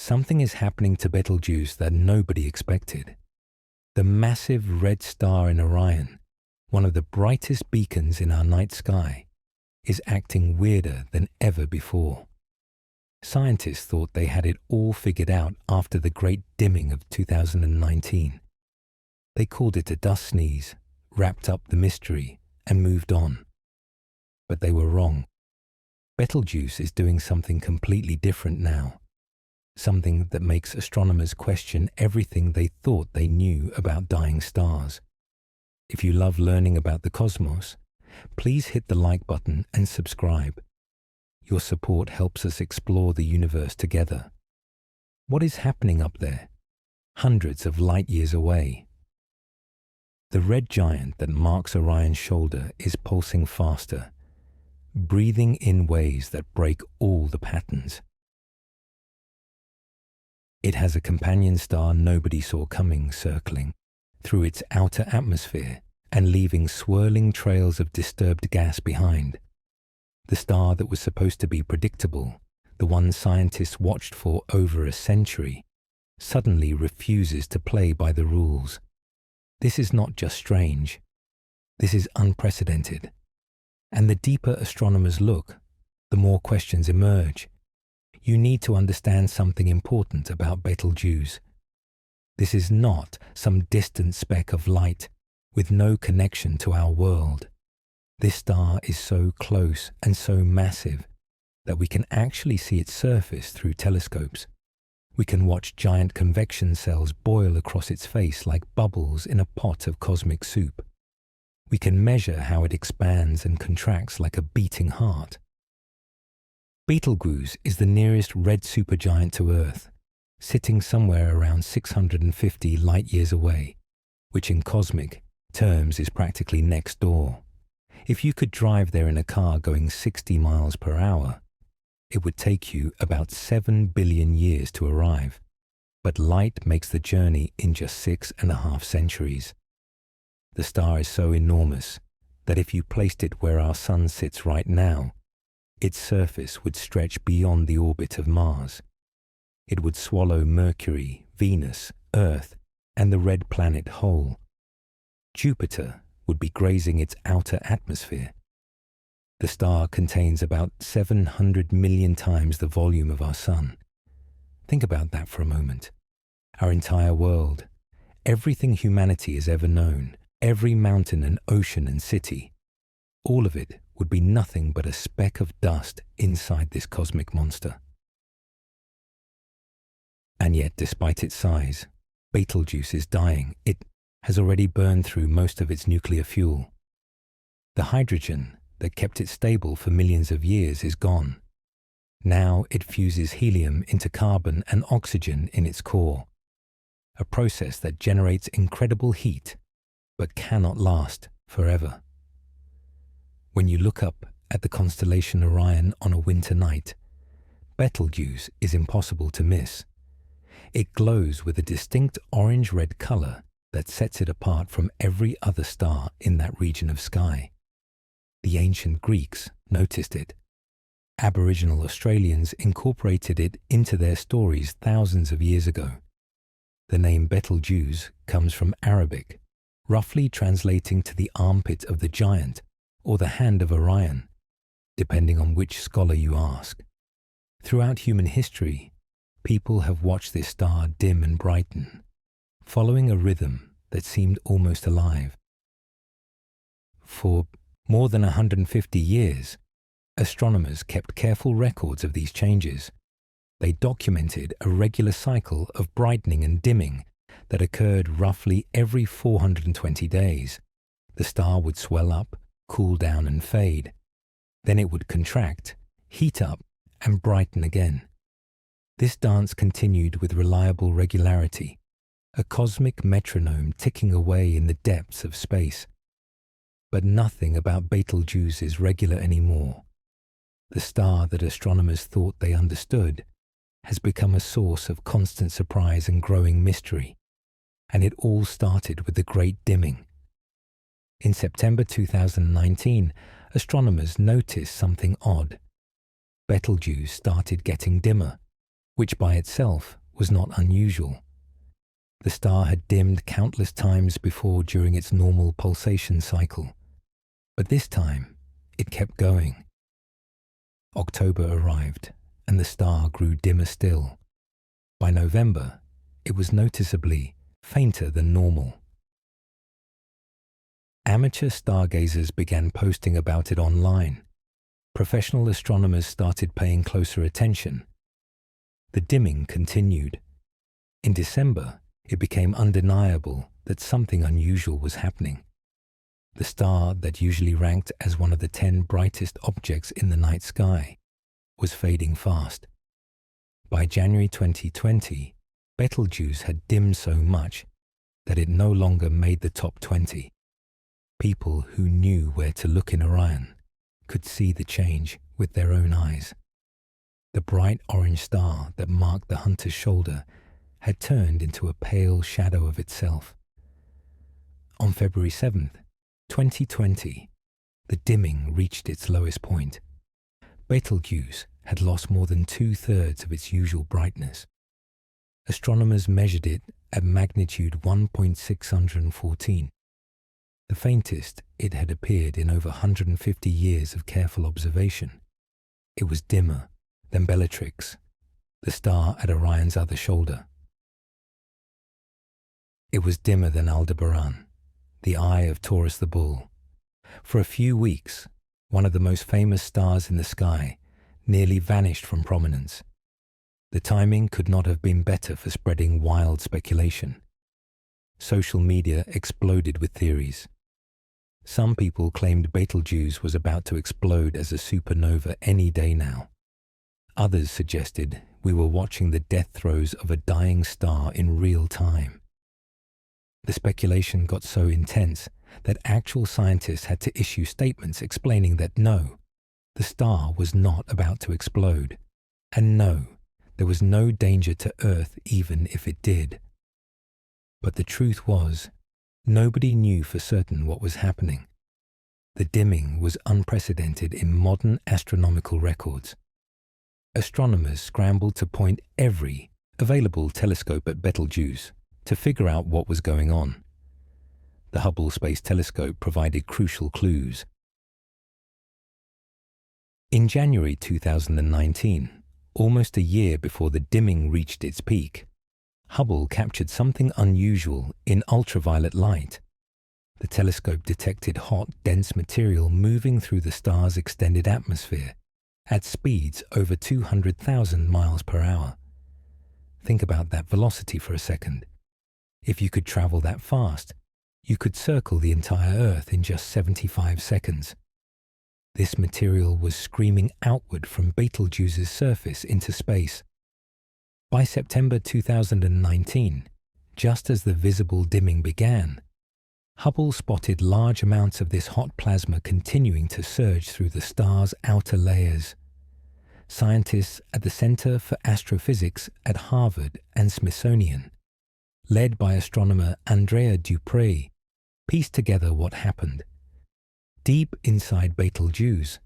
Something is happening to Betelgeuse that nobody expected. The massive red star in Orion, one of the brightest beacons in our night sky, is acting weirder than ever before. Scientists thought they had it all figured out after the great dimming of 2019. They called it a dust sneeze, wrapped up the mystery, and moved on. But they were wrong. Betelgeuse is doing something completely different now. Something that makes astronomers question everything they thought they knew about dying stars. If you love learning about the cosmos, please hit the like button and subscribe. Your support helps us explore the universe together. What is happening up there, hundreds of light years away? The red giant that marks Orion's shoulder is pulsing faster, breathing in ways that break all the patterns. It has a companion star nobody saw coming circling through its outer atmosphere and leaving swirling trails of disturbed gas behind. The star that was supposed to be predictable, the one scientists watched for over a century, suddenly refuses to play by the rules. This is not just strange. This is unprecedented. And the deeper astronomers look, the more questions emerge. You need to understand something important about Betelgeuse. This is not some distant speck of light with no connection to our world. This star is so close and so massive that we can actually see its surface through telescopes. We can watch giant convection cells boil across its face like bubbles in a pot of cosmic soup. We can measure how it expands and contracts like a beating heart. Betelgeuse is the nearest red supergiant to Earth, sitting somewhere around 650 light-years away, which in cosmic terms is practically next door. If you could drive there in a car going 60 miles per hour, it would take you about 7 billion years to arrive, but light makes the journey in just 6.5 centuries. The star is so enormous that if you placed it where our sun sits right now, its surface would stretch beyond the orbit of Mars. It would swallow Mercury, Venus, Earth, and the red planet whole. Jupiter would be grazing its outer atmosphere. The star contains about 700 million times the volume of our sun. Think about that for a moment. Our entire world, everything humanity has ever known, every mountain and ocean and city, all of it would be nothing but a speck of dust inside this cosmic monster. And yet, despite its size, Betelgeuse is dying. It has already burned through most of its nuclear fuel. The hydrogen that kept it stable for millions of years is gone. Now it fuses helium into carbon and oxygen in its core, a process that generates incredible heat but cannot last forever. When you look up at the constellation Orion on a winter night, Betelgeuse is impossible to miss. It glows with a distinct orange-red color that sets it apart from every other star in that region of sky. The ancient Greeks noticed it. Aboriginal Australians incorporated it into their stories thousands of years ago. The name Betelgeuse comes from Arabic, roughly translating to the armpit of the giant or the hand of Orion, depending on which scholar you ask. Throughout human history, people have watched this star dim and brighten, following a rhythm that seemed almost alive. For more than 150 years, astronomers kept careful records of these changes. They documented a regular cycle of brightening and dimming that occurred roughly every 420 days. The star would swell up, cool down and fade. Then it would contract, heat up, and brighten again. This dance continued with reliable regularity, a cosmic metronome ticking away in the depths of space. But nothing about Betelgeuse is regular anymore. The star that astronomers thought they understood has become a source of constant surprise and growing mystery. And it all started with the Great Dimming. In September 2019, astronomers noticed something odd. Betelgeuse started getting dimmer, which by itself was not unusual. The star had dimmed countless times before during its normal pulsation cycle, but this time it kept going. October arrived, and the star grew dimmer still. By November, it was noticeably fainter than normal. Amateur stargazers began posting about it online. Professional astronomers started paying closer attention. The dimming continued. In December, it became undeniable that something unusual was happening. The star that usually ranked as one of the 10 brightest objects in the night sky was fading fast. By January 2020, Betelgeuse had dimmed so much that it no longer made the top 20. People who knew where to look in Orion could see the change with their own eyes. The bright orange star that marked the hunter's shoulder had turned into a pale shadow of itself. On February 7th, 2020, the dimming reached its lowest point. Betelgeuse had lost more than 2/3 of its usual brightness. Astronomers measured it at magnitude 1.614, the faintest it had appeared in over 150 years of careful observation. It was dimmer than Bellatrix, the star at Orion's other shoulder. It was dimmer than Aldebaran, the eye of Taurus the Bull. For a few weeks, one of the most famous stars in the sky nearly vanished from prominence. The timing could not have been better for spreading wild speculation. Social media exploded with theories. Some people claimed Betelgeuse was about to explode as a supernova any day now. Others suggested we were watching the death throes of a dying star in real time. The speculation got so intense that actual scientists had to issue statements explaining that no, the star was not about to explode, and no, there was no danger to Earth even if it did. But the truth was, nobody knew for certain what was happening. The dimming was unprecedented in modern astronomical records. Astronomers scrambled to point every available telescope at Betelgeuse to figure out what was going on. The Hubble Space Telescope provided crucial clues. In January 2019, almost a year before the dimming reached its peak, Hubble captured something unusual in ultraviolet light. The telescope detected hot, dense material moving through the star's extended atmosphere at speeds over 200,000 miles per hour. Think about that velocity for a second. If you could travel that fast, you could circle the entire Earth in just 75 seconds. This material was screaming outward from Betelgeuse's surface into space. By September 2019, just as the visible dimming began, Hubble spotted large amounts of this hot plasma continuing to surge through the star's outer layers. Scientists at the Center for Astrophysics at Harvard and Smithsonian, led by astronomer Andrea Dupré, pieced together what happened. Deep inside Betelgeuse,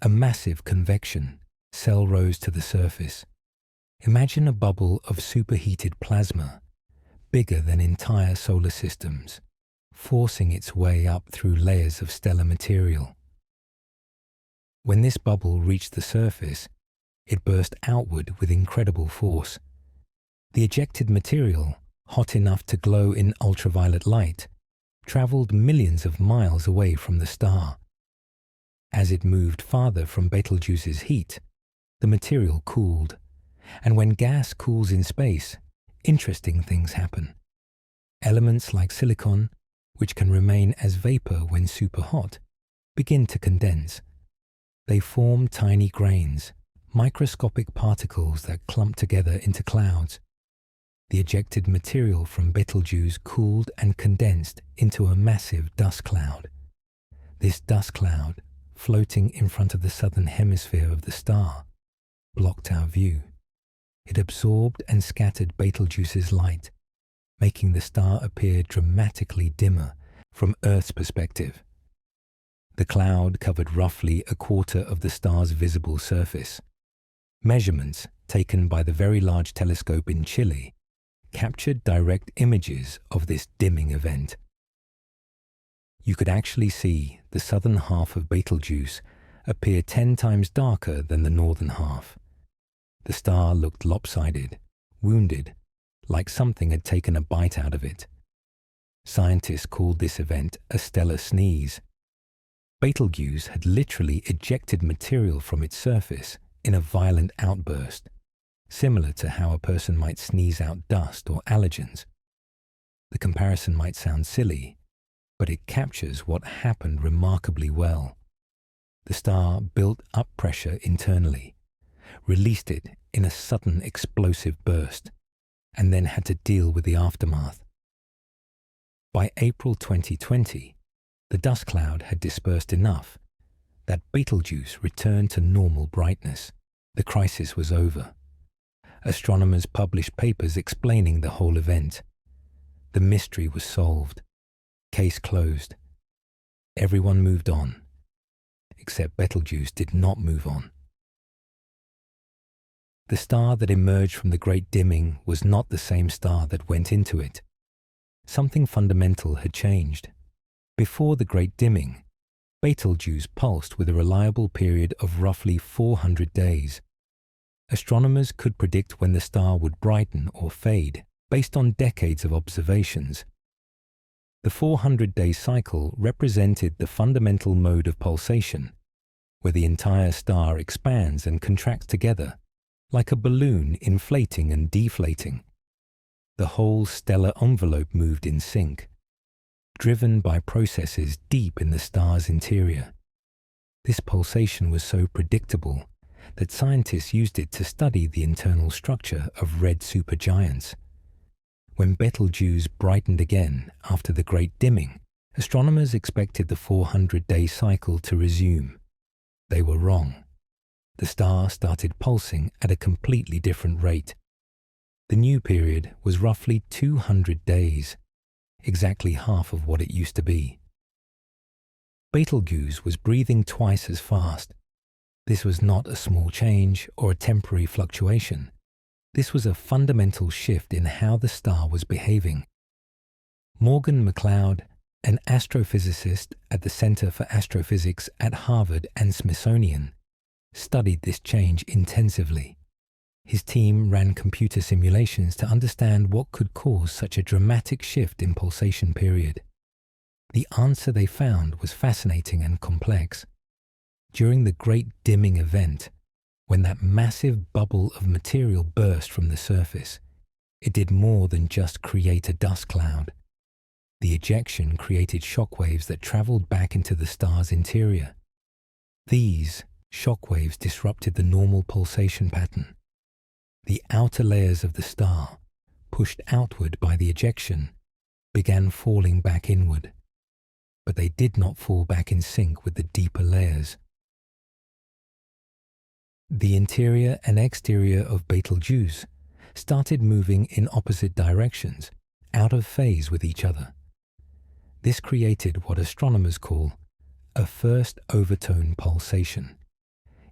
a massive convection cell rose to the surface. Imagine a bubble of superheated plasma, bigger than entire solar systems, forcing its way up through layers of stellar material. When this bubble reached the surface, it burst outward with incredible force. The ejected material, hot enough to glow in ultraviolet light, traveled millions of miles away from the star. As it moved farther from Betelgeuse's heat, the material cooled. And when gas cools in space, interesting things happen. Elements like silicon, which can remain as vapor when super hot, begin to condense. They form tiny grains, microscopic particles that clump together into clouds. The ejected material from Betelgeuse cooled and condensed into a massive dust cloud. This dust cloud, floating in front of the southern hemisphere of the star, blocked our view. It absorbed and scattered Betelgeuse's light, making the star appear dramatically dimmer from Earth's perspective. The cloud covered roughly a quarter of the star's visible surface. Measurements taken by the Very Large Telescope in Chile, captured direct images of this dimming event. You could actually see the southern half of Betelgeuse appear 10 times darker than the northern half. The star looked lopsided, wounded, like something had taken a bite out of it. Scientists called this event a stellar sneeze. Betelgeuse had literally ejected material from its surface in a violent outburst, similar to how a person might sneeze out dust or allergens. The comparison might sound silly, but it captures what happened remarkably well. The star built up pressure internally, released it in a sudden explosive burst, and then had to deal with the aftermath. By April 2020, the dust cloud had dispersed enough that Betelgeuse returned to normal brightness. The crisis was over. Astronomers published papers explaining the whole event. The mystery was solved. Case closed. Everyone moved on, except Betelgeuse did not move on. The star that emerged from the Great Dimming was not the same star that went into it. Something fundamental had changed. Before the Great Dimming, Betelgeuse pulsed with a reliable period of roughly 400 days. Astronomers could predict when the star would brighten or fade based on decades of observations. The 400-day cycle represented the fundamental mode of pulsation, where the entire star expands and contracts together, like a balloon inflating and deflating. The whole stellar envelope moved in sync, driven by processes deep in the star's interior. This pulsation was so predictable that scientists used it to study the internal structure of red supergiants. When Betelgeuse brightened again after the Great Dimming, astronomers expected the 400-day cycle to resume. They were wrong. The star started pulsing at a completely different rate. The new period was roughly 200 days, exactly half of what it used to be. Betelgeuse was breathing twice as fast. This was not a small change or a temporary fluctuation. This was a fundamental shift in how the star was behaving. Morgan McLeod, an astrophysicist at the Center for Astrophysics at Harvard and Smithsonian, studied this change intensively. His team ran computer simulations to understand what could cause such a dramatic shift in pulsation period. The answer they found was fascinating and complex. During the Great Dimming event, when that massive bubble of material burst from the surface, it did more than just create a dust cloud. The ejection created shockwaves that traveled back into the star's interior. These shockwaves disrupted the normal pulsation pattern. The outer layers of the star, pushed outward by the ejection, began falling back inward, but they did not fall back in sync with the deeper layers. The interior and exterior of Betelgeuse started moving in opposite directions, out of phase with each other. This created what astronomers call a first overtone pulsation.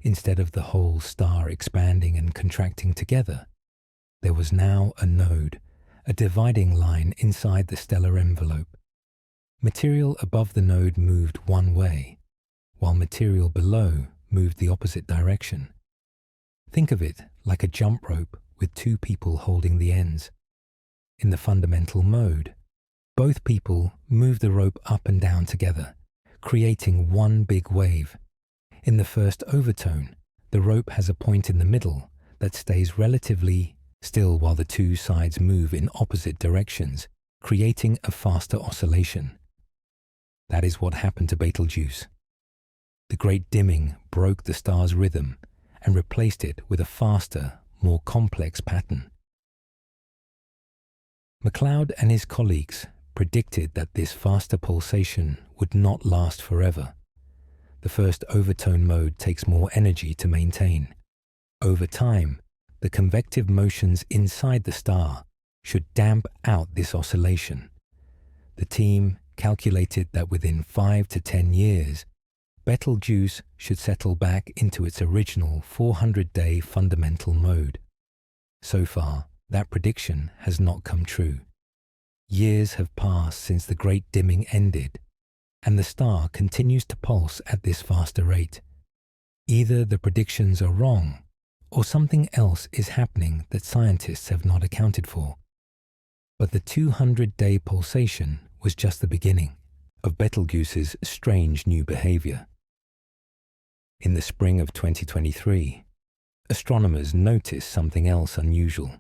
Instead of the whole star expanding and contracting together, there was now a node, a dividing line inside the stellar envelope. Material above the node moved one way, while material below moved the opposite direction. Think of it like a jump rope with two people holding the ends. In the fundamental mode, both people move the rope up and down together, creating one big wave. In the first overtone, the rope has a point in the middle that stays relatively still while the two sides move in opposite directions, creating a faster oscillation. That is what happened to Betelgeuse. The Great Dimming broke the star's rhythm and replaced it with a faster, more complex pattern. McLeod and his colleagues predicted that this faster pulsation would not last forever. The first overtone mode takes more energy to maintain. Over time, the convective motions inside the star should damp out this oscillation. The team calculated that within 5 to 10 years, Betelgeuse should settle back into its original 400-day fundamental mode. So far, that prediction has not come true. Years have passed since the Great Dimming ended, and the star continues to pulse at this faster rate. Either the predictions are wrong, or something else is happening that scientists have not accounted for. But the 200-day pulsation was just the beginning of Betelgeuse's strange new behavior. In the spring of 2023, astronomers noticed something else unusual.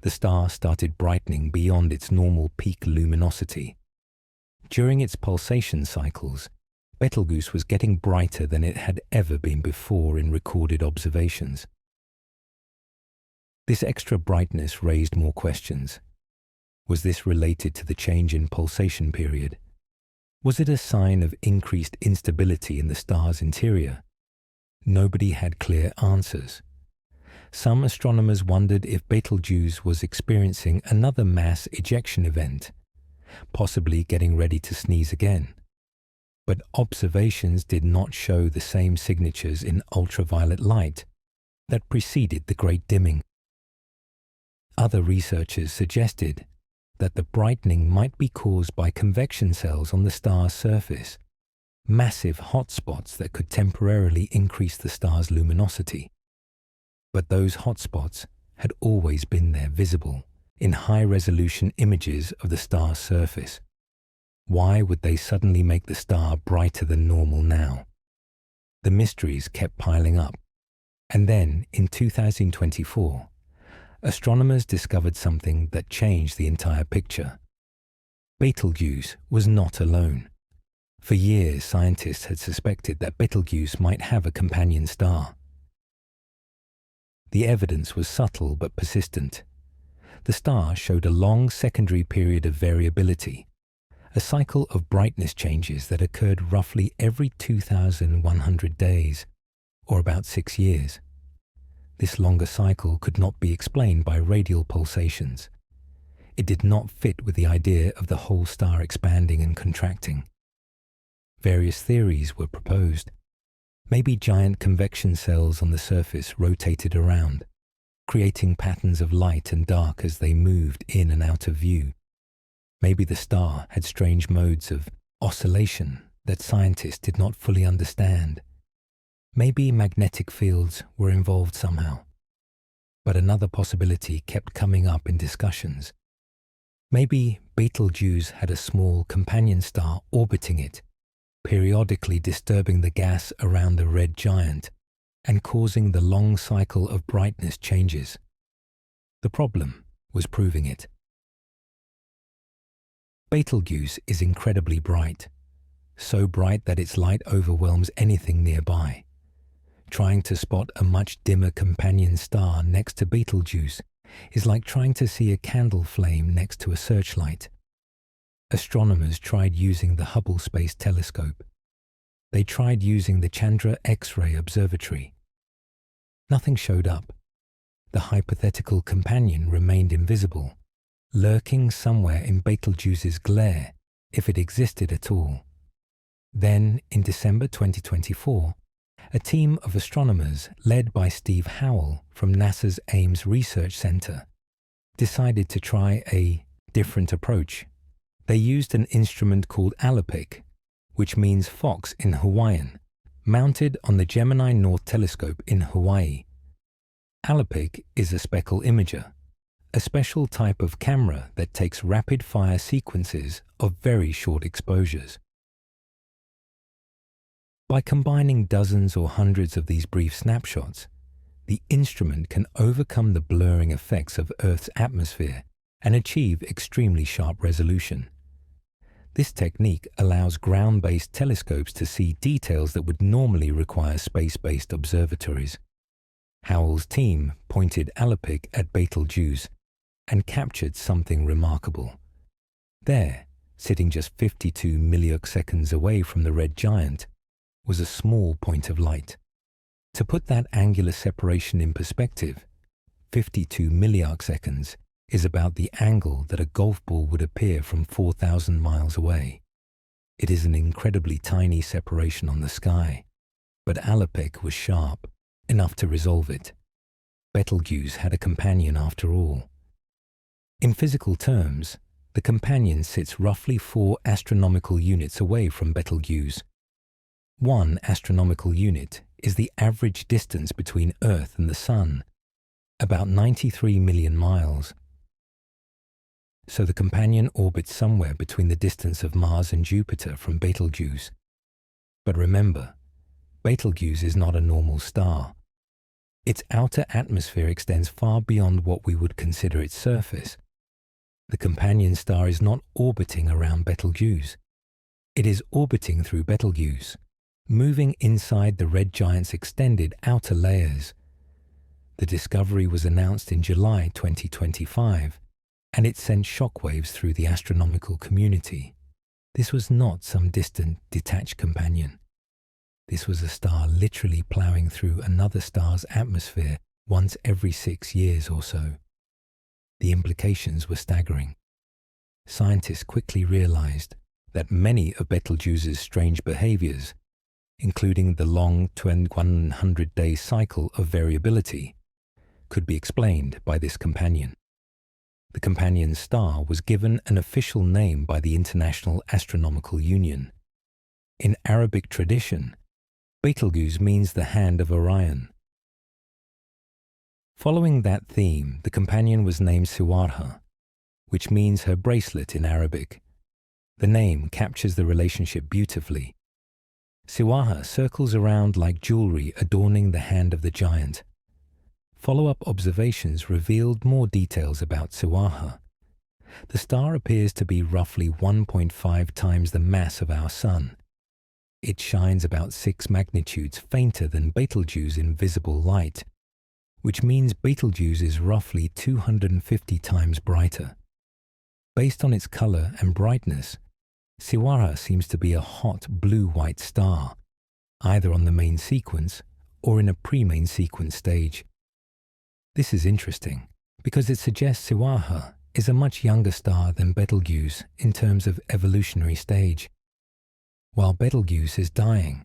The star started brightening beyond its normal peak luminosity. During its pulsation cycles, Betelgeuse was getting brighter than it had ever been before in recorded observations. This extra brightness raised more questions. Was this related to the change in pulsation period? Was it a sign of increased instability in the star's interior? Nobody had clear answers. Some astronomers wondered if Betelgeuse was experiencing another mass ejection event, possibly getting ready to sneeze again. But observations did not show the same signatures in ultraviolet light that preceded the Great Dimming. Other researchers suggested that the brightening might be caused by convection cells on the star's surface, massive hotspots that could temporarily increase the star's luminosity. But those hotspots had always been there, visible in high-resolution images of the star's surface. Why would they suddenly make the star brighter than normal now? The mysteries kept piling up. And then, in 2024, astronomers discovered something that changed the entire picture. Betelgeuse was not alone. For years, scientists had suspected that Betelgeuse might have a companion star. The evidence was subtle but persistent. The star showed a long secondary period of variability, a cycle of brightness changes that occurred roughly every 2,100 days, or about 6 years. This longer cycle could not be explained by radial pulsations. It did not fit with the idea of the whole star expanding and contracting. Various theories were proposed. Maybe giant convection cells on the surface rotated around, creating patterns of light and dark as they moved in and out of view. Maybe the star had strange modes of oscillation that scientists did not fully understand. Maybe magnetic fields were involved somehow. But another possibility kept coming up in discussions. Maybe Betelgeuse had a small companion star orbiting it, periodically disturbing the gas around the red giant and causing the long cycle of brightness changes. The problem was proving it. Betelgeuse is incredibly bright, so bright that its light overwhelms anything nearby. Trying to spot a much dimmer companion star next to Betelgeuse is like trying to see a candle flame next to a searchlight. Astronomers tried using the Hubble Space Telescope. They tried using the Chandra X-ray Observatory. Nothing showed up. The hypothetical companion remained invisible, lurking somewhere in Betelgeuse's glare, if it existed at all. Then, in December 2024, a team of astronomers led by Steve Howell from NASA's Ames Research Center decided to try a different approach. They used an instrument called Alupik, which means fox in Hawaiian, mounted on the Gemini North Telescope in Hawaii. Alupik is a speckle imager, a special type of camera that takes rapid-fire sequences of very short exposures. By combining dozens or hundreds of these brief snapshots, the instrument can overcome the blurring effects of Earth's atmosphere and achieve extremely sharp resolution. This technique allows ground-based telescopes to see details that would normally require space-based observatories. Howell's team pointed Alupik at Betelgeuse and captured something remarkable. There, sitting just 52 milliarcseconds away from the red giant, was a small point of light. To put that angular separation in perspective, 52 milliarcseconds is about the angle that a golf ball would appear from 4,000 miles away. It is an incredibly tiny separation on the sky, but Alupik was sharp, enough to resolve it. Betelgeuse had a companion after all. In physical terms, the companion sits roughly 4 astronomical units away from Betelgeuse. 1 astronomical unit is the average distance between Earth and the Sun, about 93 million miles. So the companion orbits somewhere between the distance of Mars and Jupiter from Betelgeuse. But remember, Betelgeuse is not a normal star. Its outer atmosphere extends far beyond what we would consider its surface. The companion star is not orbiting around Betelgeuse. It is orbiting through Betelgeuse, moving inside the red giant's extended outer layers. The discovery was announced in July 2025, and it sent shockwaves through the astronomical community. This was not some distant, detached companion. This was a star literally ploughing through another star's atmosphere once every 6 years or so. The implications were staggering. Scientists quickly realized that many of Betelgeuse's strange behaviors, including the long 100-day cycle of variability, could be explained by this companion. The companion star was given an official name by the International Astronomical Union. In Arabic tradition, Betelgeuse means the hand of Orion. Following that theme, the companion was named Siwarha, which means her bracelet in Arabic. The name captures the relationship beautifully. Siwarha circles around like jewelry adorning the hand of the giant. Follow-up observations revealed more details about Siwarha. The star appears to be roughly 1.5 times the mass of our Sun. It shines about 6 magnitudes fainter than Betelgeuse in visible light, which means Betelgeuse is roughly 250 times brighter. Based on its color and brightness, Siwarha seems to be a hot blue-white star, either on the main sequence or in a pre-main sequence stage. This is interesting because it suggests Siwarha is a much younger star than Betelgeuse in terms of evolutionary stage. While Betelgeuse is dying,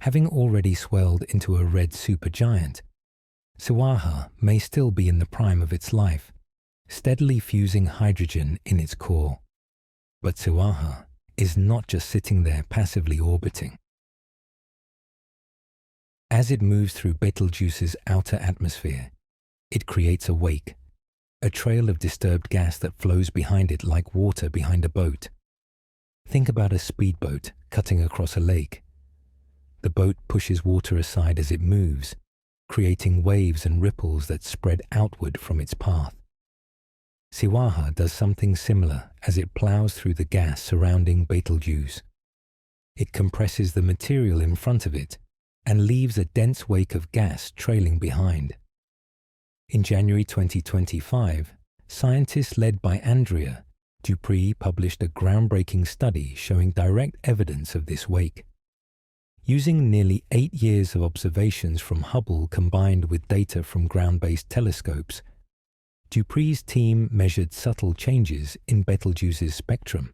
having already swelled into a red supergiant, Siwarha may still be in the prime of its life, steadily fusing hydrogen in its core. But Siwarha is not just sitting there passively orbiting. As it moves through Betelgeuse's outer atmosphere, it creates a wake, a trail of disturbed gas that flows behind it like water behind a boat. Think about a speedboat cutting across a lake. The boat pushes water aside as it moves, creating waves and ripples that spread outward from its path. Siwarha does something similar as it ploughs through the gas surrounding Betelgeuse. It compresses the material in front of it and leaves a dense wake of gas trailing behind. In January 2025, scientists led by Andrea Dupree published a groundbreaking study showing direct evidence of this wake. Using nearly 8 years of observations from Hubble combined with data from ground-based telescopes, Dupree's team measured subtle changes in Betelgeuse's spectrum.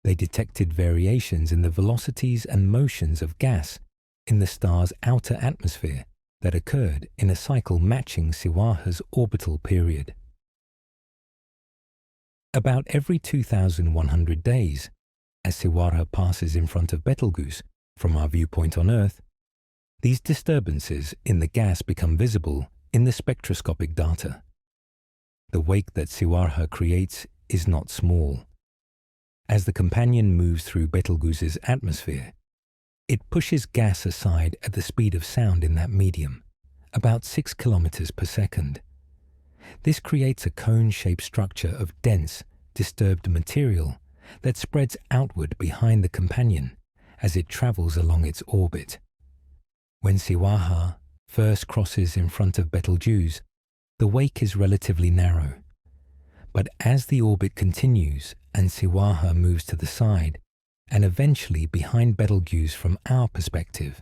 They detected variations in the velocities and motions of gas in the star's outer atmosphere that occurred in a cycle matching Siwarha's orbital period. About every 2,100 days, as Siwarha passes in front of Betelgeuse from our viewpoint on Earth, these disturbances in the gas become visible in the spectroscopic data. The wake that Siwarha creates is not small. As the companion moves through Betelgeuse's atmosphere, it pushes gas aside at the speed of sound in that medium, about 6 kilometers per second. This creates a cone-shaped structure of dense, disturbed material that spreads outward behind the companion as it travels along its orbit. When Siwarha first crosses in front of Betelgeuse, the wake is relatively narrow. But as the orbit continues and Siwarha moves to the side, and eventually behind Betelgeuse from our perspective,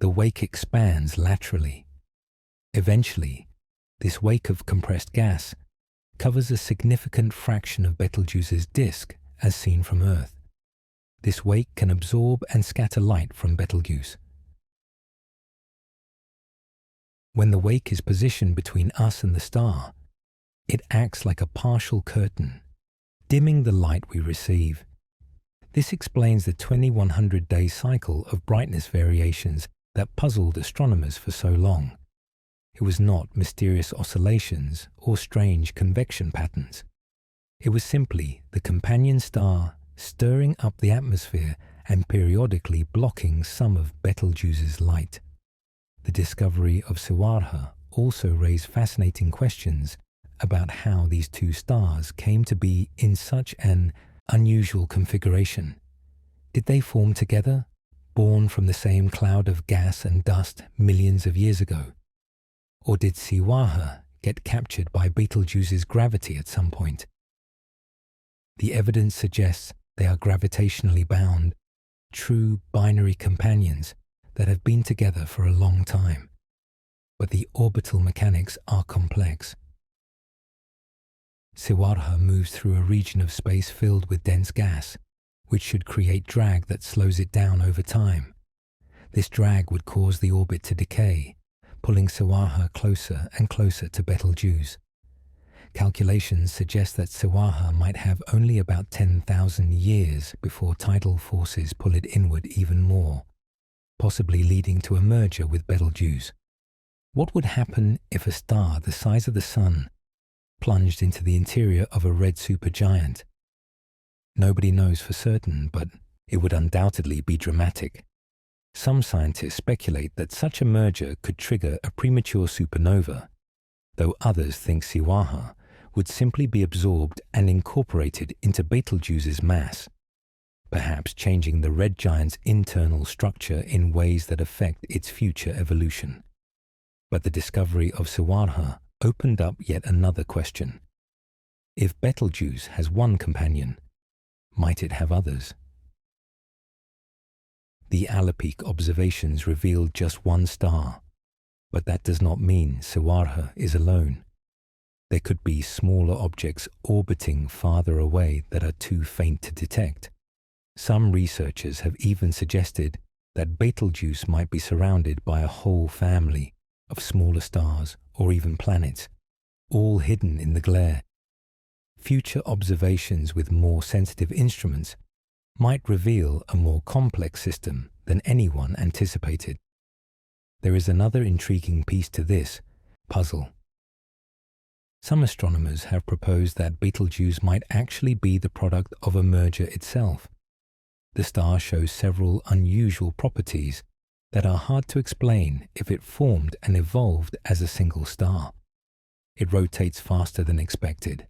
the wake expands laterally. Eventually, this wake of compressed gas covers a significant fraction of Betelgeuse's disk as seen from Earth. This wake can absorb and scatter light from Betelgeuse. When the wake is positioned between us and the star, it acts like a partial curtain, dimming the light we receive. This explains the 2100-day cycle of brightness variations that puzzled astronomers for so long. It was not mysterious oscillations or strange convection patterns. It was simply the companion star stirring up the atmosphere and periodically blocking some of Betelgeuse's light. The discovery of Sawarha also raised fascinating questions about how these two stars came to be in such an unusual configuration. Did they form together, born from the same cloud of gas and dust millions of years ago? Or did Sawarha get captured by Betelgeuse's gravity at some point? The evidence suggests they are gravitationally bound, true binary companions that have been together for a long time. But the orbital mechanics are complex. Sawarha moves through a region of space filled with dense gas, which should create drag that slows it down over time. This drag would cause the orbit to decay, pulling Sawarha closer and closer to Betelgeuse. Calculations suggest that Sawarha might have only about 10,000 years before tidal forces pull it inward even more, possibly leading to a merger with Betelgeuse. What would happen if a star the size of the Sun plunged into the interior of a red supergiant? Nobody knows for certain, but it would undoubtedly be dramatic. Some scientists speculate that such a merger could trigger a premature supernova, though others think Sawarha would simply be absorbed and incorporated into Betelgeuse's mass, perhaps changing the red giant's internal structure in ways that affect its future evolution. But the discovery of Sawarha opened up yet another question. If Betelgeuse has one companion, might it have others? The Alippeek observations revealed just one star, but that does not mean Sawarha is alone. There could be smaller objects orbiting farther away that are too faint to detect. Some researchers have even suggested that Betelgeuse might be surrounded by a whole family of smaller stars or even planets, all hidden in the glare. Future observations with more sensitive instruments might reveal a more complex system than anyone anticipated. There is another intriguing piece to this puzzle. Some astronomers have proposed that Betelgeuse might actually be the product of a merger itself. The star shows several unusual properties that are hard to explain if it formed and evolved as a single star. It rotates faster than expected.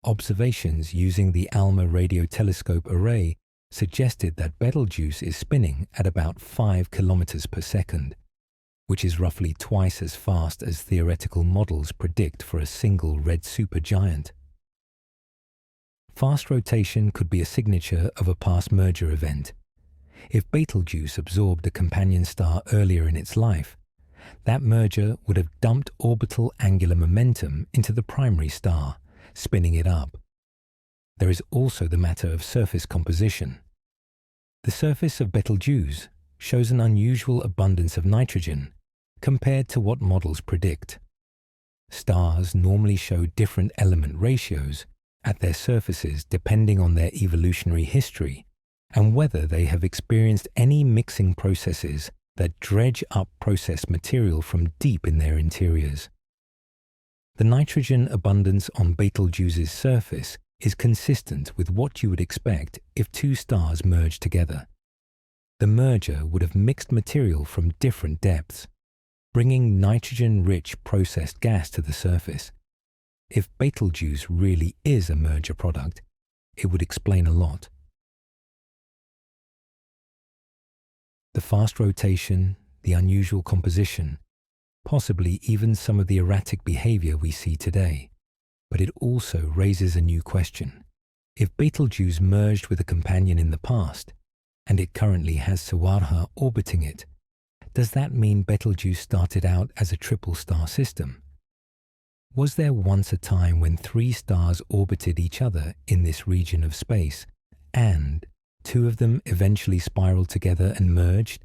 Observations using the ALMA radio telescope array suggested that Betelgeuse is spinning at about 5 kilometers per second, which is roughly twice as fast as theoretical models predict for a single red supergiant. Fast rotation could be a signature of a past merger event. If Betelgeuse absorbed a companion star earlier in its life, that merger would have dumped orbital angular momentum into the primary star, spinning it up. There is also the matter of surface composition. The surface of Betelgeuse shows an unusual abundance of nitrogen compared to what models predict. Stars normally show different element ratios at their surfaces depending on their evolutionary history and whether they have experienced any mixing processes that dredge up processed material from deep in their interiors. The nitrogen abundance on Betelgeuse's surface is consistent with what you would expect if two stars merged together. The merger would have mixed material from different depths, bringing nitrogen-rich processed gas to the surface. If Betelgeuse really is a merger product, it would explain a lot. The fast rotation, the unusual composition, possibly even some of the erratic behavior we see today. But it also raises a new question. If Betelgeuse merged with a companion in the past, and it currently has Sawarha orbiting it, does that mean Betelgeuse started out as a triple star system? Was there once a time when 3 stars orbited each other in this region of space, and 2 of them eventually spiraled together and merged?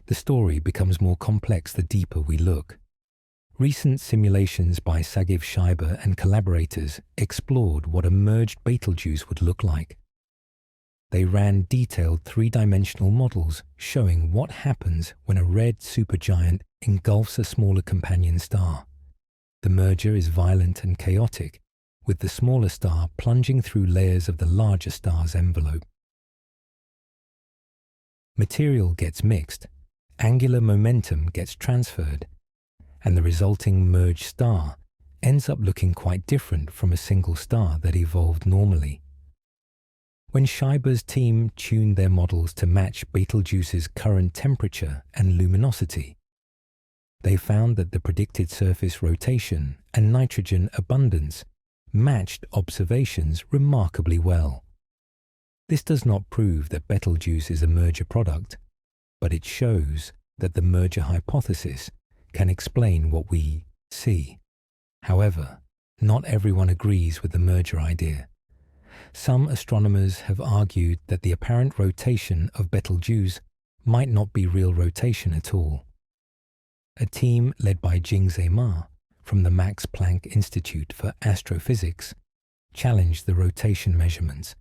the story becomes more complex the deeper we look. Recent simulations by Sagiv Scheiber and collaborators explored what a merged Betelgeuse would look like. They ran detailed three-dimensional models showing what happens when a red supergiant engulfs a smaller companion star. The merger is violent and chaotic, with the smaller star plunging through layers of the larger star's envelope. Material gets mixed, angular momentum gets transferred, and the resulting merged star ends up looking quite different from a single star that evolved normally. When Scheiber's team tuned their models to match Betelgeuse's current temperature and luminosity, they found that the predicted surface rotation and nitrogen abundance matched observations remarkably well. This does not prove that Betelgeuse is a merger product, but it shows that the merger hypothesis can explain what we see. However, not everyone agrees with the merger idea. Some astronomers have argued that the apparent rotation of Betelgeuse might not be real rotation at all. A team led by Jingze Ma from the Max Planck Institute for Astrophysics challenged the rotation measurements.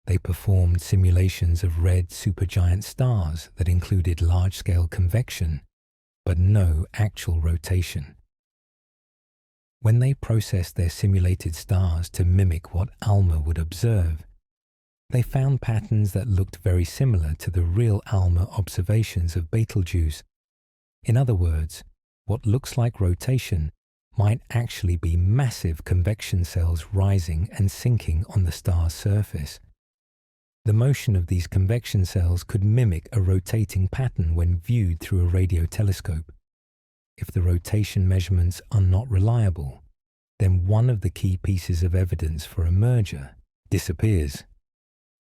They performed simulations of red supergiant stars that included large-scale convection, but no actual rotation. When they processed their simulated stars to mimic what ALMA would observe, they found patterns that looked very similar to the real ALMA observations of Betelgeuse. In other words, what looks like rotation might actually be massive convection cells rising and sinking on the star's surface. The motion of these convection cells could mimic a rotating pattern when viewed through a radio telescope. If the rotation measurements are not reliable, then one of the key pieces of evidence for a merger disappears.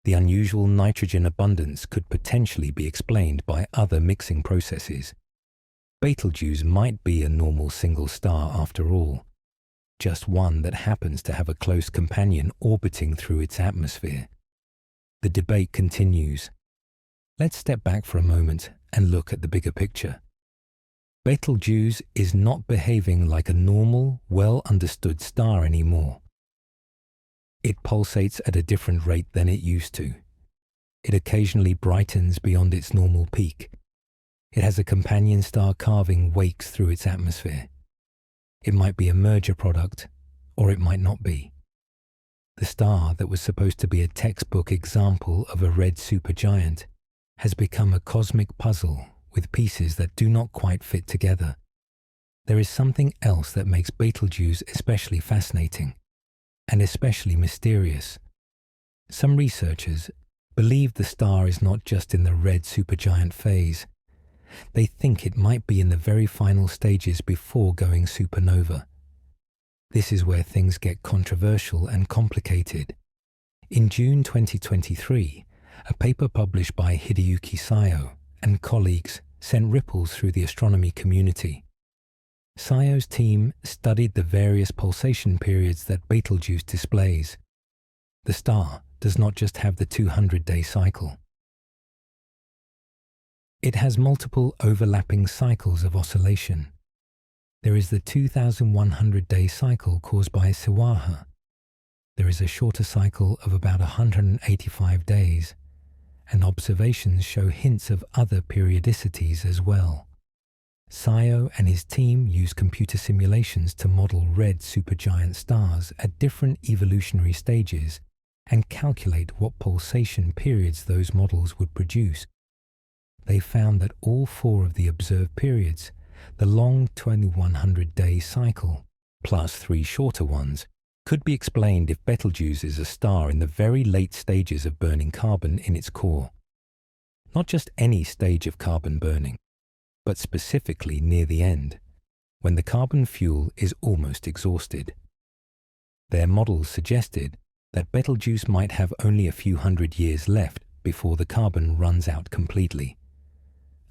The unusual nitrogen abundance could potentially be explained by other mixing processes. Betelgeuse might be a normal single star after all, just one that happens to have a close companion orbiting through its atmosphere. The debate continues. Let's step back for a moment and look at the bigger picture. Betelgeuse is not behaving like a normal, well-understood star anymore. It pulsates at a different rate than it used to. It occasionally brightens beyond its normal peak. It has a companion star carving wakes through its atmosphere. It might be a merger product, or it might not be. The star that was supposed to be a textbook example of a red supergiant has become a cosmic puzzle with pieces that do not quite fit together. There is something else that makes Betelgeuse especially fascinating, and especially mysterious. Some researchers believe the star is not just in the red supergiant phase. They think it might be in the very final stages before going supernova. This is where things get controversial and complicated. In June 2023, a paper published by Hideyuki Sayo and colleagues sent ripples through the astronomy community. Sayo's team studied the various pulsation periods that Betelgeuse displays. The star does not just have the 200-day cycle. It has multiple overlapping cycles of oscillation. There is the 2,100-day cycle caused by Siwaha. There is a shorter cycle of about 185 days, and observations show hints of other periodicities as well. Sayo and his team use computer simulations to model red supergiant stars at different evolutionary stages and calculate what pulsation periods those models would produce. They found that all four of the observed periods, the long 2,100-day cycle, plus three shorter ones, could be explained if Betelgeuse is a star in the very late stages of burning carbon in its core. Not just any stage of carbon burning, but specifically near the end, when the carbon fuel is almost exhausted. Their models suggested that Betelgeuse might have only a few hundred years left before the carbon runs out completely.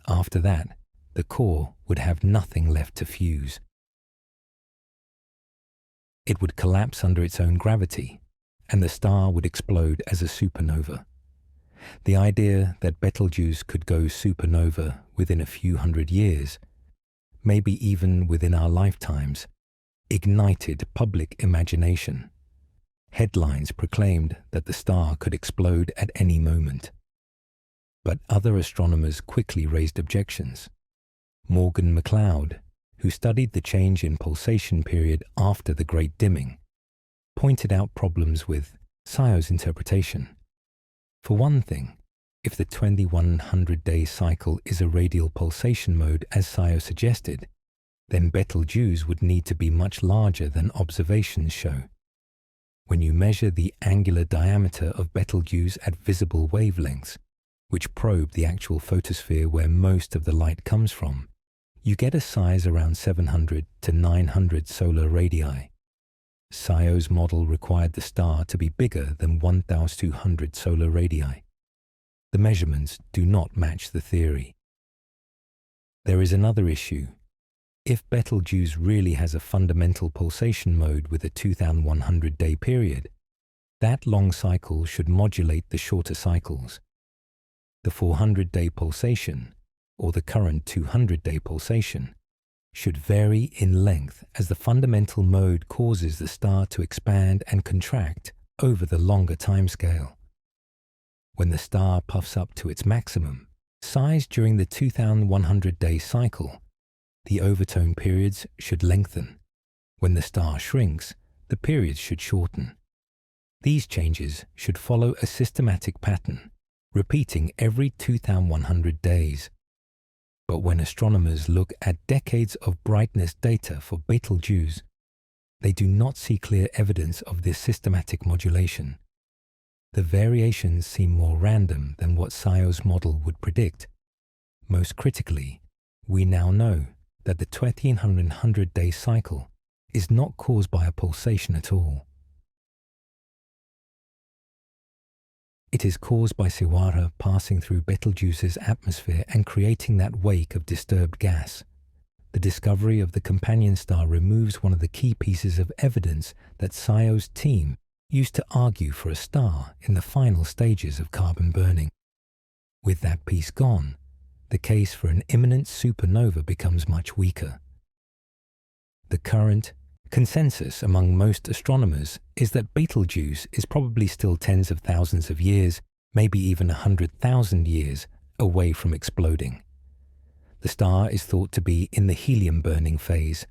After that, the core would have nothing left to fuse. It would collapse under its own gravity, and the star would explode as a supernova. The idea that Betelgeuse could go supernova within a few hundred years, maybe even within our lifetimes, ignited public imagination. Headlines proclaimed that the star could explode at any moment. But other astronomers quickly raised objections. Morgan McLeod, who studied the change in pulsation period after the Great Dimming, pointed out problems with SIO's interpretation. For one thing, if the 2100-day cycle is a radial pulsation mode as SIO suggested, then Betelgeuse would need to be much larger than observations show. When you measure the angular diameter of Betelgeuse at visible wavelengths, which probe the actual photosphere where most of the light comes from, you get a size around 700 to 900 solar radii. SIO's model required the star to be bigger than 1,200 solar radii. The measurements do not match the theory. There is another issue. If Betelgeuse really has a fundamental pulsation mode with a 2,100-day period, that long cycle should modulate the shorter cycles. The 400-day pulsation, or the current 200-day pulsation, should vary in length as the fundamental mode causes the star to expand and contract over the longer timescale. When the star puffs up to its maximum size during the 2,100-day cycle, the overtone periods should lengthen. When the star shrinks, the periods should shorten. These changes should follow a systematic pattern, repeating every 2,100 days. But when astronomers look at decades of brightness data for Betelgeuse, they do not see clear evidence of this systematic modulation. The variations seem more random than what SIO's model would predict. Most critically, we now know that the 2100-day cycle is not caused by a pulsation at all. It is caused by Sewara passing through Betelgeuse's atmosphere and creating that wake of disturbed gas. The discovery of the companion star removes one of the key pieces of evidence that SIO's team used to argue for a star in the final stages of carbon burning. With that piece gone, the case for an imminent supernova becomes much weaker. The current consensus among most astronomers is that Betelgeuse is probably still tens of thousands of years, maybe even 100,000 years, away from exploding. The star is thought to be in the helium-burning phase,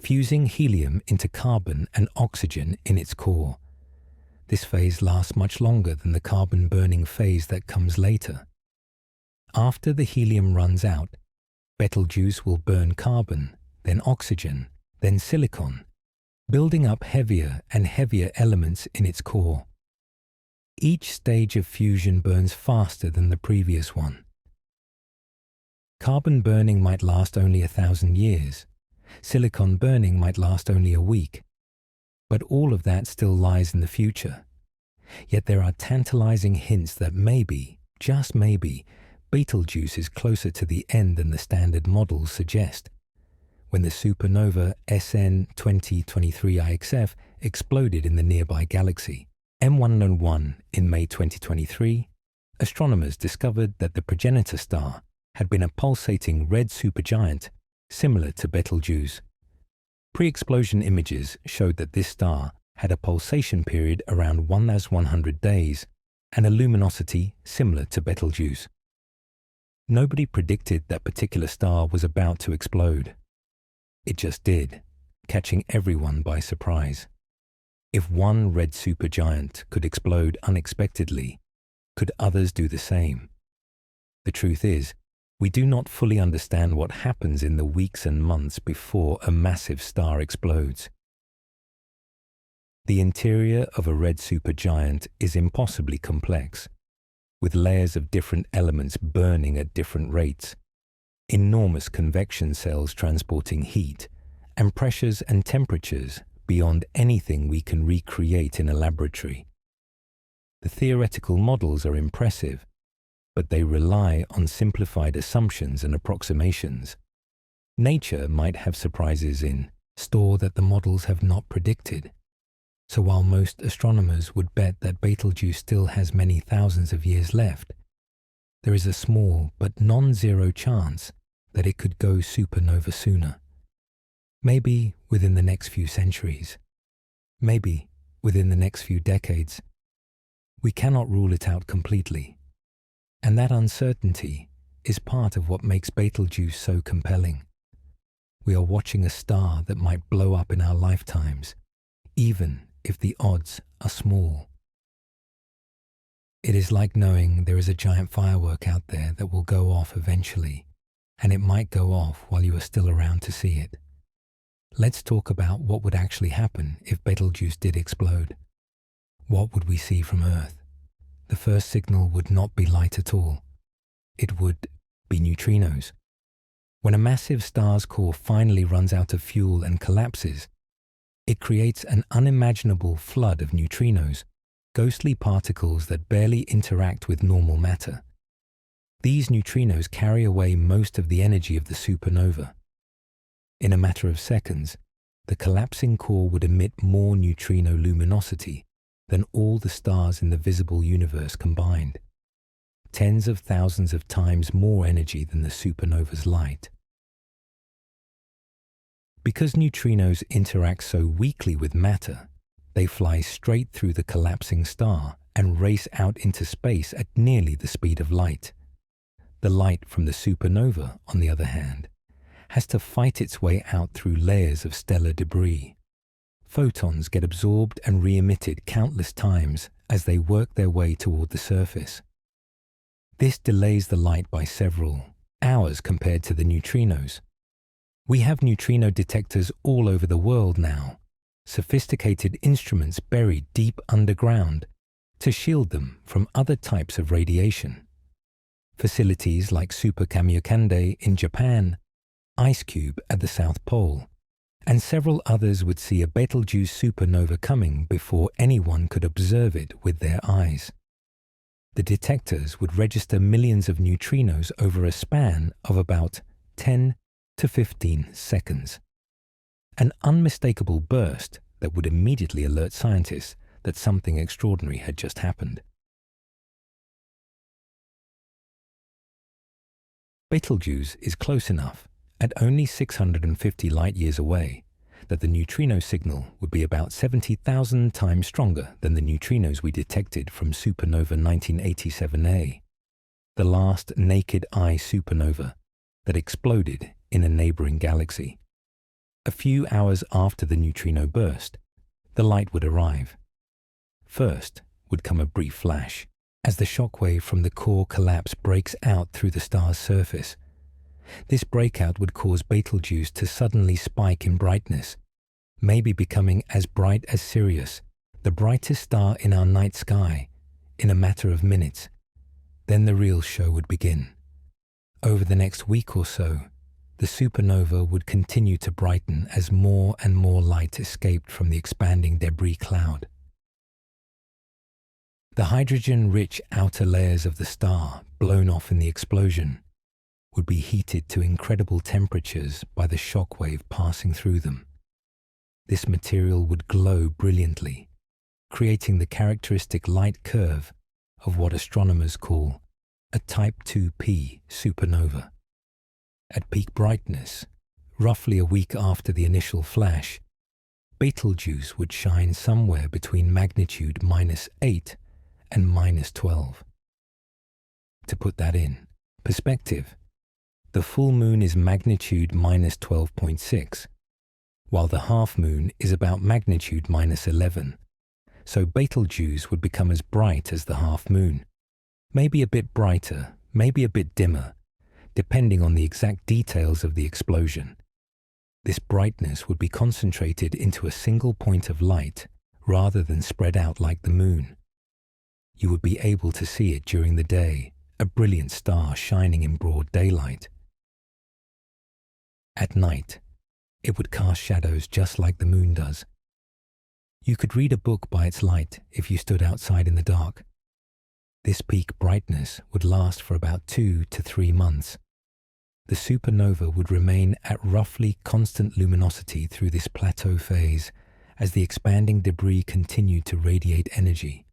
fusing helium into carbon and oxygen in its core. This phase lasts much longer than the carbon-burning phase that comes later. After the helium runs out, Betelgeuse will burn carbon, then oxygen, then silicon, building up heavier and heavier elements in its core. Each stage of fusion burns faster than the previous one. Carbon burning might last only 1,000 years. Silicon burning might last only a week. But all of that still lies in the future. Yet there are tantalizing hints that maybe, just maybe, Betelgeuse is closer to the end than the standard models suggest. When the supernova SN 2023 IXF exploded in the nearby galaxy, M101 in May 2023, astronomers discovered that the progenitor star had been a pulsating red supergiant similar to Betelgeuse. Pre-explosion images showed that this star had a pulsation period around 1,100 days and a luminosity similar to Betelgeuse. Nobody predicted that particular star was about to explode. It just did, catching everyone by surprise. If one red supergiant could explode unexpectedly, could others do the same? The truth is, we do not fully understand what happens in the weeks and months before a massive star explodes. The interior of a red supergiant is impossibly complex, with layers of different elements burning at different rates, enormous convection cells transporting heat, and pressures and temperatures beyond anything we can recreate in a laboratory. The theoretical models are impressive, but they rely on simplified assumptions and approximations. Nature might have surprises in store that the models have not predicted. So while most astronomers would bet that Betelgeuse still has many thousands of years left, there is a small but non-zero chance that it could go supernova sooner. Maybe within the next few centuries. Maybe within the next few decades. We cannot rule it out completely. And that uncertainty is part of what makes Betelgeuse so compelling. We are watching a star that might blow up in our lifetimes, even if the odds are small. It is like knowing there is a giant firework out there that will go off eventually, and it might go off while you are still around to see it. Let's talk about what would actually happen if Betelgeuse did explode. What would we see from Earth? The first signal would not be light at all. It would be neutrinos. When a massive star's core finally runs out of fuel and collapses, it creates an unimaginable flood of neutrinos, ghostly particles that barely interact with normal matter. These neutrinos carry away most of the energy of the supernova. In a matter of seconds, the collapsing core would emit more neutrino luminosity than all the stars in the visible universe combined. Tens of thousands of times more energy than the supernova's light. Because neutrinos interact so weakly with matter, they fly straight through the collapsing star and race out into space at nearly the speed of light. The light from the supernova, on the other hand, has to fight its way out through layers of stellar debris. Photons get absorbed and re-emitted countless times as they work their way toward the surface. This delays the light by several hours compared to the neutrinos. We have neutrino detectors all over the world now, sophisticated instruments buried deep underground to shield them from other types of radiation. Facilities like Super Kamiokande in Japan, IceCube at the South Pole, and several others would see a Betelgeuse supernova coming before anyone could observe it with their eyes. The detectors would register millions of neutrinos over a span of about 10 to 15 seconds. An unmistakable burst that would immediately alert scientists that something extraordinary had just happened. Betelgeuse is close enough, at only 650 light-years away, that the neutrino signal would be about 70,000 times stronger than the neutrinos we detected from supernova 1987A, the last naked-eye supernova that exploded in a neighboring galaxy. A few hours after the neutrino burst, the light would arrive. First would come a brief flash, as the shockwave from the core collapse breaks out through the star's surface. This breakout would cause Betelgeuse to suddenly spike in brightness, maybe becoming as bright as Sirius, the brightest star in our night sky, in a matter of minutes. Then the real show would begin. Over the next week or so, the supernova would continue to brighten as more and more light escaped from the expanding debris cloud. The hydrogen-rich outer layers of the star, blown off in the explosion, would be heated to incredible temperatures by the shockwave passing through them. This material would glow brilliantly, creating the characteristic light curve of what astronomers call a Type 2P supernova. At peak brightness, roughly a week after the initial flash, Betelgeuse would shine somewhere between magnitude -8 and -12. To put that in perspective, the full moon is magnitude -12.6, while the half moon is about magnitude -11, so Betelgeuse would become as bright as the half moon, maybe a bit brighter, maybe a bit dimmer, depending on the exact details of the explosion. This brightness would be concentrated into a single point of light rather than spread out like the moon. You would be able to see it during the day, a brilliant star shining in broad daylight. At night, it would cast shadows just like the moon does. You could read a book by its light if you stood outside in the dark. This peak brightness would last for about 2 to 3 months. The supernova would remain at roughly constant luminosity through this plateau phase as the expanding debris continued to radiate energy.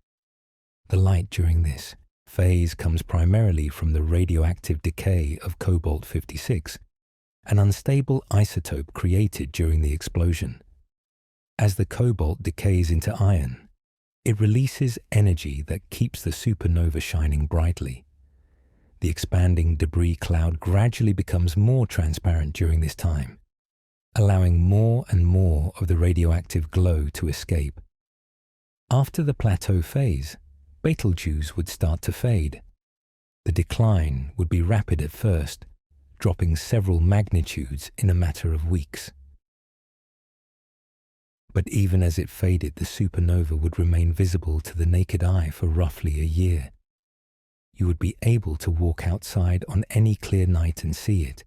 The light during this phase comes primarily from the radioactive decay of cobalt-56, an unstable isotope created during the explosion. As the cobalt decays into iron, it releases energy that keeps the supernova shining brightly. The expanding debris cloud gradually becomes more transparent during this time, allowing more and more of the radioactive glow to escape. After the plateau phase, Betelgeuse would start to fade. The decline would be rapid at first, dropping several magnitudes in a matter of weeks. But even as it faded, the supernova would remain visible to the naked eye for roughly a year. You would be able to walk outside on any clear night and see it,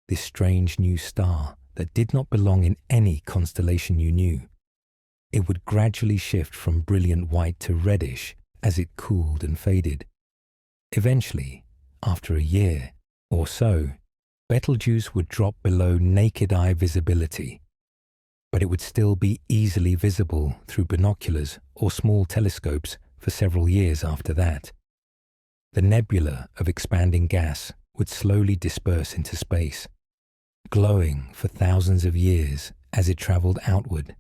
this strange new star that did not belong in any constellation you knew. It would gradually shift from brilliant white to reddish as it cooled and faded. Eventually, after a year or so, Betelgeuse would drop below naked eye visibility, but it would still be easily visible through binoculars or small telescopes for several years after that. The nebula of expanding gas would slowly disperse into space, glowing for thousands of years as it traveled outward,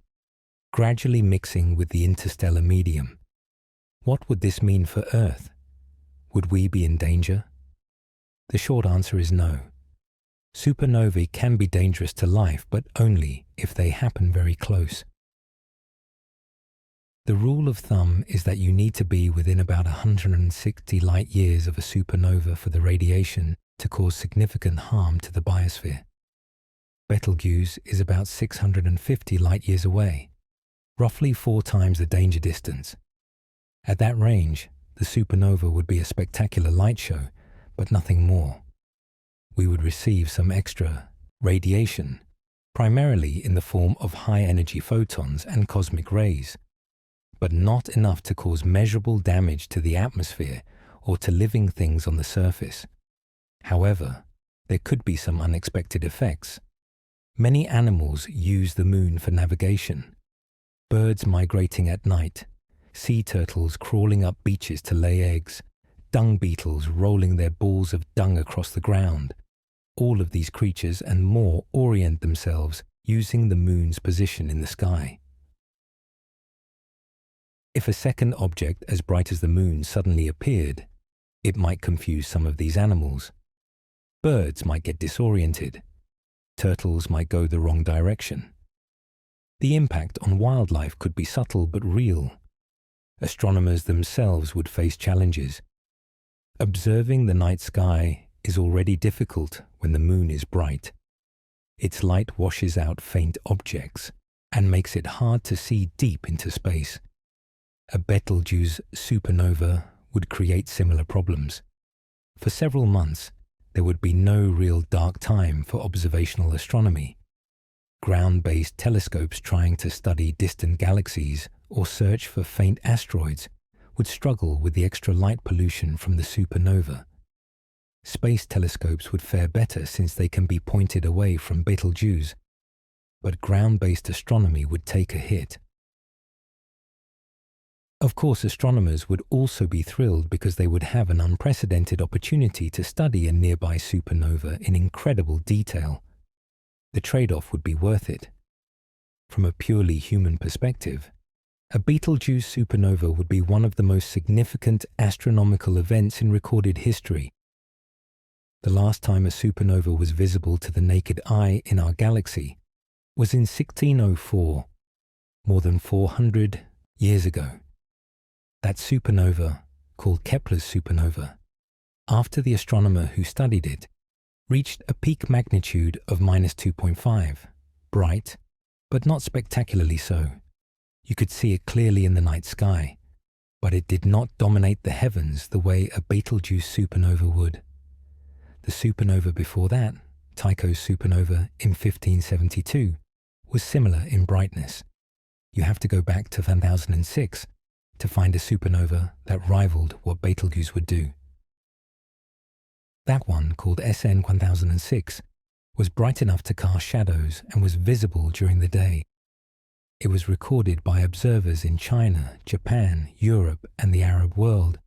gradually mixing with the interstellar medium. What would this mean for Earth? Would we be in danger? The short answer is no. Supernovae can be dangerous to life, but only if they happen very close. The rule of thumb is that you need to be within about 160 light years of a supernova for the radiation to cause significant harm to the biosphere. Betelgeuse is about 650 light years away, roughly 4 times the danger distance. At that range, the supernova would be a spectacular light show, but nothing more. We would receive some extra radiation, primarily in the form of high-energy photons and cosmic rays, but not enough to cause measurable damage to the atmosphere or to living things on the surface. However, there could be some unexpected effects. Many animals use the moon for navigation. Birds migrating at night, sea turtles crawling up beaches to lay eggs, dung beetles rolling their balls of dung across the ground. All of these creatures and more orient themselves using the moon's position in the sky. If a second object as bright as the moon suddenly appeared, it might confuse some of these animals. Birds might get disoriented. Turtles might go the wrong direction. The impact on wildlife could be subtle but real. Astronomers themselves would face challenges. Observing the night sky is already difficult when the moon is bright. Its light washes out faint objects and makes it hard to see deep into space. A Betelgeuse supernova would create similar problems. For several months, there would be no real dark time for observational astronomy. Ground-based telescopes trying to study distant galaxies or search for faint asteroids would struggle with the extra light pollution from the supernova. Space telescopes would fare better since they can be pointed away from Betelgeuse, but ground-based astronomy would take a hit. Of course, astronomers would also be thrilled because they would have an unprecedented opportunity to study a nearby supernova in incredible detail. The trade-off would be worth it. From a purely human perspective, a Betelgeuse supernova would be one of the most significant astronomical events in recorded history. The last time a supernova was visible to the naked eye in our galaxy was in 1604, more than 400 years ago. That supernova, called Kepler's supernova, after the astronomer who studied it, reached a peak magnitude of -2.5, bright, but not spectacularly so. You could see it clearly in the night sky, but it did not dominate the heavens the way a Betelgeuse supernova would. The supernova before that, Tycho's supernova in 1572, was similar in brightness. You have to go back to 1006 to find a supernova that rivaled what Betelgeuse would do. That one, called SN 1006, was bright enough to cast shadows and was visible during the day. It was recorded by observers in China, Japan, Europe, and the Arab world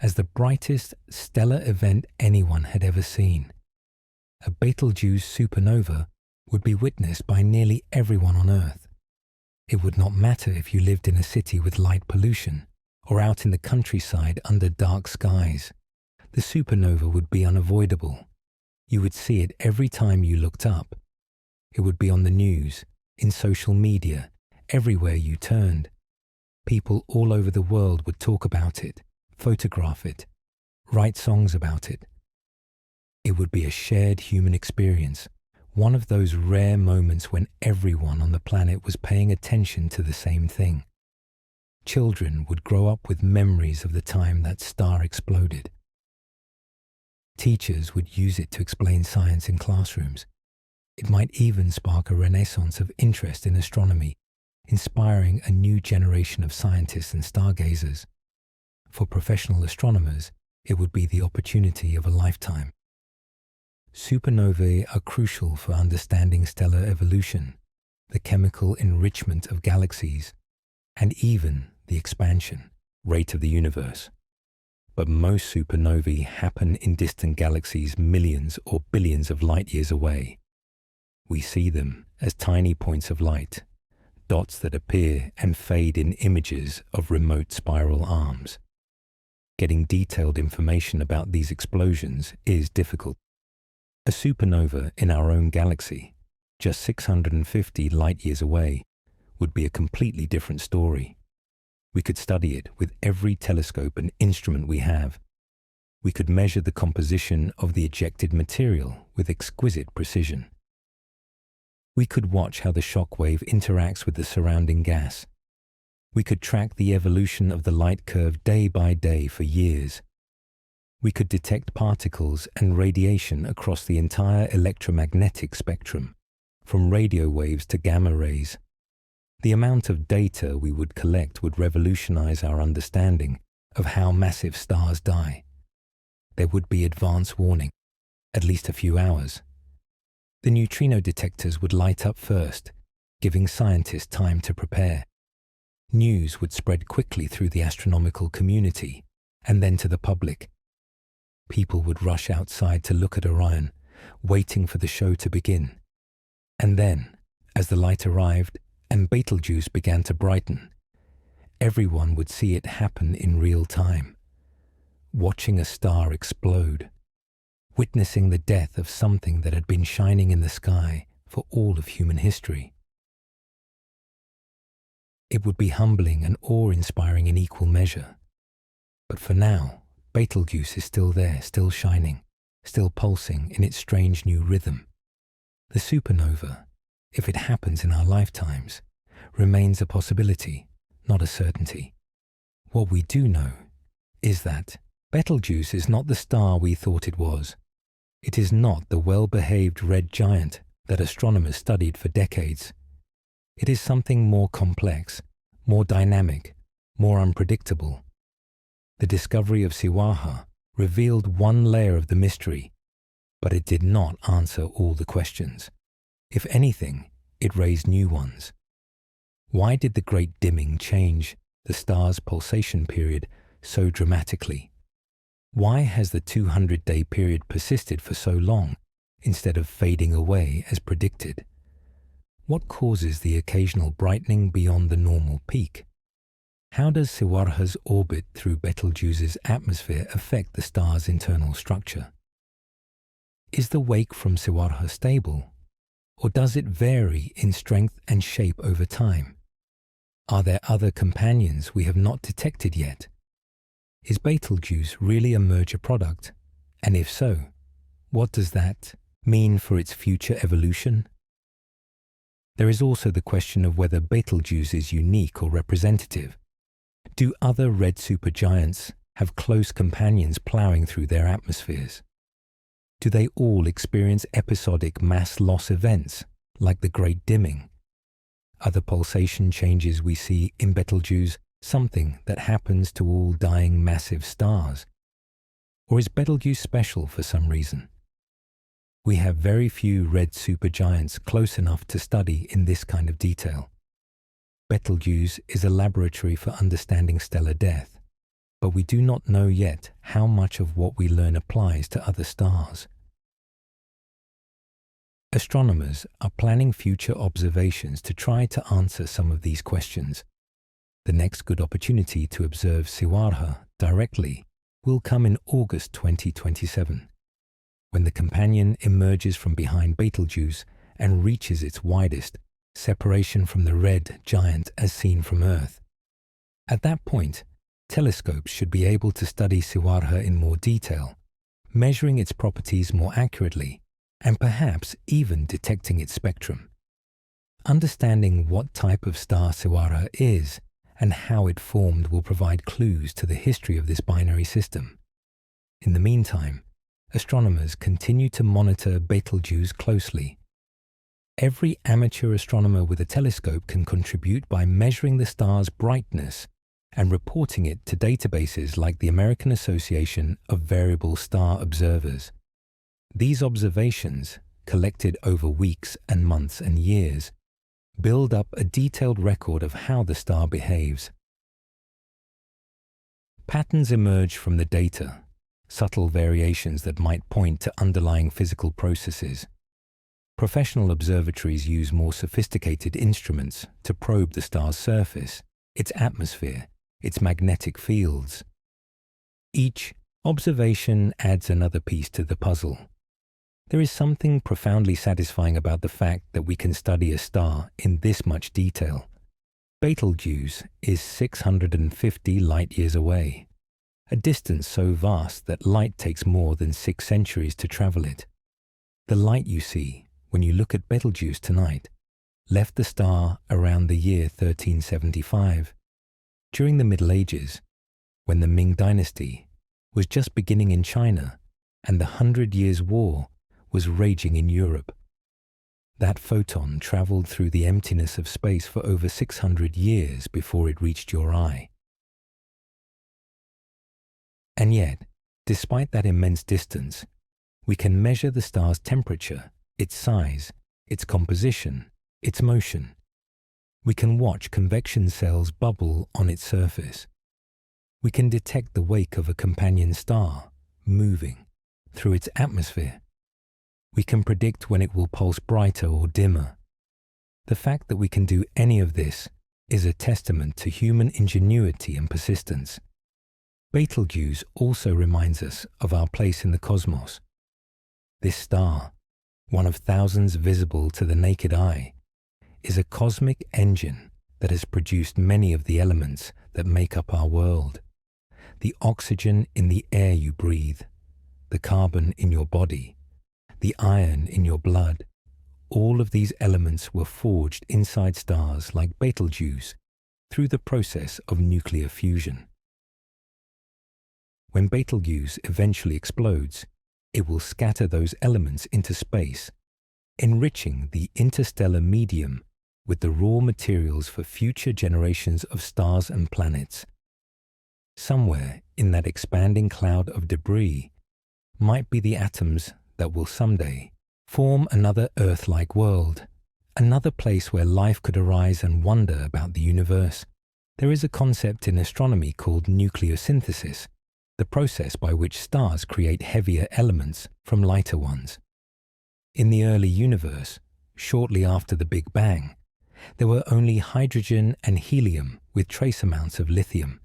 as the brightest stellar event anyone had ever seen. A Betelgeuse supernova would be witnessed by nearly everyone on Earth. It would not matter if you lived in a city with light pollution or out in the countryside under dark skies. The supernova would be unavoidable. You would see it every time you looked up. It would be on the news, in social media, everywhere you turned. People all over the world would talk about it, photograph it, write songs about it. It would be a shared human experience, one of those rare moments when everyone on the planet was paying attention to the same thing. Children would grow up with memories of the time that star exploded. Teachers would use it to explain science in classrooms. It might even spark a renaissance of interest in astronomy, inspiring a new generation of scientists and stargazers. For professional astronomers, it would be the opportunity of a lifetime. Supernovae are crucial for understanding stellar evolution, the chemical enrichment of galaxies, and even the expansion rate of the universe. But most supernovae happen in distant galaxies millions or billions of light years away. We see them as tiny points of light, dots that appear and fade in images of remote spiral arms. Getting detailed information about these explosions is difficult. A supernova in our own galaxy, just 650 light-years away, would be a completely different story. We could study it with every telescope and instrument we have. We could measure the composition of the ejected material with exquisite precision. We could watch how the shock wave interacts with the surrounding gas. We could track the evolution of the light curve day by day for years. We could detect particles and radiation across the entire electromagnetic spectrum, from radio waves to gamma rays. The amount of data we would collect would revolutionize our understanding of how massive stars die. There would be advance warning, at least a few hours. The neutrino detectors would light up first, giving scientists time to prepare. News would spread quickly through the astronomical community and then to the public. People would rush outside to look at Orion, waiting for the show to begin. And then, as the light arrived and Betelgeuse began to brighten, everyone would see it happen in real time, watching a star explode, witnessing the death of something that had been shining in the sky for all of human history. It would be humbling and awe-inspiring in equal measure. But for now, Betelgeuse is still there, still shining, still pulsing in its strange new rhythm. The supernova, if it happens in our lifetimes, remains a possibility, not a certainty. What we do know is that Betelgeuse is not the star we thought it was. It is not the well-behaved red giant that astronomers studied for decades. It is something more complex, more dynamic, more unpredictable. The discovery of Siwaha revealed one layer of the mystery, but it did not answer all the questions. If anything, it raised new ones. Why did the Great Dimming change the star's pulsation period so dramatically? Why has the 200-day period persisted for so long instead of fading away as predicted? What causes the occasional brightening beyond the normal peak? How does Siwaha's orbit through Betelgeuse's atmosphere affect the star's internal structure? Is the wake from Siwaha stable, or does it vary in strength and shape over time? Are there other companions we have not detected yet? Is Betelgeuse really a merger product? And if so, what does that mean for its future evolution? There is also the question of whether Betelgeuse is unique or representative. Do other red supergiants have close companions ploughing through their atmospheres? Do they all experience episodic mass loss events like the Great Dimming? Are the pulsation changes we see in Betelgeuse something that happens to all dying massive stars? Or is Betelgeuse special for some reason? We have very few red supergiants close enough to study in this kind of detail. Betelgeuse is a laboratory for understanding stellar death, but we do not know yet how much of what we learn applies to other stars. Astronomers are planning future observations to try to answer some of these questions. The next good opportunity to observe Siwarha directly will come in August 2027, when the companion emerges from behind Betelgeuse and reaches its widest separation from the red giant as seen from Earth. At that point, telescopes should be able to study Siwarha in more detail, measuring its properties more accurately, and perhaps even detecting its spectrum. Understanding what type of star Siwarha is and how it formed will provide clues to the history of this binary system. In the meantime, astronomers continue to monitor Betelgeuse closely. Every amateur astronomer with a telescope can contribute by measuring the star's brightness and reporting it to databases like the American Association of Variable Star Observers. These observations, collected over weeks and months and years, build up a detailed record of how the star behaves. Patterns emerge from the data, subtle variations that might point to underlying physical processes. Professional observatories use more sophisticated instruments to probe the star's surface, its atmosphere, its magnetic fields. Each observation adds another piece to the puzzle. There is something profoundly satisfying about the fact that we can study a star in this much detail. Betelgeuse is 650 light-years away, a distance so vast that light takes more than 6 centuries to travel it. The light you see when you look at Betelgeuse tonight left the star around the year 1375, during the Middle Ages, when the Ming Dynasty was just beginning in China and the 100 Years' War was raging in Europe. That photon traveled through the emptiness of space for over 600 years before it reached your eye. And yet, despite that immense distance, we can measure the star's temperature, its size, its composition, its motion. We can watch convection cells bubble on its surface. We can detect the wake of a companion star moving through its atmosphere. We can predict when it will pulse brighter or dimmer. The fact that we can do any of this is a testament to human ingenuity and persistence. Betelgeuse also reminds us of our place in the cosmos. This star, one of thousands visible to the naked eye, is a cosmic engine that has produced many of the elements that make up our world. The oxygen in the air you breathe, the carbon in your body, the iron in your blood, all of these elements were forged inside stars like Betelgeuse through the process of nuclear fusion. When Betelgeuse eventually explodes, it will scatter those elements into space, enriching the interstellar medium with the raw materials for future generations of stars and planets. Somewhere in that expanding cloud of debris might be the atoms that will someday form another Earth-like world, another place where life could arise and wonder about the universe. There is a concept in astronomy called nucleosynthesis, the process by which stars create heavier elements from lighter ones. In the early universe, shortly after the Big Bang, there were only hydrogen and helium with trace amounts of lithium.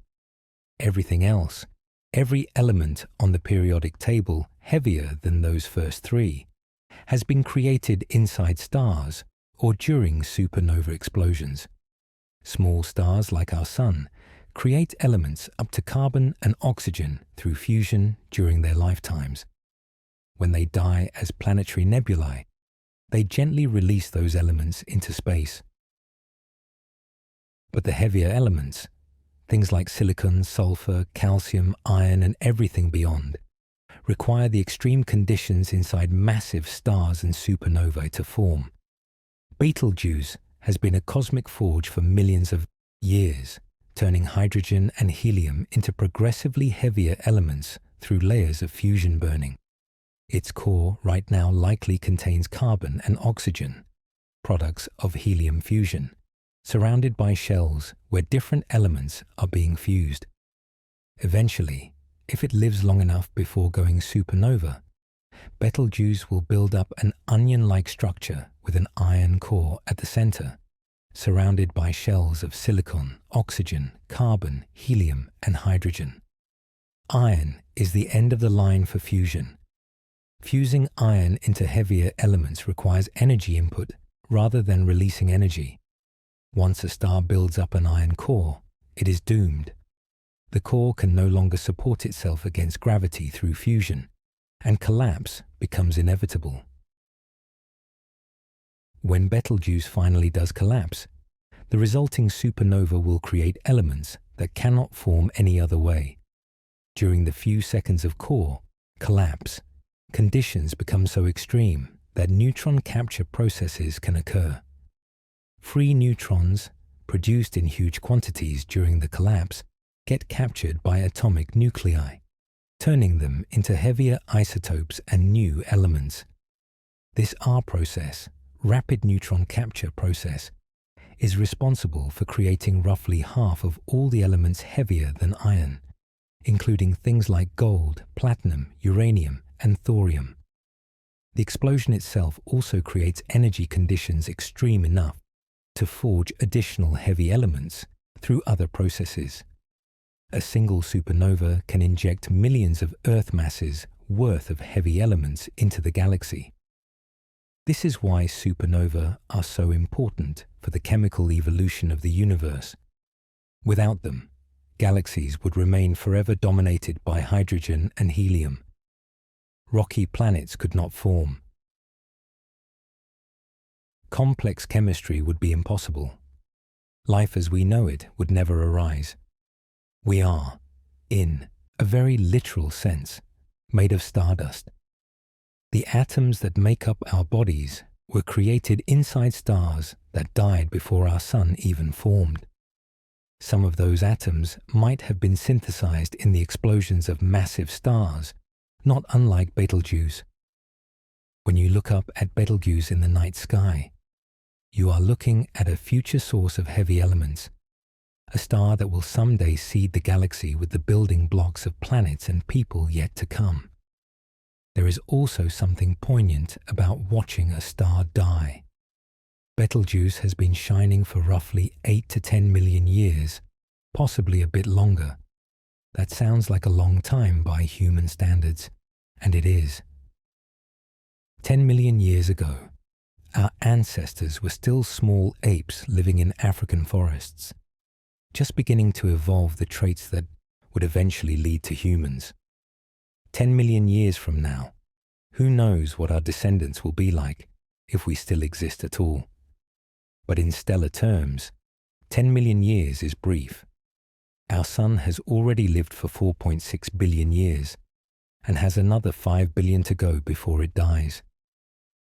Everything else, every element on the periodic table heavier than those first three, has been created inside stars or during supernova explosions. Small stars like our Sun create elements up to carbon and oxygen through fusion during their lifetimes. When they die as planetary nebulae, they gently release those elements into space. But the heavier elements, things like silicon, sulfur, calcium, iron, and everything beyond, require the extreme conditions inside massive stars and supernovae to form. Betelgeuse has been a cosmic forge for millions of years, turning hydrogen and helium into progressively heavier elements through layers of fusion burning. Its core right now likely contains carbon and oxygen, products of helium fusion, surrounded by shells where different elements are being fused. Eventually, if it lives long enough before going supernova, Betelgeuse will build up an onion-like structure with an iron core at the center, surrounded by shells of silicon, oxygen, carbon, helium, and hydrogen. Iron is the end of the line for fusion. Fusing iron into heavier elements requires energy input rather than releasing energy. Once a star builds up an iron core, it is doomed. The core can no longer support itself against gravity through fusion, and collapse becomes inevitable. When Betelgeuse finally does collapse, the resulting supernova will create elements that cannot form any other way. During the few seconds of core collapse, conditions become so extreme that neutron capture processes can occur. Free neutrons, produced in huge quantities during the collapse, get captured by atomic nuclei, turning them into heavier isotopes and new elements. This R process, rapid neutron capture process, is responsible for creating roughly half of all the elements heavier than iron, including things like gold, platinum, uranium, and thorium. The explosion itself also creates energy conditions extreme enough to forge additional heavy elements through other processes. A single supernova can inject millions of Earth masses worth of heavy elements into the galaxy. This is why supernovae are so important for the chemical evolution of the universe. Without them, galaxies would remain forever dominated by hydrogen and helium. Rocky planets could not form. Complex chemistry would be impossible. Life as we know it would never arise. We are, in a very literal sense, made of stardust. The atoms that make up our bodies were created inside stars that died before our sun even formed. Some of those atoms might have been synthesized in the explosions of massive stars, not unlike Betelgeuse. When you look up at Betelgeuse in the night sky, you are looking at a future source of heavy elements, a star that will someday seed the galaxy with the building blocks of planets and people yet to come. There is also something poignant about watching a star die. Betelgeuse has been shining for roughly 8 to 10 million years, possibly a bit longer. That sounds like a long time by human standards, and it is. 10 million years ago, our ancestors were still small apes living in African forests, just beginning to evolve the traits that would eventually lead to humans. 10 million years from now, who knows what our descendants will be like if we still exist at all. But in stellar terms, 10 million years is brief. Our sun has already lived for 4.6 billion years and has another 5 billion to go before it dies.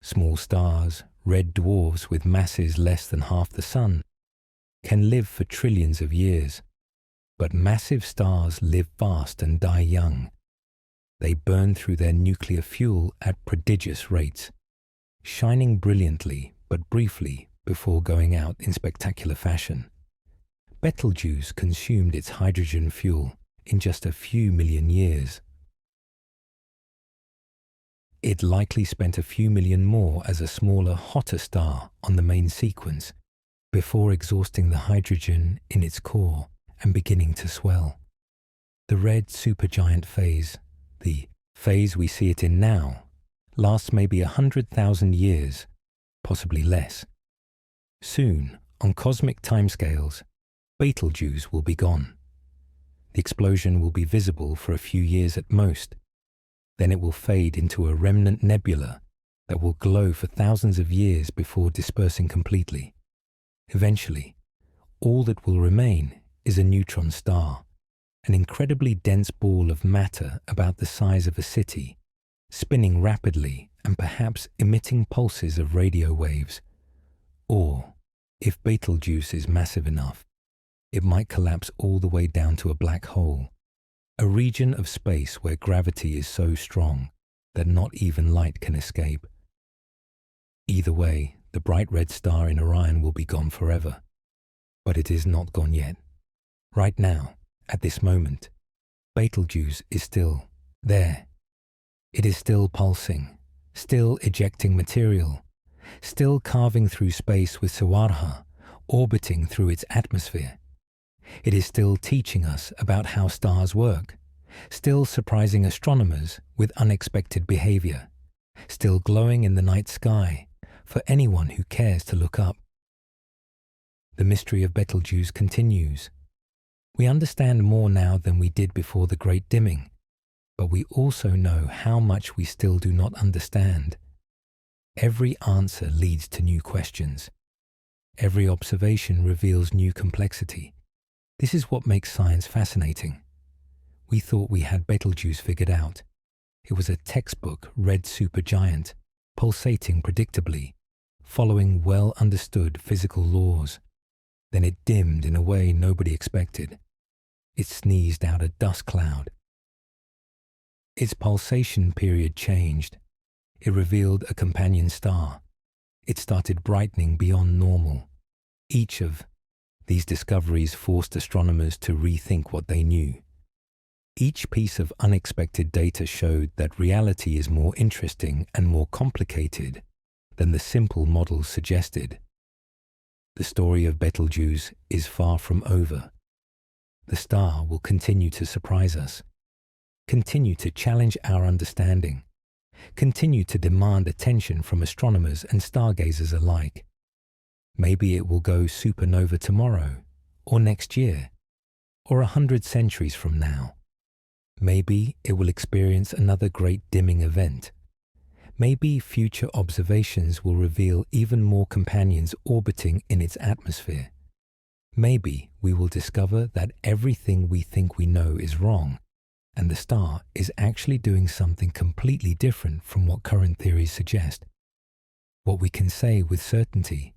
Small stars, red dwarfs with masses less than half the sun, can live for trillions of years, but massive stars live fast and die young. They burn through their nuclear fuel at prodigious rates, shining brilliantly but briefly before going out in spectacular fashion. Betelgeuse consumed its hydrogen fuel in just a few million years. It likely spent a few million more as a smaller, hotter star on the main sequence, before exhausting the hydrogen in its core and beginning to swell. The red supergiant phase, the phase we see it in now, lasts maybe 100,000 years, possibly less. Soon, on cosmic timescales, Betelgeuse will be gone. The explosion will be visible for a few years at most. Then it will fade into a remnant nebula that will glow for thousands of years before dispersing completely. Eventually, all that will remain is a neutron star, an incredibly dense ball of matter about the size of a city, spinning rapidly and perhaps emitting pulses of radio waves. Or, if Betelgeuse is massive enough, it might collapse all the way down to a black hole, a region of space where gravity is so strong that not even light can escape. Either way, the bright red star in Orion will be gone forever, But it is not gone yet. Right now, at this moment, Betelgeuse is still there. It is still pulsing, still ejecting material, still carving through space with Sawarha, orbiting through its atmosphere. It is still teaching us about how stars work, still surprising astronomers with unexpected behavior, still glowing in the night sky for anyone who cares to look up. The mystery of Betelgeuse continues. We understand more now than we did before the Great Dimming, but we also know how much we still do not understand. Every answer leads to new questions. Every observation reveals new complexity. This is what makes science fascinating. We thought we had Betelgeuse figured out. It was a textbook red supergiant, pulsating predictably, following well-understood physical laws. Then it dimmed in a way nobody expected. It sneezed out a dust cloud. Its pulsation period changed. It revealed a companion star. It started brightening beyond normal. Each of these discoveries forced astronomers to rethink what they knew. Each piece of unexpected data showed that reality is more interesting and more complicated than the simple models suggested. The story of Betelgeuse is far from over. The star will continue to surprise us, continue to challenge our understanding, continue to demand attention from astronomers and stargazers alike. Maybe it will go supernova tomorrow, or next year, or 100 centuries from now. Maybe it will experience another great dimming event. Maybe future observations will reveal even more companions orbiting in its atmosphere. Maybe we will discover that everything we think we know is wrong, and the star is actually doing something completely different from what current theories suggest. What we can say with certainty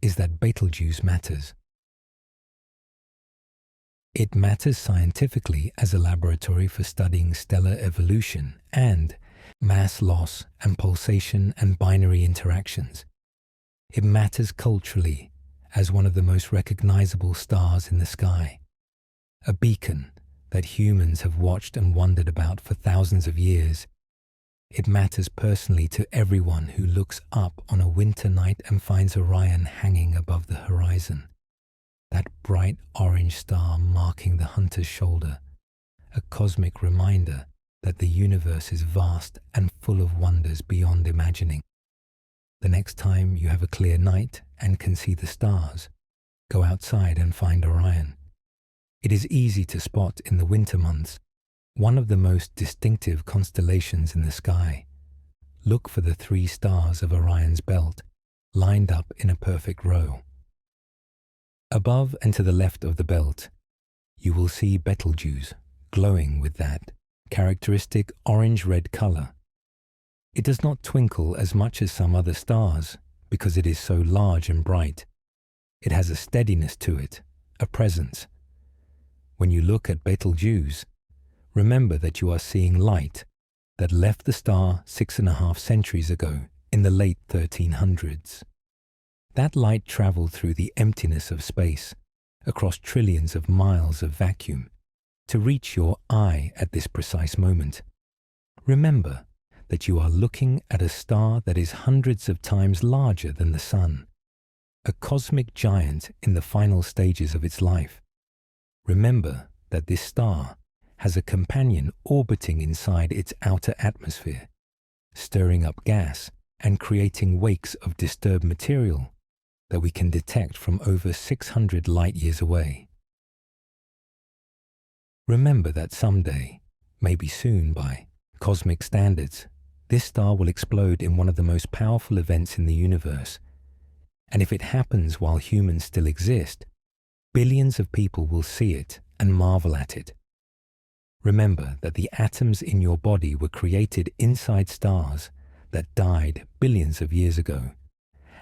is that Betelgeuse matters. It matters scientifically as a laboratory for studying stellar evolution and mass loss and pulsation and binary interactions. It matters culturally as one of the most recognizable stars in the sky, a beacon that humans have watched and wondered about for thousands of years. It matters personally to everyone who looks up on a winter night and finds Orion hanging above the horizon, that bright orange star marking the hunter's shoulder, a cosmic reminder that the universe is vast and full of wonders beyond imagining. The next time you have a clear night and can see the stars, go outside and find Orion. It is easy to spot in the winter months, one of the most distinctive constellations in the sky. Look for the 3 stars of Orion's belt, lined up in a perfect row. Above and to the left of the belt, you will see Betelgeuse, glowing with that characteristic orange-red color. It does not twinkle as much as some other stars because it is so large and bright. It has a steadiness to it, a presence. When you look at Betelgeuse, remember that you are seeing light that left the star 6.5 centuries ago in the late 1300s. That light traveled through the emptiness of space, across trillions of miles of vacuum, to reach your eye at this precise moment. Remember that you are looking at a star that is hundreds of times larger than the Sun, a cosmic giant in the final stages of its life. Remember that this star has a companion orbiting inside its outer atmosphere, stirring up gas and creating wakes of disturbed material that we can detect from over 600 light-years away. Remember that someday, maybe soon by cosmic standards, this star will explode in one of the most powerful events in the universe. And if it happens while humans still exist, billions of people will see it and marvel at it. Remember that the atoms in your body were created inside stars that died billions of years ago,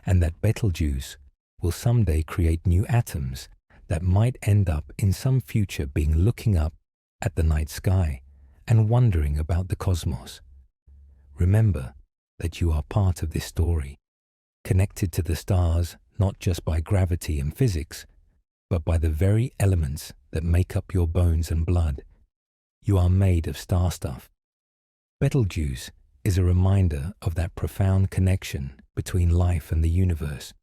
and that Betelgeuse will someday create new atoms that might end up in some future being looking up at the night sky and wondering about the cosmos. Remember that you are part of this story, connected to the stars not just by gravity and physics, but by the very elements that make up your bones and blood. You are made of star stuff. Betelgeuse is a reminder of that profound connection between life and the universe.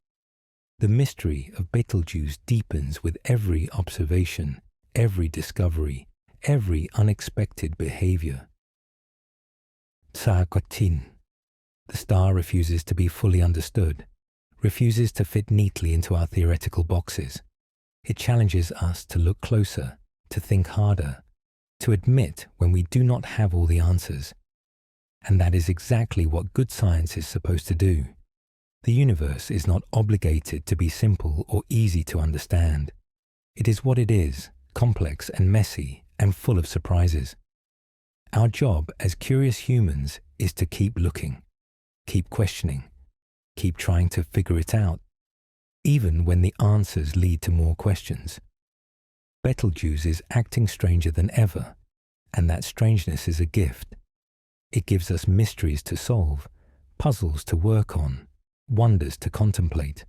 The mystery of Betelgeuse deepens with every observation, every discovery, every unexpected behavior. Tsaakotin. The star refuses to be fully understood, refuses to fit neatly into our theoretical boxes. It challenges us to look closer, to think harder, to admit when we do not have all the answers. And that is exactly what good science is supposed to do. The universe is not obligated to be simple or easy to understand. It is what it is, complex and messy and full of surprises. Our job as curious humans is to keep looking, keep questioning, keep trying to figure it out, even when the answers lead to more questions. Betelgeuse is acting stranger than ever, and that strangeness is a gift. It gives us mysteries to solve, puzzles to work on, wonders to contemplate.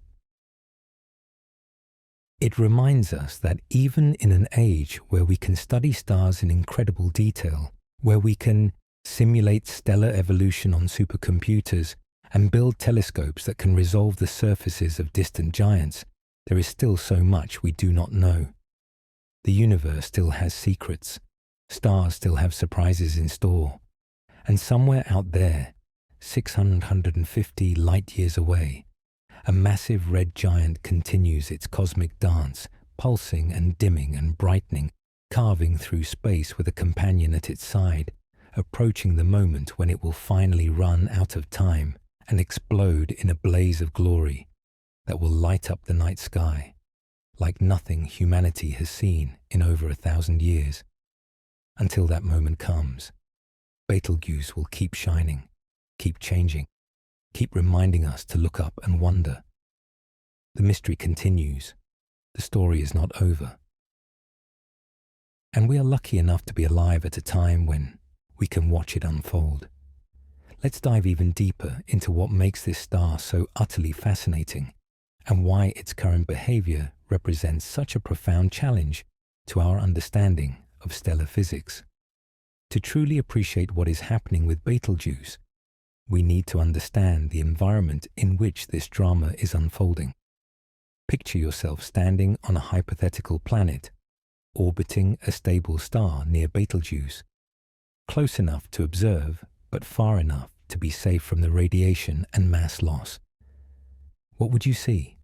It reminds us that even in an age where we can study stars in incredible detail, where we can simulate stellar evolution on supercomputers and build telescopes that can resolve the surfaces of distant giants, there is still so much we do not know. The universe still has secrets, stars still have surprises in store, and somewhere out there, 650 light-years away, a massive red giant continues its cosmic dance, pulsing and dimming and brightening, carving through space with a companion at its side, approaching the moment when it will finally run out of time and explode in a blaze of glory that will light up the night sky like nothing humanity has seen in over 1,000 years. Until that moment comes, Betelgeuse will keep shining, keep changing, keep reminding us to look up and wonder. The mystery continues. The story is not over. And we are lucky enough to be alive at a time when we can watch it unfold. Let's dive even deeper into what makes this star so utterly fascinating and why its current behavior represents such a profound challenge to our understanding of stellar physics. To truly appreciate what is happening with Betelgeuse, we need to understand the environment in which this drama is unfolding. Picture yourself standing on a hypothetical planet, orbiting a stable star near Betelgeuse, close enough to observe, but far enough to be safe from the radiation and mass loss. What would you see?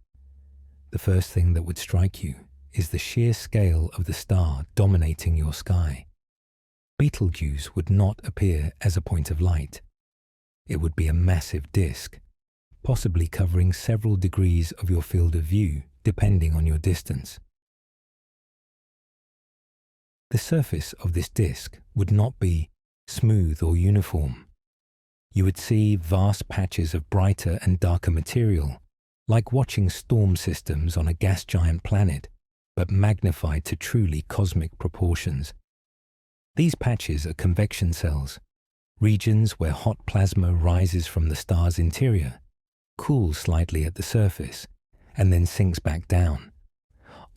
The first thing that would strike you is the sheer scale of the star dominating your sky. Betelgeuse would not appear as a point of light. It would be a massive disk, possibly covering several degrees of your field of view, depending on your distance. The surface of this disk would not be smooth or uniform. You would see vast patches of brighter and darker material, like watching storm systems on a gas giant planet, but magnified to truly cosmic proportions. These patches are convection cells, regions where hot plasma rises from the star's interior, cools slightly at the surface, and then sinks back down.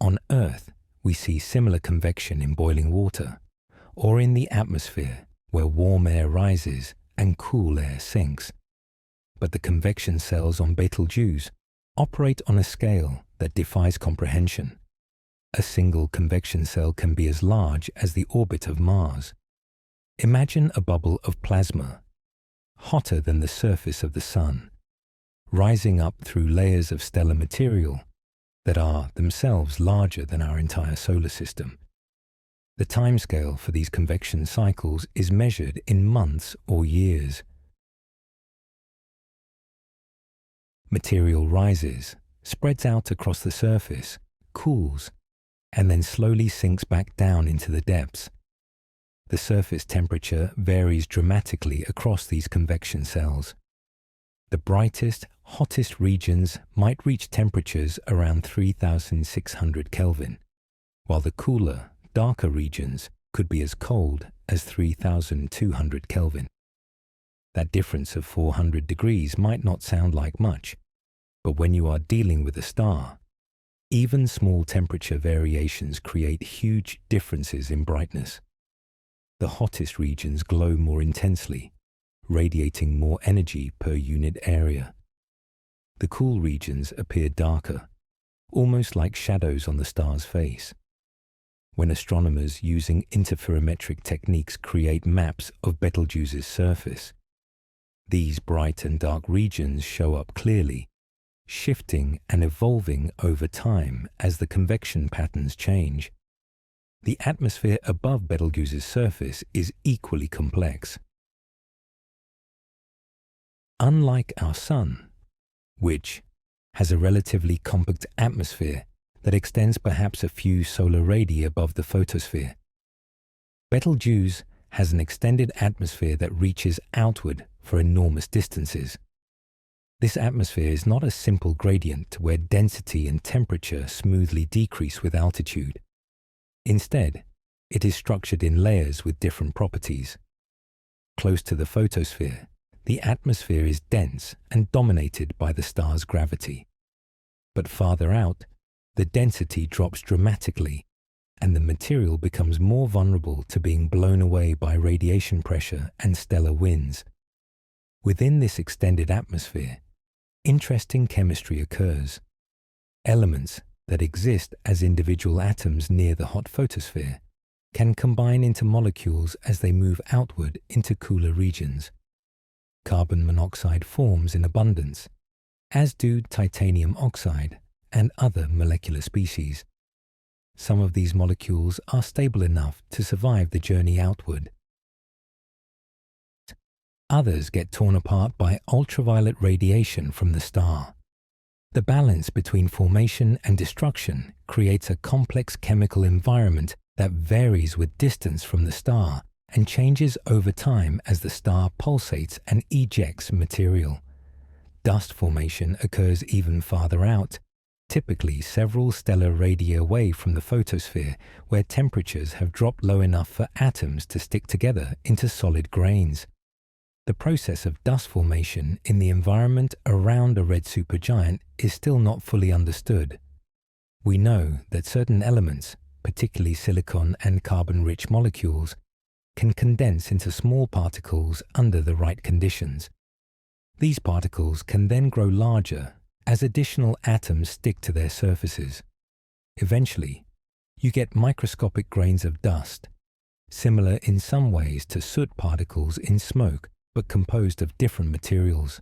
On Earth, we see similar convection in boiling water, or in the atmosphere, where warm air rises and cool air sinks. But the convection cells on Betelgeuse operate on a scale that defies comprehension. A single convection cell can be as large as the orbit of Mars. Imagine a bubble of plasma, hotter than the surface of the Sun, rising up through layers of stellar material that are themselves larger than our entire solar system. The timescale for these convection cycles is measured in months or years. Material rises, spreads out across the surface, cools, and then slowly sinks back down into the depths. The surface temperature varies dramatically across these convection cells. The brightest, hottest regions might reach temperatures around 3,600 Kelvin, while the cooler, darker regions could be as cold as 3,200 Kelvin. That difference of 400 degrees might not sound like much, but when you are dealing with a star, Even small temperature variations create huge differences in brightness. The hottest regions glow more intensely, radiating more energy per unit area. The cool regions appear darker, almost like shadows on the star's face. When astronomers using interferometric techniques create maps of Betelgeuse's surface, these bright and dark regions show up clearly, shifting and evolving over time as the convection patterns change. The atmosphere above Betelgeuse's surface is equally complex. Unlike our Sun, which has a relatively compact atmosphere that extends perhaps a few solar radii above the photosphere, Betelgeuse has an extended atmosphere that reaches outward for enormous distances. This atmosphere is not a simple gradient where density and temperature smoothly decrease with altitude. Instead, it is structured in layers with different properties. Close to the photosphere, the atmosphere is dense and dominated by the star's gravity. But farther out, the density drops dramatically, and the material becomes more vulnerable to being blown away by radiation pressure and stellar winds. Within this extended atmosphere, interesting chemistry occurs. Elements that exist as individual atoms near the hot photosphere can combine into molecules as they move outward into cooler regions. Carbon monoxide forms in abundance, as do titanium oxide and other molecular species. Some of these molecules are stable enough to survive the journey outward. Others get torn apart by ultraviolet radiation from the star. The balance between formation and destruction creates a complex chemical environment that varies with distance from the star and changes over time as the star pulsates and ejects material. Dust formation occurs even farther out, typically several stellar radii away from the photosphere, where temperatures have dropped low enough for atoms to stick together into solid grains. The process of dust formation in the environment around a red supergiant is still not fully understood. We know that certain elements, particularly silicon and carbon-rich molecules, can condense into small particles under the right conditions. These particles can then grow larger as additional atoms stick to their surfaces. Eventually, you get microscopic grains of dust, similar in some ways to soot particles in smoke, but composed of different materials.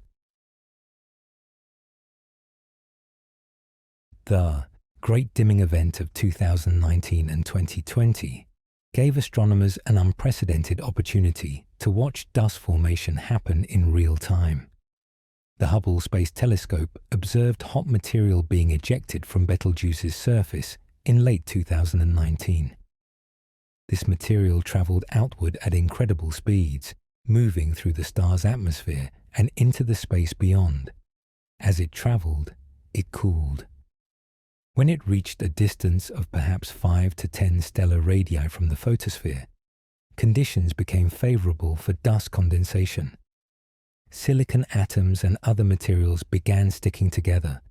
The Great Dimming Event of 2019 and 2020 gave astronomers an unprecedented opportunity to watch dust formation happen in real time. The Hubble Space Telescope observed hot material being ejected from Betelgeuse's surface in late 2019. This material traveled outward at incredible speeds, moving through the star's atmosphere and into the space beyond. As it traveled, it cooled. When it reached a distance of perhaps 5 to 10 stellar radii from the photosphere, conditions became favorable for dust condensation. Silicon atoms and other materials began sticking together.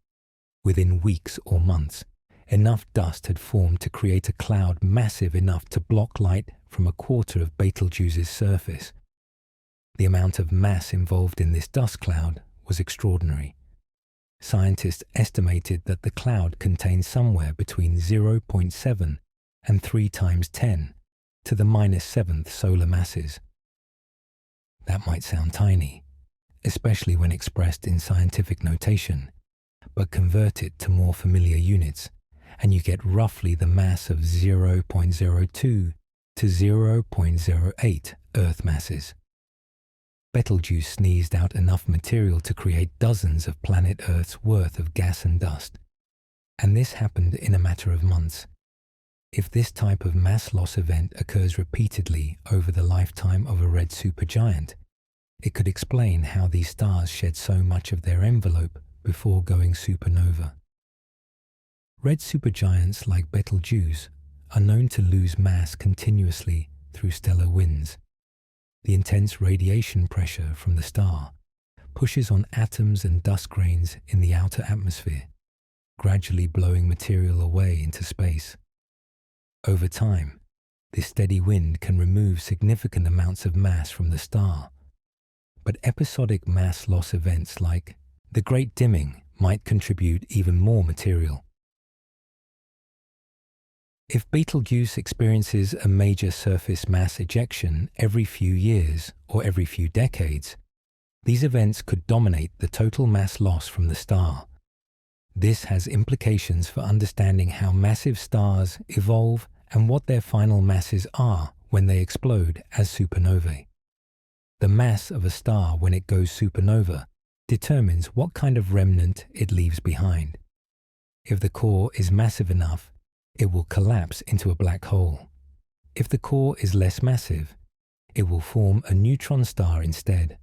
Within weeks or months, enough dust had formed to create a cloud massive enough to block light from a quarter of Betelgeuse's surface. The amount of mass involved in this dust cloud was extraordinary. Scientists estimated that the cloud contained somewhere between 0.7 and 3 times 10 to the -7th solar masses. That might sound tiny, especially when expressed in scientific notation, but convert it to more familiar units, and you get roughly the mass of 0.02 to 0.08 Earth masses. Betelgeuse sneezed out enough material to create dozens of planet Earth's worth of gas and dust, and this happened in a matter of months. If this type of mass loss event occurs repeatedly over the lifetime of a red supergiant, it could explain how these stars shed so much of their envelope before going supernova. Red supergiants like Betelgeuse are known to lose mass continuously through stellar winds. The intense radiation pressure from the star pushes on atoms and dust grains in the outer atmosphere, gradually blowing material away into space. Over time, this steady wind can remove significant amounts of mass from the star, but episodic mass loss events like the Great Dimming might contribute even more material. If Betelgeuse experiences a major surface mass ejection every few years or every few decades, these events could dominate the total mass loss from the star. This has implications for understanding how massive stars evolve and what their final masses are when they explode as supernovae. The mass of a star when it goes supernova determines what kind of remnant it leaves behind. If the core is massive enough, it will collapse into a black hole. If the core is less massive, it will form a neutron star instead.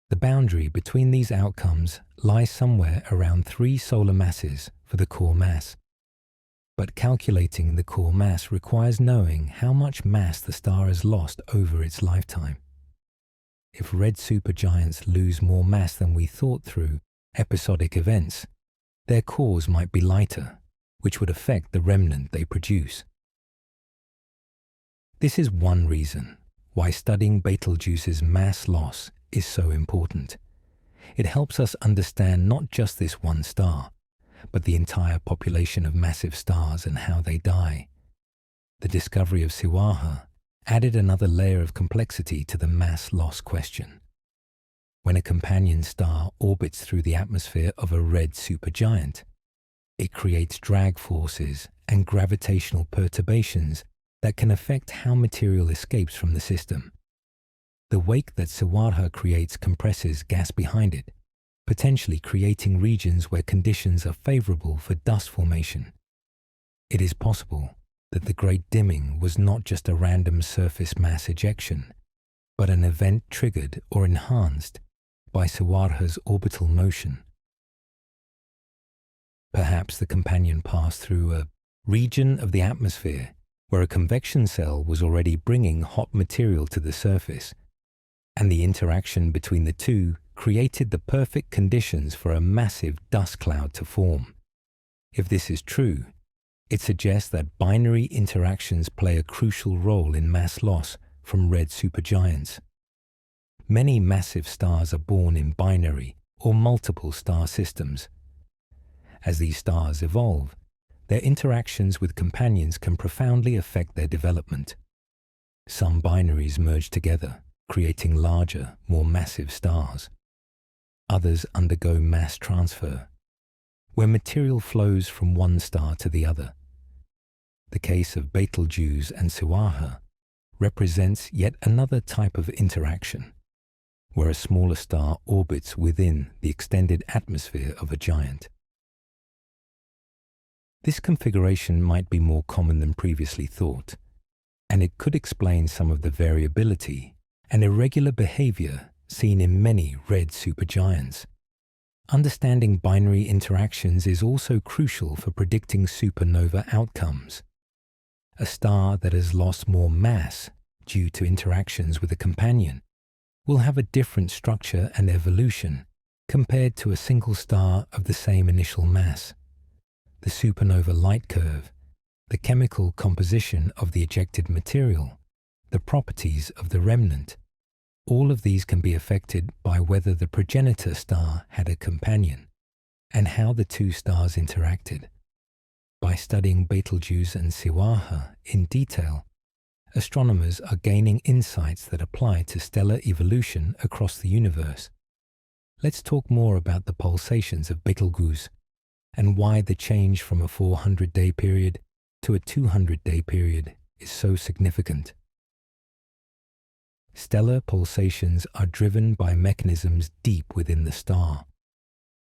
The boundary between these outcomes lies somewhere around 3 solar masses for the core mass. But calculating the core mass requires knowing how much mass the star has lost over its lifetime. If red supergiants lose more mass than we thought through episodic events, their cores might be lighter, which would affect the remnant they produce. This is one reason why studying Betelgeuse's mass loss is so important. It helps us understand not just this one star, but the entire population of massive stars and how they die. The discovery of Siwaha added another layer of complexity to the mass loss question. When a companion star orbits through the atmosphere of a red supergiant, it creates drag forces and gravitational perturbations that can affect how material escapes from the system. The wake that Siwaha creates compresses gas behind it, potentially creating regions where conditions are favorable for dust formation. It is possible that the Great Dimming was not just a random surface mass ejection, but an event triggered or enhanced by Siwaha's orbital motion. Perhaps the companion passed through a region of the atmosphere where a convection cell was already bringing hot material to the surface, and the interaction between the two created the perfect conditions for a massive dust cloud to form. If this is true, it suggests that binary interactions play a crucial role in mass loss from red supergiants. Many massive stars are born in binary or multiple star systems. As these stars evolve, their interactions with companions can profoundly affect their development. Some binaries merge together, creating larger, more massive stars. Others undergo mass transfer, where material flows from one star to the other. The case of Betelgeuse and Siwaha represents yet another type of interaction, where a smaller star orbits within the extended atmosphere of a giant. This configuration might be more common than previously thought, and it could explain some of the variability and irregular behavior seen in many red supergiants. Understanding binary interactions is also crucial for predicting supernova outcomes. A star that has lost more mass due to interactions with a companion will have a different structure and evolution compared to a single star of the same initial mass. The supernova light curve, the chemical composition of the ejected material, the properties of the remnant, all of these can be affected by whether the progenitor star had a companion and how the two stars interacted. By studying Betelgeuse and Siwaha in detail, astronomers are gaining insights that apply to stellar evolution across the universe. Let's talk more about the pulsations of Betelgeuse and why the change from a 400-day period to a 200-day period is so significant. Stellar pulsations are driven by mechanisms deep within the star.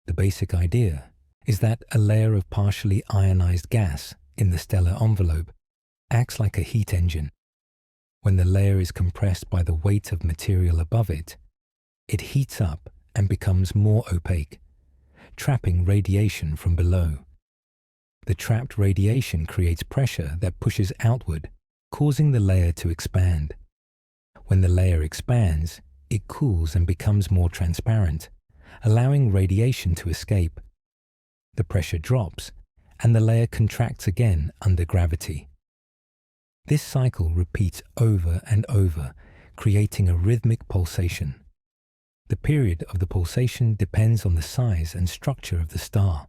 The basic idea is that a layer of partially ionized gas in the stellar envelope acts like a heat engine. When the layer is compressed by the weight of material above it, it heats up and becomes more opaque, trapping radiation from below. The trapped radiation creates pressure that pushes outward, causing the layer to expand. When the layer expands, it cools and becomes more transparent, allowing radiation to escape. the pressure drops, and the layer contracts again under gravity. This cycle repeats over and over, creating a rhythmic pulsation. The period of the pulsation depends on the size and structure of the star.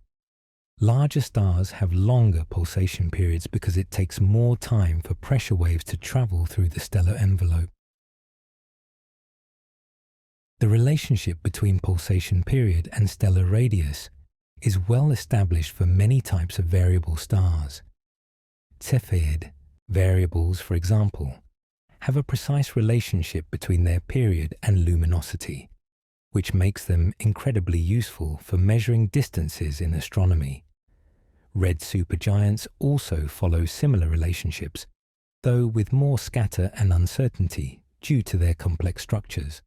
Larger stars have longer pulsation periods because it takes more time for pressure waves to travel through the stellar envelope. The relationship between pulsation period and stellar radius is well established for many types of variable stars. Cepheid variables, for example, have a precise relationship between their period and luminosity, which makes them incredibly useful for measuring distances in astronomy. Red supergiants also follow similar relationships, though with more scatter and uncertainty due to their complex structures.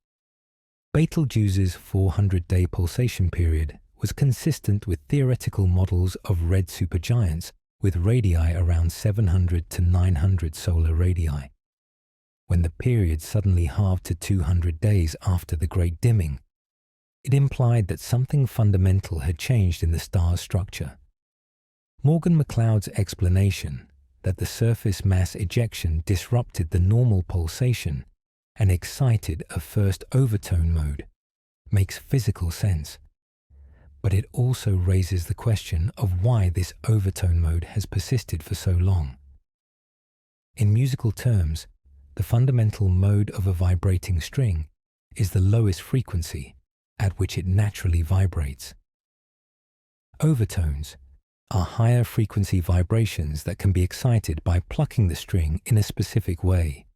Betelgeuse's 400-day pulsation period was consistent with theoretical models of red supergiants with radii around 700 to 900 solar radii. When the period suddenly halved to 200 days after the Great Dimming, it implied that something fundamental had changed in the star's structure. Morgan McLeod's explanation that the surface mass ejection disrupted the normal pulsation and excited a first overtone mode makes physical sense, but it also raises the question of why this overtone mode has persisted for so long. In musical terms, the fundamental mode of a vibrating string is the lowest frequency at which it naturally vibrates. Overtones are higher frequency vibrations that can be excited by plucking the string in a specific way.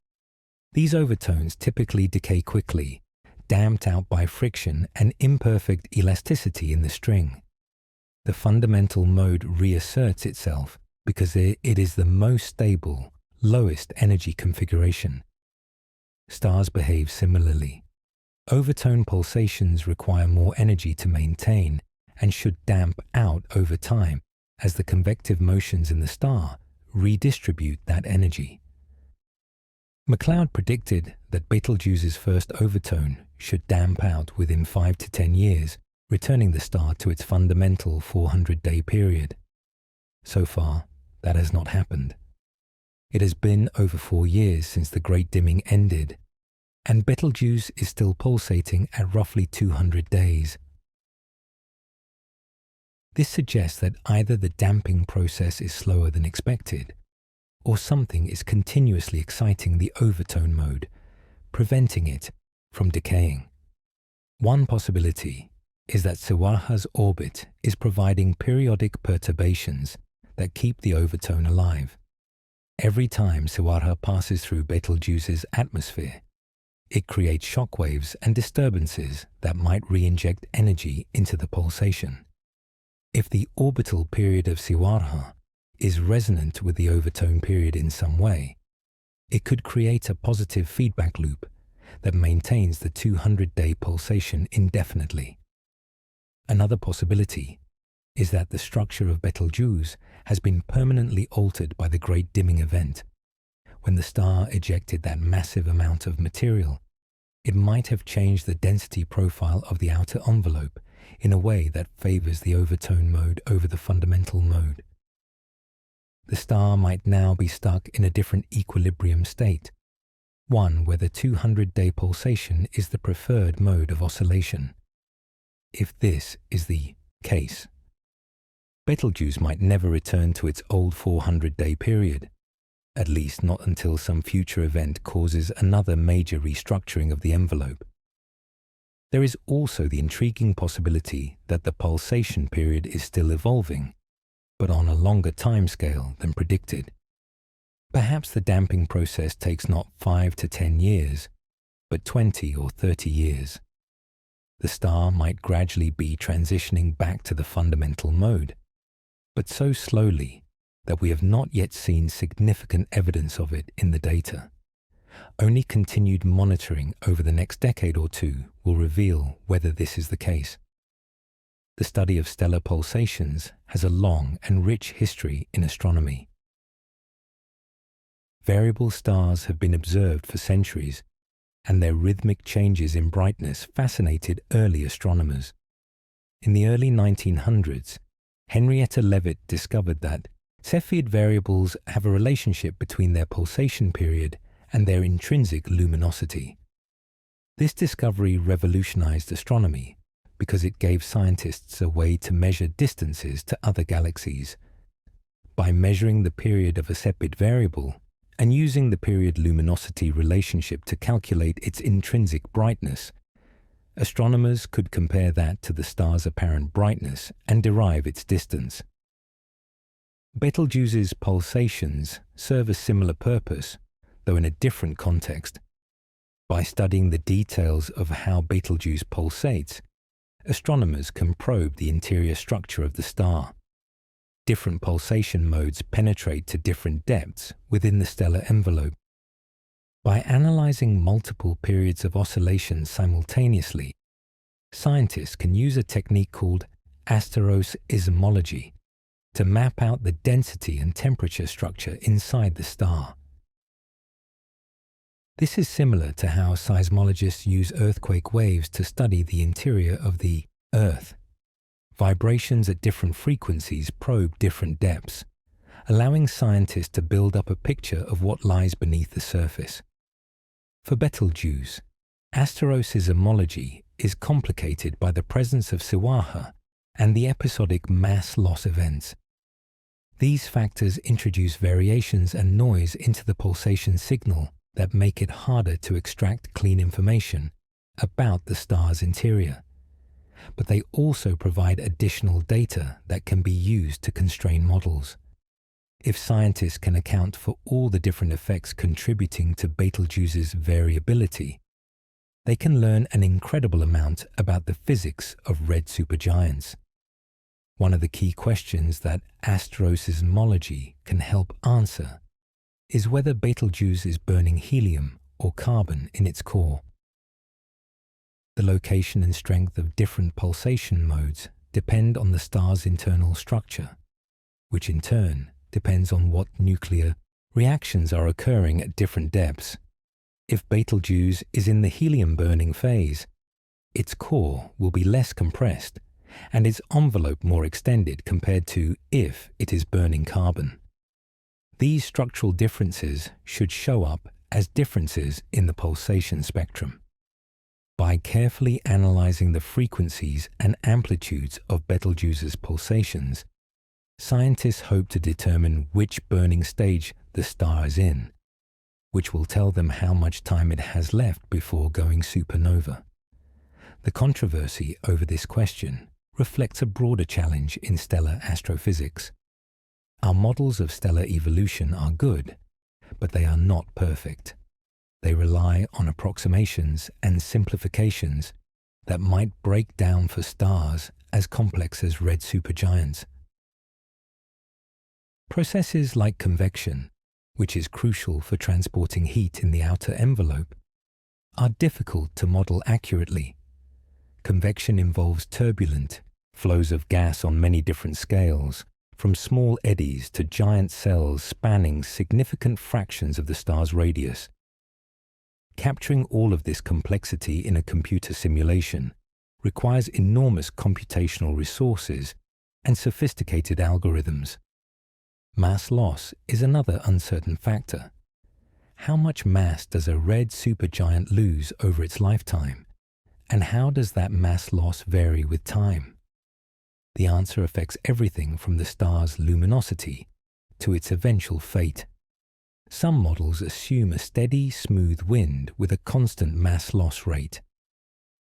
These overtones typically decay quickly, damped out by friction and imperfect elasticity in the string. The fundamental mode reasserts itself because it is the most stable, lowest energy configuration. Stars behave similarly. Overtone pulsations require more energy to maintain and should damp out over time as the convective motions in the star redistribute that energy. McLeod predicted that Betelgeuse's first overtone should damp out within 5 to 10 years, returning the star to its fundamental 400-day period. So far, that has not happened. It has been over 4 years since the Great Dimming ended, and Betelgeuse is still pulsating at roughly 200 days. This suggests that either the damping process is slower than expected, or something is continuously exciting the overtone mode, preventing it from decaying. One possibility is that Sawarha's orbit is providing periodic perturbations that keep the overtone alive. Every time Sawarha passes through Betelgeuse's atmosphere, it creates shock waves and disturbances that might re-inject energy into the pulsation. If the orbital period of Sawarha is resonant with the overtone period in some way, it could create a positive feedback loop that maintains the 200-day pulsation indefinitely. Another possibility is that the structure of Betelgeuse has been permanently altered by the Great Dimming event. When the star ejected that massive amount of material, it might have changed the density profile of the outer envelope in a way that favors the overtone mode over the fundamental mode. The star might now be stuck in a different equilibrium state, one where the 200-day pulsation is the preferred mode of oscillation. If this is the case, Betelgeuse might never return to its old 400-day period, at least not until some future event causes another major restructuring of the envelope. There is also the intriguing possibility that the pulsation period is still evolving, but on a longer timescale than predicted. Perhaps the damping process takes not 5 to 10 years, but 20 or 30 years. The star might gradually be transitioning back to the fundamental mode, but so slowly that we have not yet seen significant evidence of it in the data. Only continued monitoring over the next decade or two will reveal whether this is the case. The study of stellar pulsations has a long and rich history in astronomy. Variable stars have been observed for centuries, and their rhythmic changes in brightness fascinated early astronomers. In the early 1900s, Henrietta Leavitt discovered that Cepheid variables have a relationship between their pulsation period and their intrinsic luminosity. This discovery revolutionized astronomy because it gave scientists a way to measure distances to other galaxies. By measuring the period of a Cepheid variable and using the period-luminosity relationship to calculate its intrinsic brightness, astronomers could compare that to the star's apparent brightness and derive its distance. Betelgeuse's pulsations serve a similar purpose, though in a different context. By studying the details of how Betelgeuse pulsates, astronomers can probe the interior structure of the star. Different pulsation modes penetrate to different depths within the stellar envelope. By analyzing multiple periods of oscillation simultaneously, scientists can use a technique called asteroismology to map out the density and temperature structure inside the star. This is similar to how seismologists use earthquake waves to study the interior of the Earth. Vibrations at different frequencies probe different depths, allowing scientists to build up a picture of what lies beneath the surface. For Betelgeuse, asteroismology is complicated by the presence of Siwaha and the episodic mass loss events. These factors introduce variations and noise into the pulsation signal that make it harder to extract clean information about the star's interior. But they also provide additional data that can be used to constrain models. If scientists can account for all the different effects contributing to Betelgeuse's variability, they can learn an incredible amount about the physics of red supergiants. One of the key questions that asteroismology can help answer is whether Betelgeuse is burning helium or carbon in its core. The location and strength of different pulsation modes depend on the star's internal structure, which in turn depends on what nuclear reactions are occurring at different depths. If Betelgeuse is in the helium-burning phase, its core will be less compressed and its envelope more extended compared to if it is burning carbon. These structural differences should show up as differences in the pulsation spectrum. By carefully analyzing the frequencies and amplitudes of Betelgeuse's pulsations, scientists hope to determine which burning stage the star is in, which will tell them how much time it has left before going supernova. The controversy over this question reflects a broader challenge in stellar astrophysics. Our models of stellar evolution are good, but they are not perfect. They rely on approximations and simplifications that might break down for stars as complex as red supergiants. Processes like convection, which is crucial for transporting heat in the outer envelope, are difficult to model accurately. Convection involves turbulent flows of gas on many different scales, from small eddies to giant cells spanning significant fractions of the star's radius. Capturing all of this complexity in a computer simulation requires enormous computational resources and sophisticated algorithms. Mass loss is another uncertain factor. How much mass does a red supergiant lose over its lifetime, and how does that mass loss vary with time? The answer affects everything from the star's luminosity to its eventual fate. Some models assume a steady, smooth wind with a constant mass loss rate.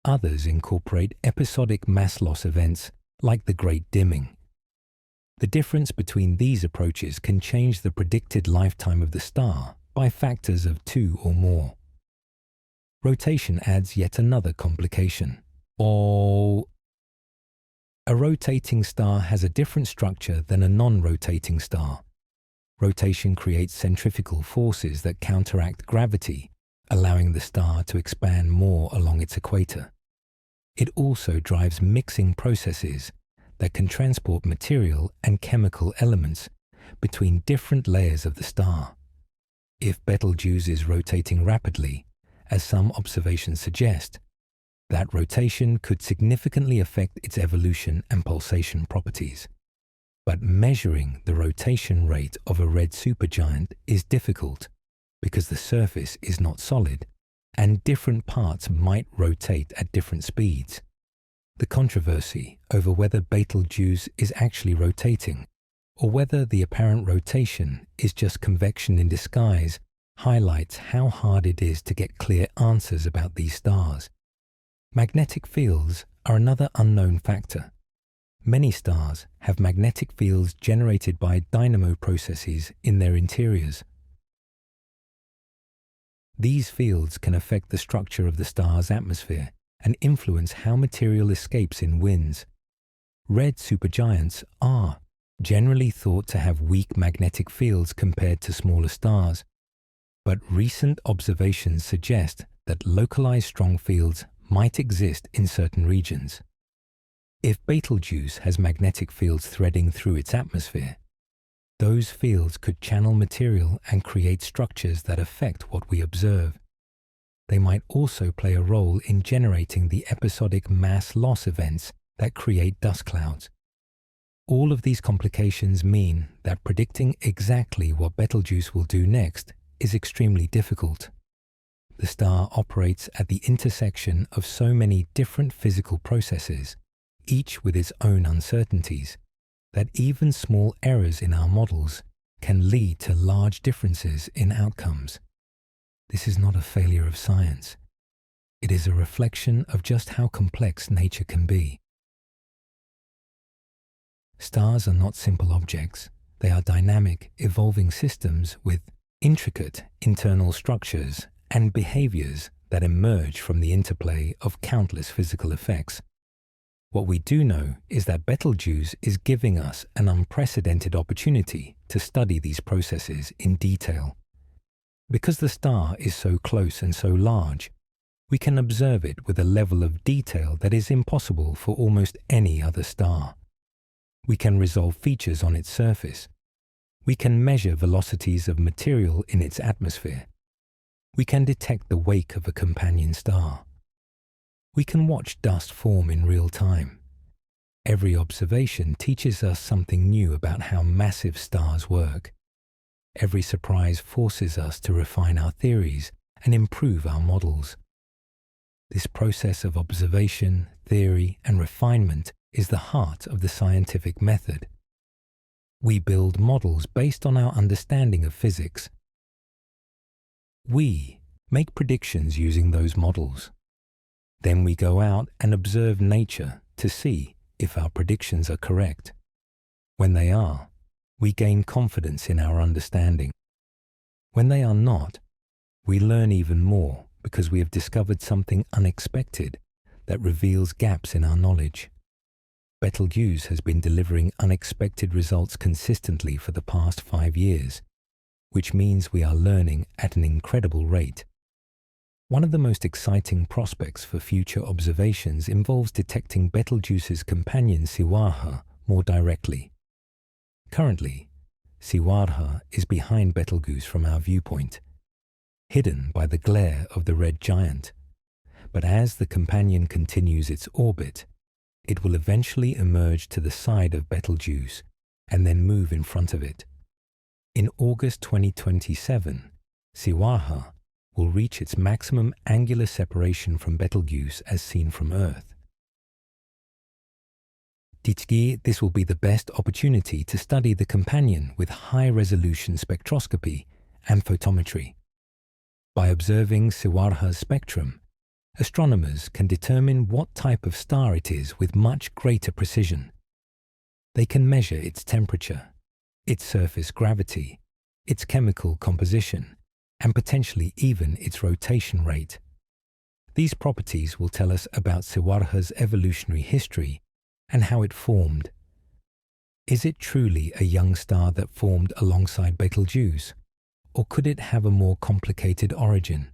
Others incorporate episodic mass loss events like the Great Dimming. The difference between these approaches can change the predicted lifetime of the star by factors of 2 or more. Rotation adds yet another complication. A rotating star has a different structure than a non-rotating star. Rotation creates centrifugal forces that counteract gravity, allowing the star to expand more along its equator. It also drives mixing processes that can transport material and chemical elements between different layers of the star. If Betelgeuse is rotating rapidly, as some observations suggest, that rotation could significantly affect its evolution and pulsation properties. But measuring the rotation rate of a red supergiant is difficult because the surface is not solid and different parts might rotate at different speeds. The controversy over whether Betelgeuse is actually rotating or whether the apparent rotation is just convection in disguise highlights how hard it is to get clear answers about these stars. Magnetic fields are another unknown factor. Many stars have magnetic fields generated by dynamo processes in their interiors. These fields can affect the structure of the star's atmosphere and influence how material escapes in winds. Red supergiants are generally thought to have weak magnetic fields compared to smaller stars, but recent observations suggest that localized strong fields might exist in certain regions. If Betelgeuse has magnetic fields threading through its atmosphere, those fields could channel material and create structures that affect what we observe. They might also play a role in generating the episodic mass loss events that create dust clouds. All of these complications mean that predicting exactly what Betelgeuse will do next is extremely difficult. The star operates at the intersection of so many different physical processes, each with its own uncertainties, that even small errors in our models can lead to large differences in outcomes. This is not a failure of science. It is a reflection of just how complex nature can be. Stars are not simple objects. They are dynamic, evolving systems with intricate internal structures and behaviors that emerge from the interplay of countless physical effects. What we do know is that Betelgeuse is giving us an unprecedented opportunity to study these processes in detail. Because the star is so close and so large, we can observe it with a level of detail that is impossible for almost any other star. We can resolve features on its surface. We can measure velocities of material in its atmosphere. We can detect the wake of a companion star. We can watch dust form in real time. Every observation teaches us something new about how massive stars work. Every surprise forces us to refine our theories and improve our models. This process of observation, theory, and refinement is the heart of the scientific method. We build models based on our understanding of physics. We make predictions using those models. Then we go out and observe nature to see if our predictions are correct. When they are, we gain confidence in our understanding. When they are not, we learn even more because we have discovered something unexpected that reveals gaps in our knowledge. Betelgeuse has been delivering unexpected results consistently for the past 5 years, which means we are learning at an incredible rate. One of the most exciting prospects for future observations involves detecting Betelgeuse's companion Siwarha more directly. Currently, Siwarha is behind Betelgeuse from our viewpoint, hidden by the glare of the red giant. But as the companion continues its orbit, it will eventually emerge to the side of Betelgeuse and then move in front of it. In August 2027, Siwarha will reach its maximum angular separation from Betelgeuse as seen from Earth. This will be the best opportunity to study the companion with high-resolution spectroscopy and photometry. By observing Siwarha's spectrum, astronomers can determine what type of star it is with much greater precision. They can measure its temperature, its surface gravity, its chemical composition, and potentially even its rotation rate. These properties will tell us about Siwarha's evolutionary history and how it formed. Is it truly a young star that formed alongside Betelgeuse, or could it have a more complicated origin?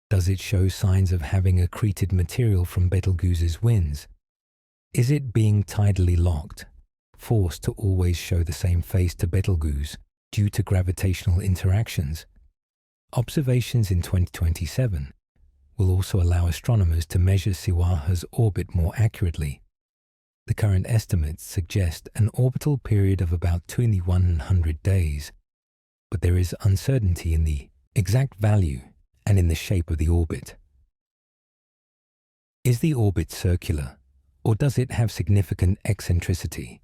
Does it show signs of having accreted material from Betelgeuse's winds? Is it being tidally locked, forced to always show the same face to Betelgeuse due to gravitational interactions? Observations in 2027 will also allow astronomers to measure Siwarha's orbit more accurately. The current estimates suggest an orbital period of about 2100 days, but there is uncertainty in the exact value and in the shape of the orbit. Is the orbit circular, or does it have significant eccentricity?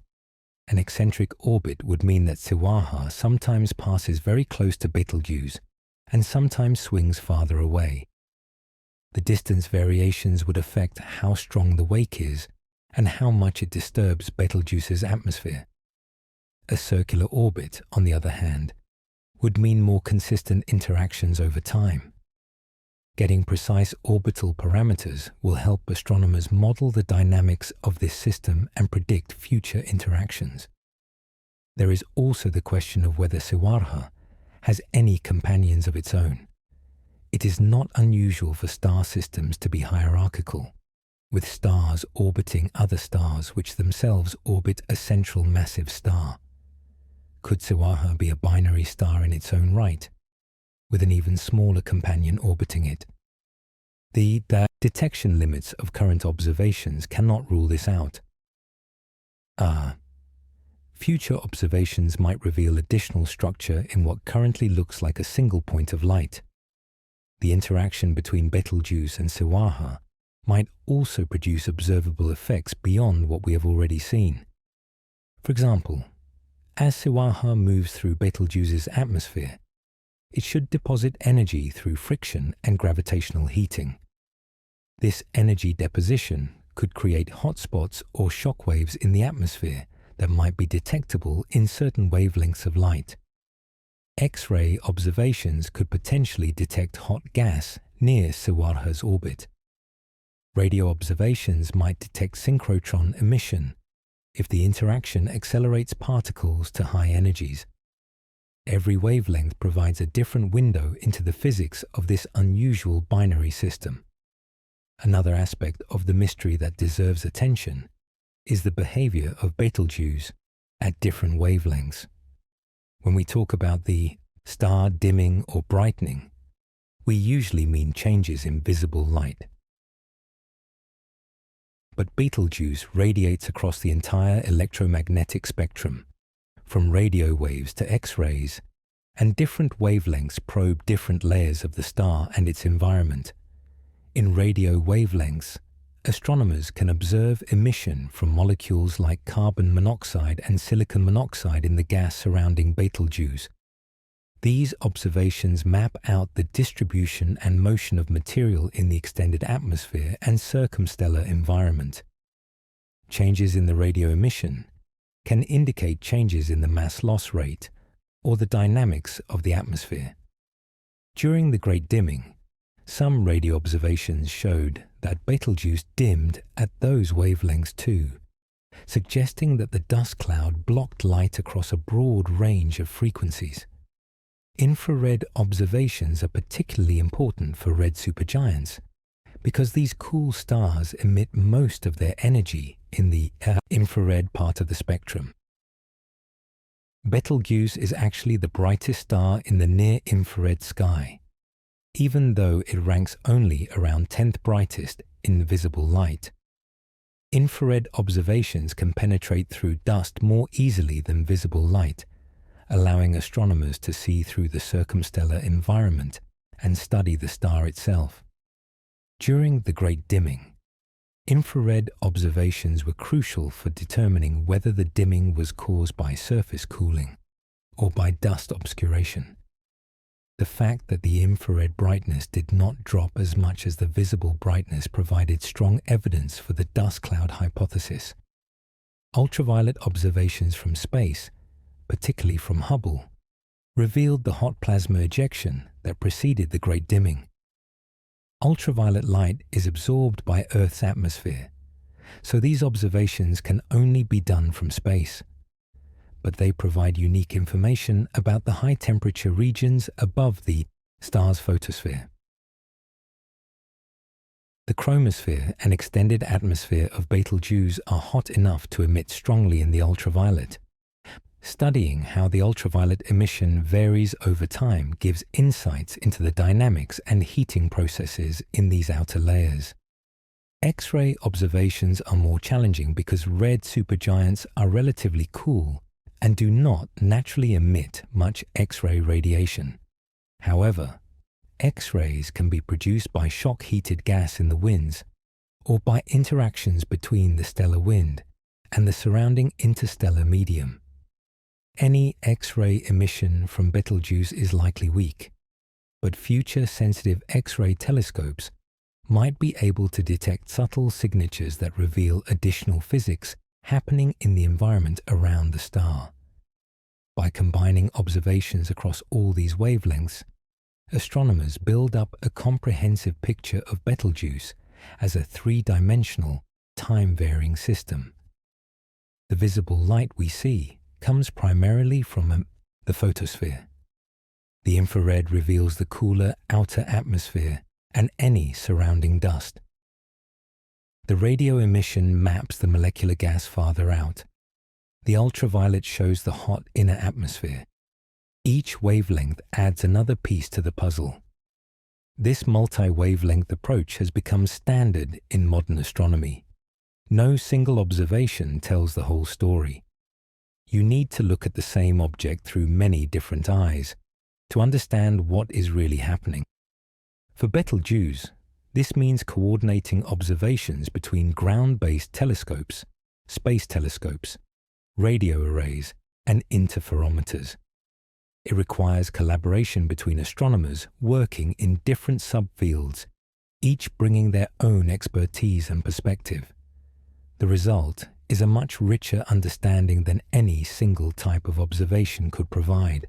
An eccentric orbit would mean that Siwaha sometimes passes very close to Betelgeuse and sometimes swings farther away. The distance variations would affect how strong the wake is and how much it disturbs Betelgeuse's atmosphere. A circular orbit, on the other hand, would mean more consistent interactions over time. Getting precise orbital parameters will help astronomers model the dynamics of this system and predict future interactions. There is also the question of whether Siwaha has any companions of its own. It is not unusual for star systems to be hierarchical, with stars orbiting other stars which themselves orbit a central massive star. Could Siwaha be a binary star in its own right, with an even smaller companion orbiting it? The detection limits of current observations cannot rule this out. Future observations might reveal additional structure in what currently looks like a single point of light. The interaction between Betelgeuse and Siwaha might also produce observable effects beyond what we have already seen. For example, as Siwaha moves through Betelgeuse's atmosphere, it should deposit energy through friction and gravitational heating. This energy deposition could create hotspots or shock waves in the atmosphere that might be detectable in certain wavelengths of light. X-ray observations could potentially detect hot gas near Siwaha's orbit. Radio observations might detect synchrotron emission if the interaction accelerates particles to high energies. Every wavelength provides a different window into the physics of this unusual binary system. Another aspect of the mystery that deserves attention is the behavior of Betelgeuse at different wavelengths. When we talk about the star dimming or brightening, we usually mean changes in visible light. But Betelgeuse radiates across the entire electromagnetic spectrum, from radio waves to X-rays, and different wavelengths probe different layers of the star and its environment. In radio wavelengths, astronomers can observe emission from molecules like carbon monoxide and silicon monoxide in the gas surrounding Betelgeuse. These observations map out the distribution and motion of material in the extended atmosphere and circumstellar environment. Changes in the radio emission can indicate changes in the mass loss rate or the dynamics of the atmosphere. During the Great Dimming, some radio observations showed that Betelgeuse dimmed at those wavelengths too, suggesting that the dust cloud blocked light across a broad range of frequencies. Infrared observations are particularly important for red supergiants because these cool stars emit most of their energy in the infrared part of the spectrum. Betelgeuse is actually the brightest star in the near-infrared sky, even though it ranks only around 10th brightest in visible light. Infrared observations can penetrate through dust more easily than visible light, allowing astronomers to see through the circumstellar environment and study the star itself. During the Great Dimming, infrared observations were crucial for determining whether the dimming was caused by surface cooling or by dust obscuration. The fact that the infrared brightness did not drop as much as the visible brightness provided strong evidence for the dust cloud hypothesis. Ultraviolet observations from space, particularly from Hubble, revealed the hot plasma ejection that preceded the Great Dimming. Ultraviolet light is absorbed by Earth's atmosphere, so these observations can only be done from space. But they provide unique information about the high-temperature regions above the star's photosphere. The chromosphere and extended atmosphere of Betelgeuse are hot enough to emit strongly in the ultraviolet. Studying how the ultraviolet emission varies over time gives insights into the dynamics and heating processes in these outer layers. X-ray observations are more challenging because red supergiants are relatively cool and do not naturally emit much X-ray radiation. However, X-rays can be produced by shock-heated gas in the winds or by interactions between the stellar wind and the surrounding interstellar medium. Any X-ray emission from Betelgeuse is likely weak, but future sensitive X-ray telescopes might be able to detect subtle signatures that reveal additional physics happening in the environment around the star. By combining observations across all these wavelengths, astronomers build up a comprehensive picture of Betelgeuse as a three-dimensional, time-varying system. The visible light we see comes primarily from the photosphere. The infrared reveals the cooler outer atmosphere and any surrounding dust. The radio emission maps the molecular gas farther out. The ultraviolet shows the hot inner atmosphere. Each wavelength adds another piece to the puzzle. This multi-wavelength approach has become standard in modern astronomy. No single observation tells the whole story. You need to look at the same object through many different eyes to understand what is really happening. For Betelgeuse, this means coordinating observations between ground-based telescopes, space telescopes, radio arrays, and interferometers. It requires collaboration between astronomers working in different subfields, each bringing their own expertise and perspective. The result is a much richer understanding than any single type of observation could provide.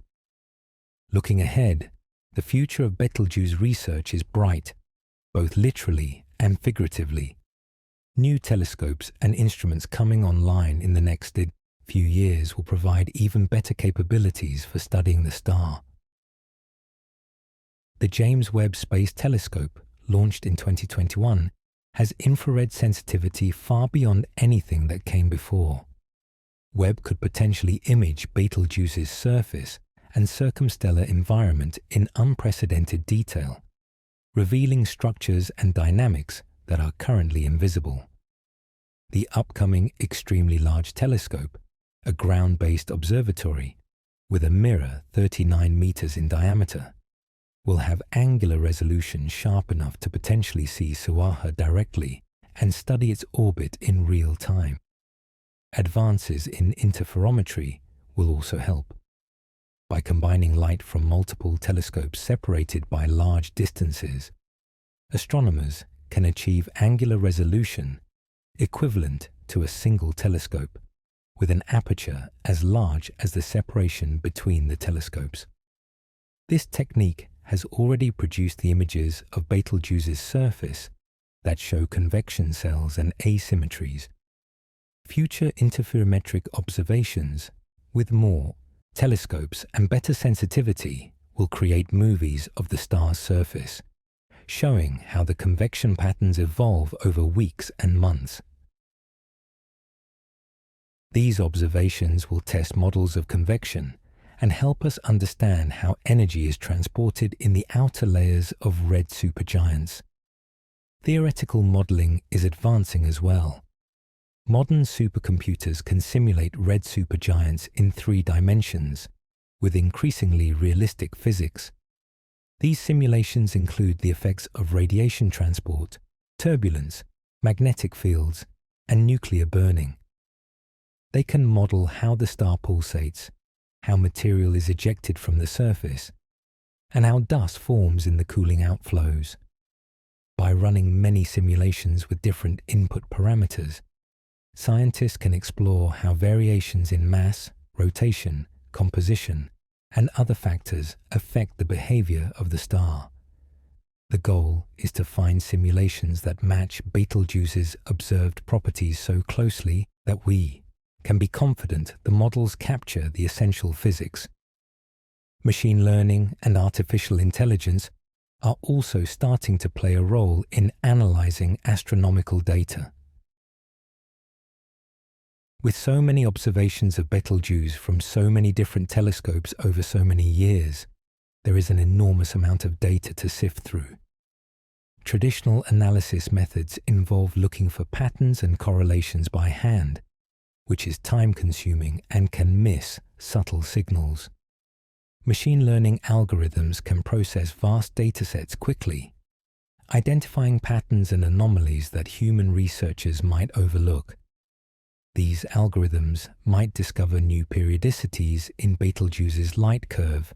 Looking ahead, the future of Betelgeuse research is bright, both literally and figuratively. New telescopes and instruments coming online in the next few years will provide even better capabilities for studying the star. The James Webb Space Telescope, launched in 2021, has infrared sensitivity far beyond anything that came before. Webb could potentially image Betelgeuse's surface and circumstellar environment in unprecedented detail, revealing structures and dynamics that are currently invisible. The upcoming Extremely Large Telescope, a ground-based observatory with a mirror 39 meters in diameter, will have angular resolution sharp enough to potentially see Suaha directly and study its orbit in real time. Advances in interferometry will also help. By combining light from multiple telescopes separated by large distances, astronomers can achieve angular resolution equivalent to a single telescope, with an aperture as large as the separation between the telescopes. This technique has already produced the images of Betelgeuse's surface that show convection cells and asymmetries. Future interferometric observations with more telescopes and better sensitivity will create movies of the star's surface, showing how the convection patterns evolve over weeks and months. These observations will test models of convection and help us understand how energy is transported in the outer layers of red supergiants. Theoretical modeling is advancing as well. Modern supercomputers can simulate red supergiants in 3 dimensions with increasingly realistic physics. These simulations include the effects of radiation transport, turbulence, magnetic fields, and nuclear burning. They can model how the star pulsates, how material is ejected from the surface, and how dust forms in the cooling outflows. By running many simulations with different input parameters, scientists can explore how variations in mass, rotation, composition, and other factors affect the behavior of the star. The goal is to find simulations that match Betelgeuse's observed properties so closely that we can be confident the models capture the essential physics. Machine learning and artificial intelligence are also starting to play a role in analyzing astronomical data. With so many observations of Betelgeuse from so many different telescopes over so many years, there is an enormous amount of data to sift through. traditional analysis methods involve looking for patterns and correlations by hand, which is time-consuming and can miss subtle signals. Machine learning algorithms can process vast datasets quickly, identifying patterns and anomalies that human researchers might overlook. These algorithms might discover new periodicities in Betelgeuse's light curve,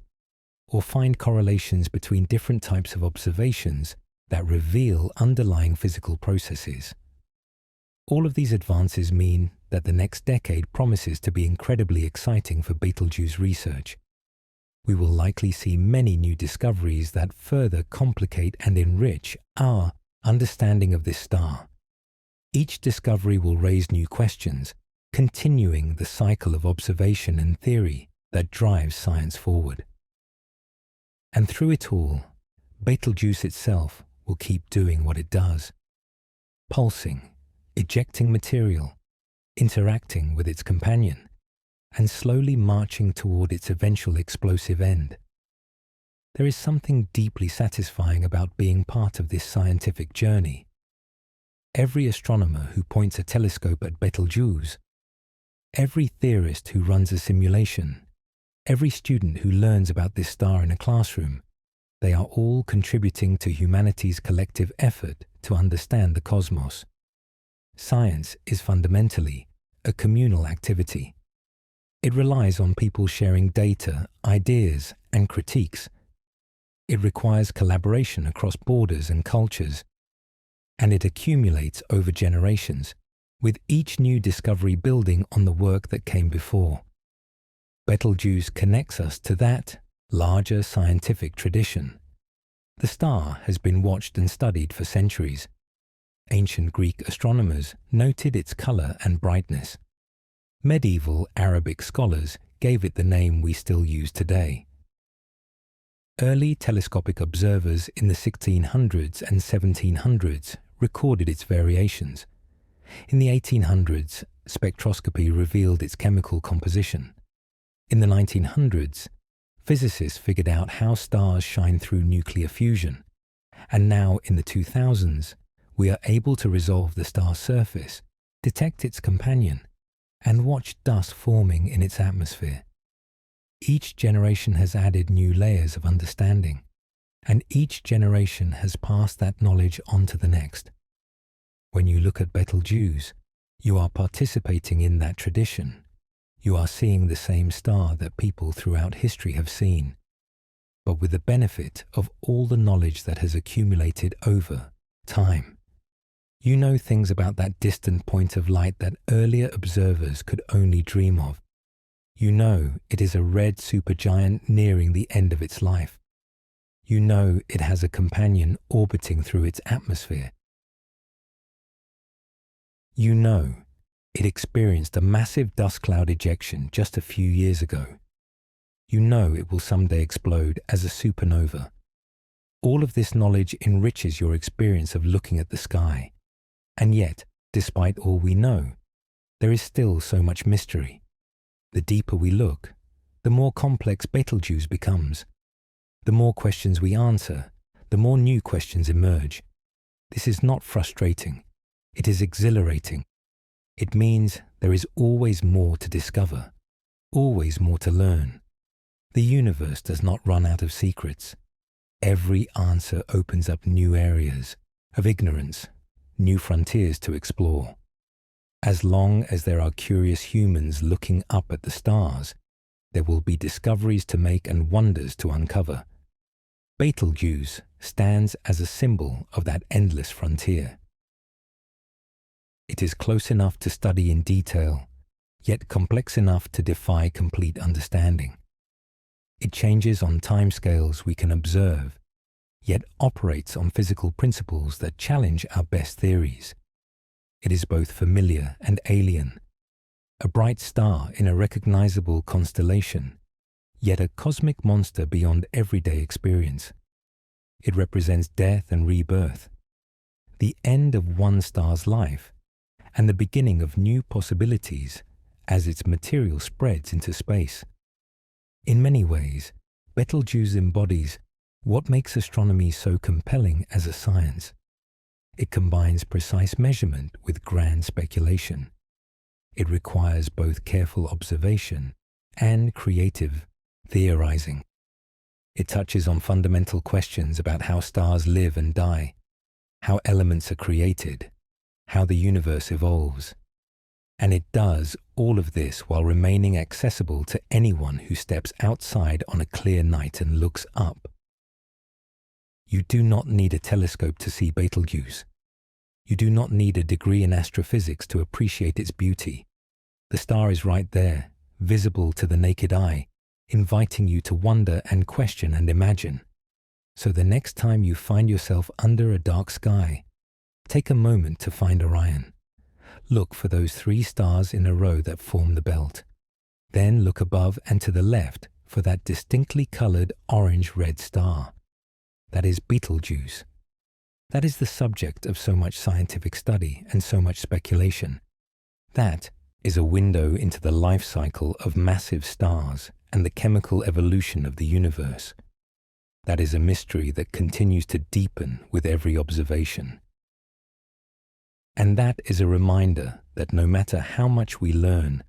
or find correlations between different types of observations that reveal underlying physical processes. All of these advances mean that the next decade promises to be incredibly exciting for Betelgeuse research. We will likely see many new discoveries that further complicate and enrich our understanding of this star. Each discovery will raise new questions, continuing the cycle of observation and theory that drives science forward. And through it all, Betelgeuse itself will keep doing what it does, pulsing, ejecting material, interacting with its companion, and slowly marching toward its eventual explosive end. There is something deeply satisfying about being part of this scientific journey. Every astronomer who points a telescope at Betelgeuse, every theorist who runs a simulation, every student who learns about this star in a classroom, they are all contributing to humanity's collective effort to understand the cosmos. Science is fundamentally a communal activity. It relies on people sharing data, ideas, and critiques. It requires collaboration across borders and cultures, and it accumulates over generations, with each new discovery building on the work that came before. Betelgeuse connects us to that larger scientific tradition. The star has been watched and studied for centuries. Ancient Greek astronomers noted its color and brightness. Medieval Arabic scholars gave it the name we still use today. Early telescopic observers in the 1600s and 1700s recorded its variations. In the 1800s, spectroscopy revealed its chemical composition. In the 1900s, physicists figured out how stars shine through nuclear fusion. And now, in the 2000s, we are able to resolve the star's surface, detect its companion, and watch dust forming in its atmosphere. Each generation has added new layers of understanding, and each generation has passed that knowledge on to the next. When you look at Betelgeuse, you are participating in that tradition. You are seeing the same star that people throughout history have seen, but with the benefit of all the knowledge that has accumulated over time. You know things about that distant point of light that earlier observers could only dream of. You know it is a red supergiant nearing the end of its life. You know it has a companion orbiting through its atmosphere. You know it experienced a massive dust cloud ejection just a few years ago. You know it will someday explode as a supernova. All of this knowledge enriches your experience of looking at the sky. And yet, despite all we know, there is still so much mystery. The deeper we look, the more complex Betelgeuse becomes. The more questions we answer, the more new questions emerge. This is not frustrating. It is exhilarating. It means there is always more to discover, always more to learn. The universe does not run out of secrets. Every answer opens up new areas of ignorance, new frontiers to explore. As long as there are curious humans looking up at the stars, there will be discoveries to make and wonders to uncover. Betelgeuse stands as a symbol of that endless frontier. It is close enough to study in detail, yet complex enough to defy complete understanding. It changes on timescales we can observe, yet operates on physical principles that challenge our best theories. It is both familiar and alien, a bright star in a recognizable constellation, yet a cosmic monster beyond everyday experience. It represents death and rebirth, the end of one star's life, and the beginning of new possibilities as its material spreads into space. In many ways, Betelgeuse embodies what makes astronomy so compelling as a science. it combines precise measurement with grand speculation. It requires both careful observation and creative theorizing. It touches on fundamental questions about how stars live and die, how elements are created, how the universe evolves. And it does all of this while remaining accessible to anyone who steps outside on a clear night and looks up. You do not need a telescope to see Betelgeuse. You do not need a degree in astrophysics to appreciate its beauty. The star is right there, visible to the naked eye, inviting you to wonder and question and imagine. So the next time you find yourself under a dark sky, take a moment to find Orion. Look for those 3 stars in a row that form the belt. Then look above and to the left for that distinctly colored orange-red star. That is Betelgeuse. That is the subject of so much scientific study and so much speculation. That is a window into the life cycle of massive stars and the chemical evolution of the universe. That is a mystery that continues to deepen with every observation. And that is a reminder that no matter how much we learn,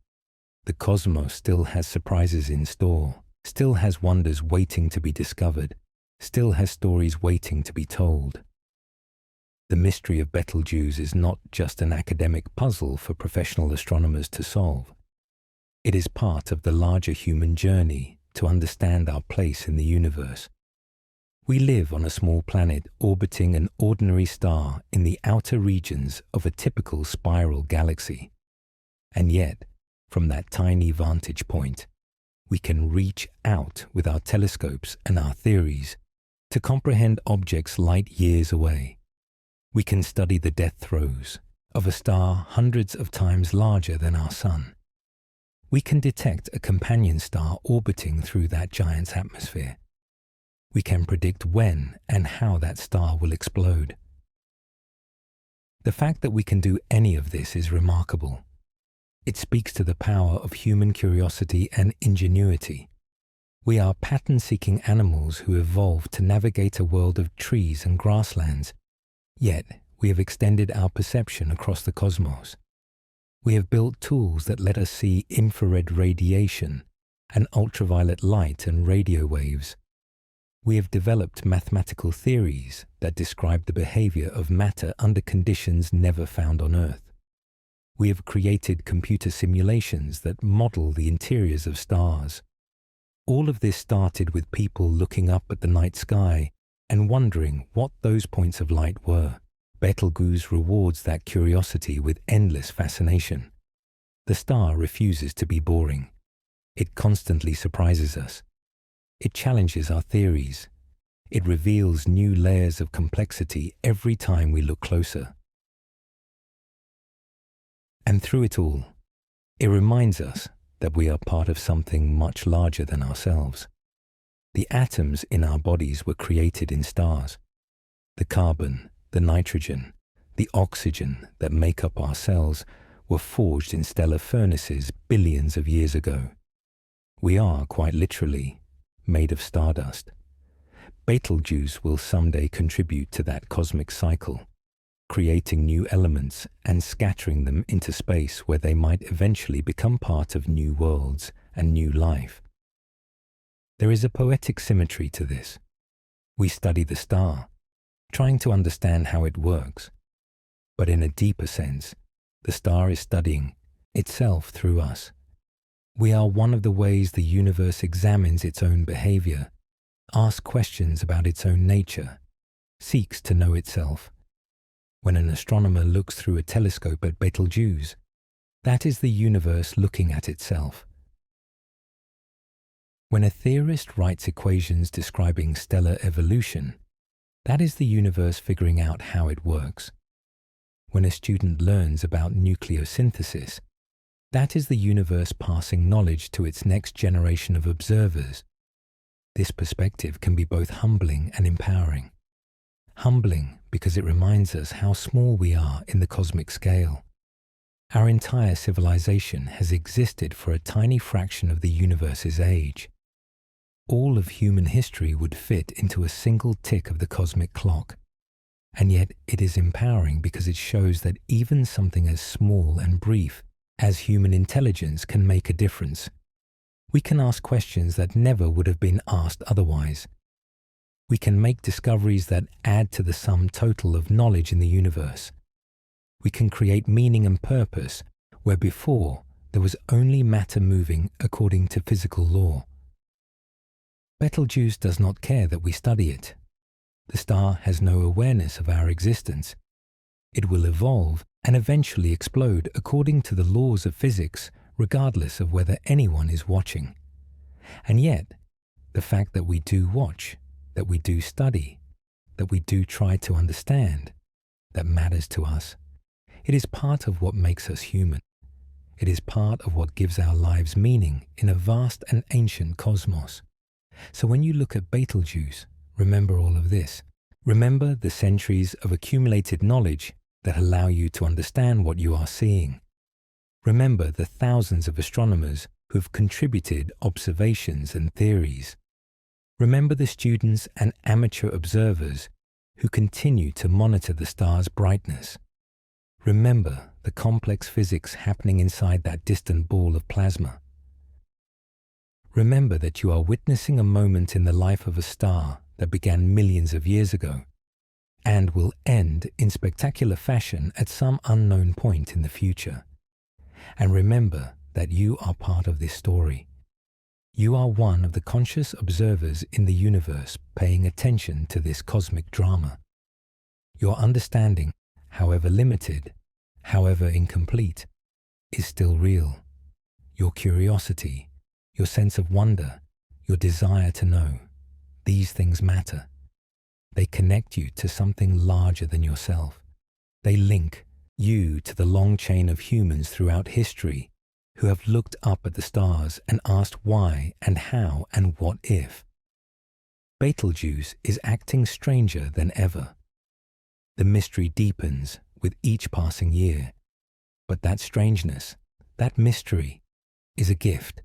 the cosmos still has surprises in store, still has wonders waiting to be discovered, still has stories waiting to be told. The mystery of Betelgeuse is not just an academic puzzle for professional astronomers to solve. It is part of the larger human journey to understand our place in the universe. We live on a small planet orbiting an ordinary star in the outer regions of a typical spiral galaxy. And yet, from that tiny vantage point, we can reach out with our telescopes and our theories to comprehend objects light years away. We can study the death throes of a star hundreds of times larger than our Sun. We can detect a companion star orbiting through that giant's atmosphere. We can predict when and how that star will explode. The fact that we can do any of this is remarkable. It speaks to the power of human curiosity and ingenuity. We are pattern-seeking animals who evolved to navigate a world of trees and grasslands, yet we have extended our perception across the cosmos. We have built tools that let us see infrared radiation and ultraviolet light and radio waves. We have developed mathematical theories that describe the behavior of matter under conditions never found on Earth. We have created computer simulations that model the interiors of stars. All of this started with people looking up at the night sky and wondering what those points of light were. Betelgeuse rewards that curiosity with endless fascination. The star refuses to be boring. It constantly surprises us. It challenges our theories. It reveals new layers of complexity every time we look closer. And through it all, it reminds us that we are part of something much larger than ourselves. The atoms in our bodies were created in stars. The carbon, the nitrogen, the oxygen that make up our cells were forged in stellar furnaces billions of years ago. We are, quite literally, made of stardust. Betelgeuse will someday contribute to that cosmic cycle, creating new elements and scattering them into space where they might eventually become part of new worlds and new life. There is a poetic symmetry to this. We study the star, trying to understand how it works. But in a deeper sense, the star is studying itself through us. We are one of the ways the universe examines its own behavior, asks questions about its own nature, seeks to know itself. When an astronomer looks through a telescope at Betelgeuse, that is the universe looking at itself. When a theorist writes equations describing stellar evolution, that is the universe figuring out how it works. When a student learns about nucleosynthesis, that is the universe passing knowledge to its next generation of observers. This perspective can be both humbling and empowering. Humbling because it reminds us how small we are in the cosmic scale. Our entire civilization has existed for a tiny fraction of the universe's age. All of human history would fit into a single tick of the cosmic clock. And yet it is empowering because it shows that even something as small and brief as human intelligence can make a difference. We can ask questions that never would have been asked otherwise. We can make discoveries that add to the sum total of knowledge in the universe. We can create meaning and purpose where before there was only matter moving according to physical law. Betelgeuse does not care that we study it. The star has no awareness of our existence. It will evolve and eventually explode according to the laws of physics, regardless of whether anyone is watching. And yet, the fact that we do watch, that we do study, that we do try to understand, that matters to us. It is part of what makes us human. It is part of what gives our lives meaning in a vast and ancient cosmos. So when you look at Betelgeuse, remember all of this. Remember the centuries of accumulated knowledge that allow you to understand what you are seeing. Remember the thousands of astronomers who have contributed observations and theories. Remember the students and amateur observers who continue to monitor the star's brightness. Remember the complex physics happening inside that distant ball of plasma. Remember that you are witnessing a moment in the life of a star that began millions of years ago and will end in spectacular fashion at some unknown point in the future. And remember that you are part of this story. You are one of the conscious observers in the universe paying attention to this cosmic drama. Your understanding, however limited, however incomplete, is still real. Your curiosity, your sense of wonder, your desire to know, these things matter. They connect you to something larger than yourself. They link you to the long chain of humans throughout history who have looked up at the stars and asked why and how and what if. Betelgeuse is acting stranger than ever. The mystery deepens with each passing year, but that strangeness, that mystery, is a gift.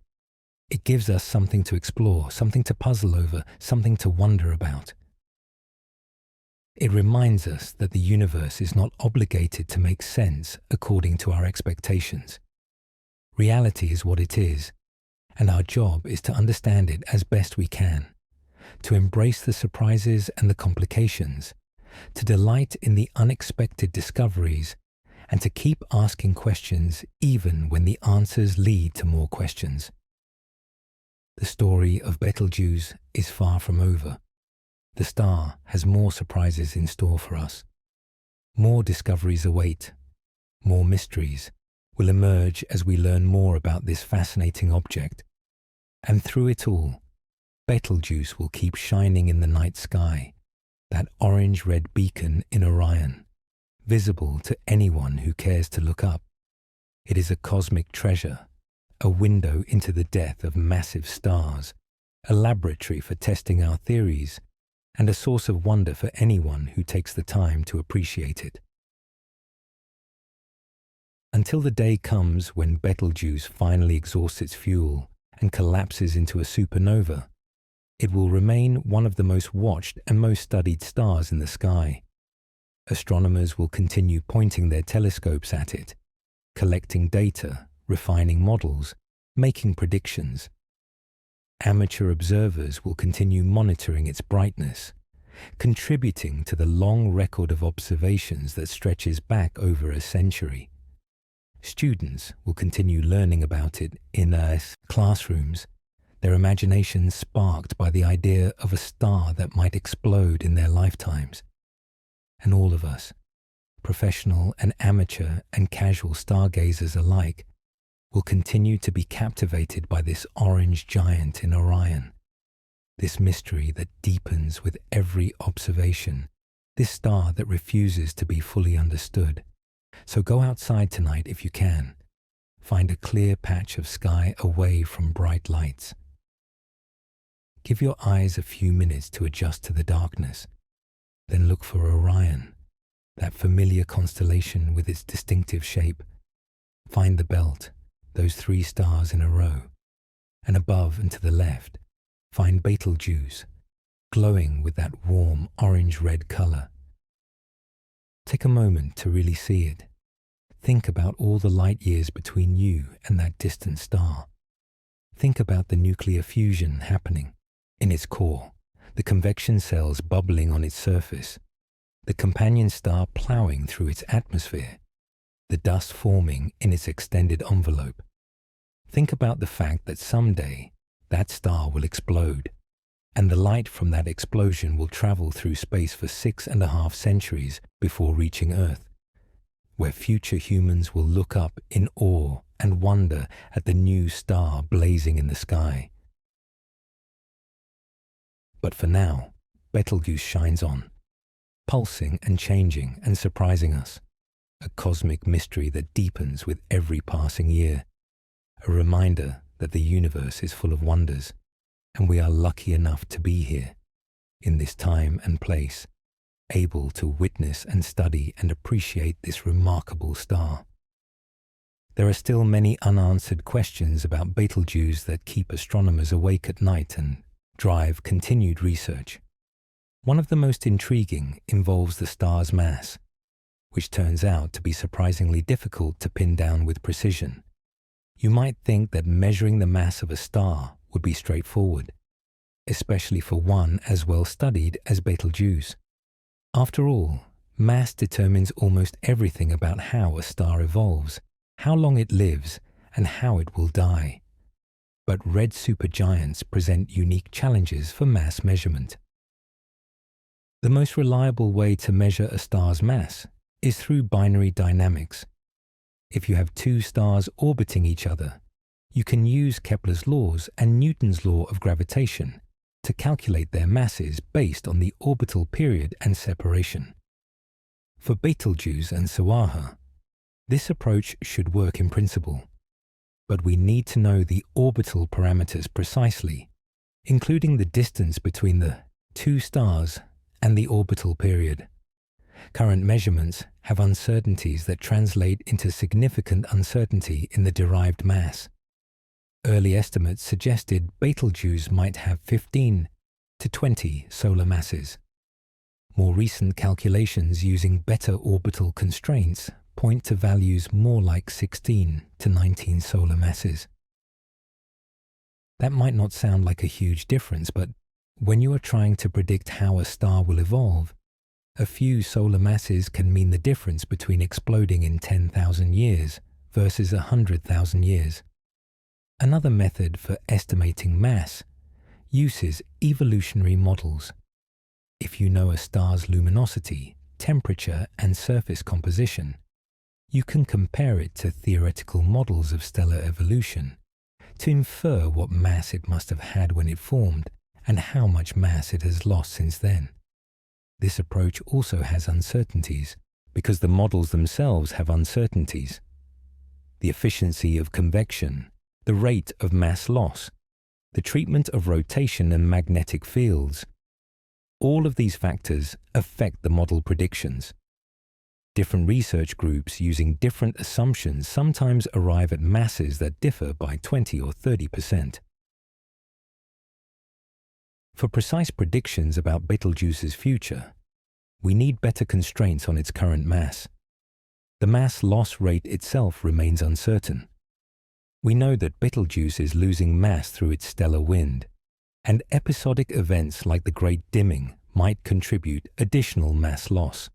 It gives us something to explore, something to puzzle over, something to wonder about. It reminds us that the universe is not obligated to make sense according to our expectations. Reality is what it is, and our job is to understand it as best we can, to embrace the surprises and the complications, to delight in the unexpected discoveries, and to keep asking questions even when the answers lead to more questions. The story of Betelgeuse is far from over. The star has more surprises in store for us. More discoveries await. More mysteries will emerge as we learn more about this fascinating object. And through it all, Betelgeuse will keep shining in the night sky, that orange-red beacon in Orion, visible to anyone who cares to look up. It is a cosmic treasure, a window into the death of massive stars, a laboratory for testing our theories, and a source of wonder for anyone who takes the time to appreciate it. Until the day comes when Betelgeuse finally exhausts its fuel and collapses into a supernova, it will remain one of the most watched and most studied stars in the sky. Astronomers will continue pointing their telescopes at it, collecting data, refining models, making predictions. Amateur observers will continue monitoring its brightness, contributing to the long record of observations that stretches back over a century. Students will continue learning about it in classrooms, their imaginations sparked by the idea of a star that might explode in their lifetimes. And all of us, professional and amateur and casual stargazers alike, will continue to be captivated by this orange giant in Orion, this mystery that deepens with every observation, this star that refuses to be fully understood. So go outside tonight if you can. Find a clear patch of sky away from bright lights. Give your eyes a few minutes to adjust to the darkness. Then look for Orion, that familiar constellation with its distinctive shape. Find the belt, those 3 stars in a row, and above and to the left, find Betelgeuse, glowing with that warm orange-red color. Take a moment to really see it. Think about all the light years between you and that distant star. Think about the nuclear fusion happening in its core, the convection cells bubbling on its surface, the companion star ploughing through its atmosphere, the dust forming in its extended envelope. Think about the fact that someday that star will explode, and the light from that explosion will travel through space for 6.5 centuries before reaching Earth, where future humans will look up in awe and wonder at the new star blazing in the sky. But for now, Betelgeuse shines on, pulsing and changing and surprising us, a cosmic mystery that deepens with every passing year, a reminder that the universe is full of wonders, and we are lucky enough to be here, in this time and place, able to witness and study and appreciate this remarkable star. There are still many unanswered questions about Betelgeuse that keep astronomers awake at night and drive continued research. One of the most intriguing involves the star's mass, which turns out to be surprisingly difficult to pin down with precision. You might think that measuring the mass of a star would be straightforward, especially for one as well studied as Betelgeuse. After all, mass determines almost everything about how a star evolves, how long it lives, and how it will die. But red supergiants present unique challenges for mass measurement. The most reliable way to measure a star's mass is through binary dynamics. If you have two stars orbiting each other, you can use Kepler's laws and Newton's law of gravitation to calculate their masses based on the orbital period and separation. For Betelgeuse and Sawaha, this approach should work in principle, but we need to know the orbital parameters precisely, including the distance between the two stars and the orbital period. Current measurements have uncertainties that translate into significant uncertainty in the derived mass. Early estimates suggested Betelgeuse might have 15 to 20 solar masses. More recent calculations using better orbital constraints point to values more like 16 to 19 solar masses. That might not sound like a huge difference, but when you are trying to predict how a star will evolve, a few solar masses can mean the difference between exploding in 10,000 years versus 100,000 years. Another method for estimating mass uses evolutionary models. If you know a star's luminosity, temperature, and surface composition, you can compare it to theoretical models of stellar evolution to infer what mass it must have had when it formed and how much mass it has lost since then. This approach also has uncertainties because the models themselves have uncertainties. The efficiency of convection, the rate of mass loss, the treatment of rotation and magnetic fields. All of these factors affect the model predictions. Different research groups using different assumptions sometimes arrive at masses that differ by 20 or 30%. For precise predictions about Betelgeuse's future, we need better constraints on its current mass. The mass loss rate itself remains uncertain. We know that Betelgeuse is losing mass through its stellar wind, and episodic events like the Great Dimming might contribute additional mass loss.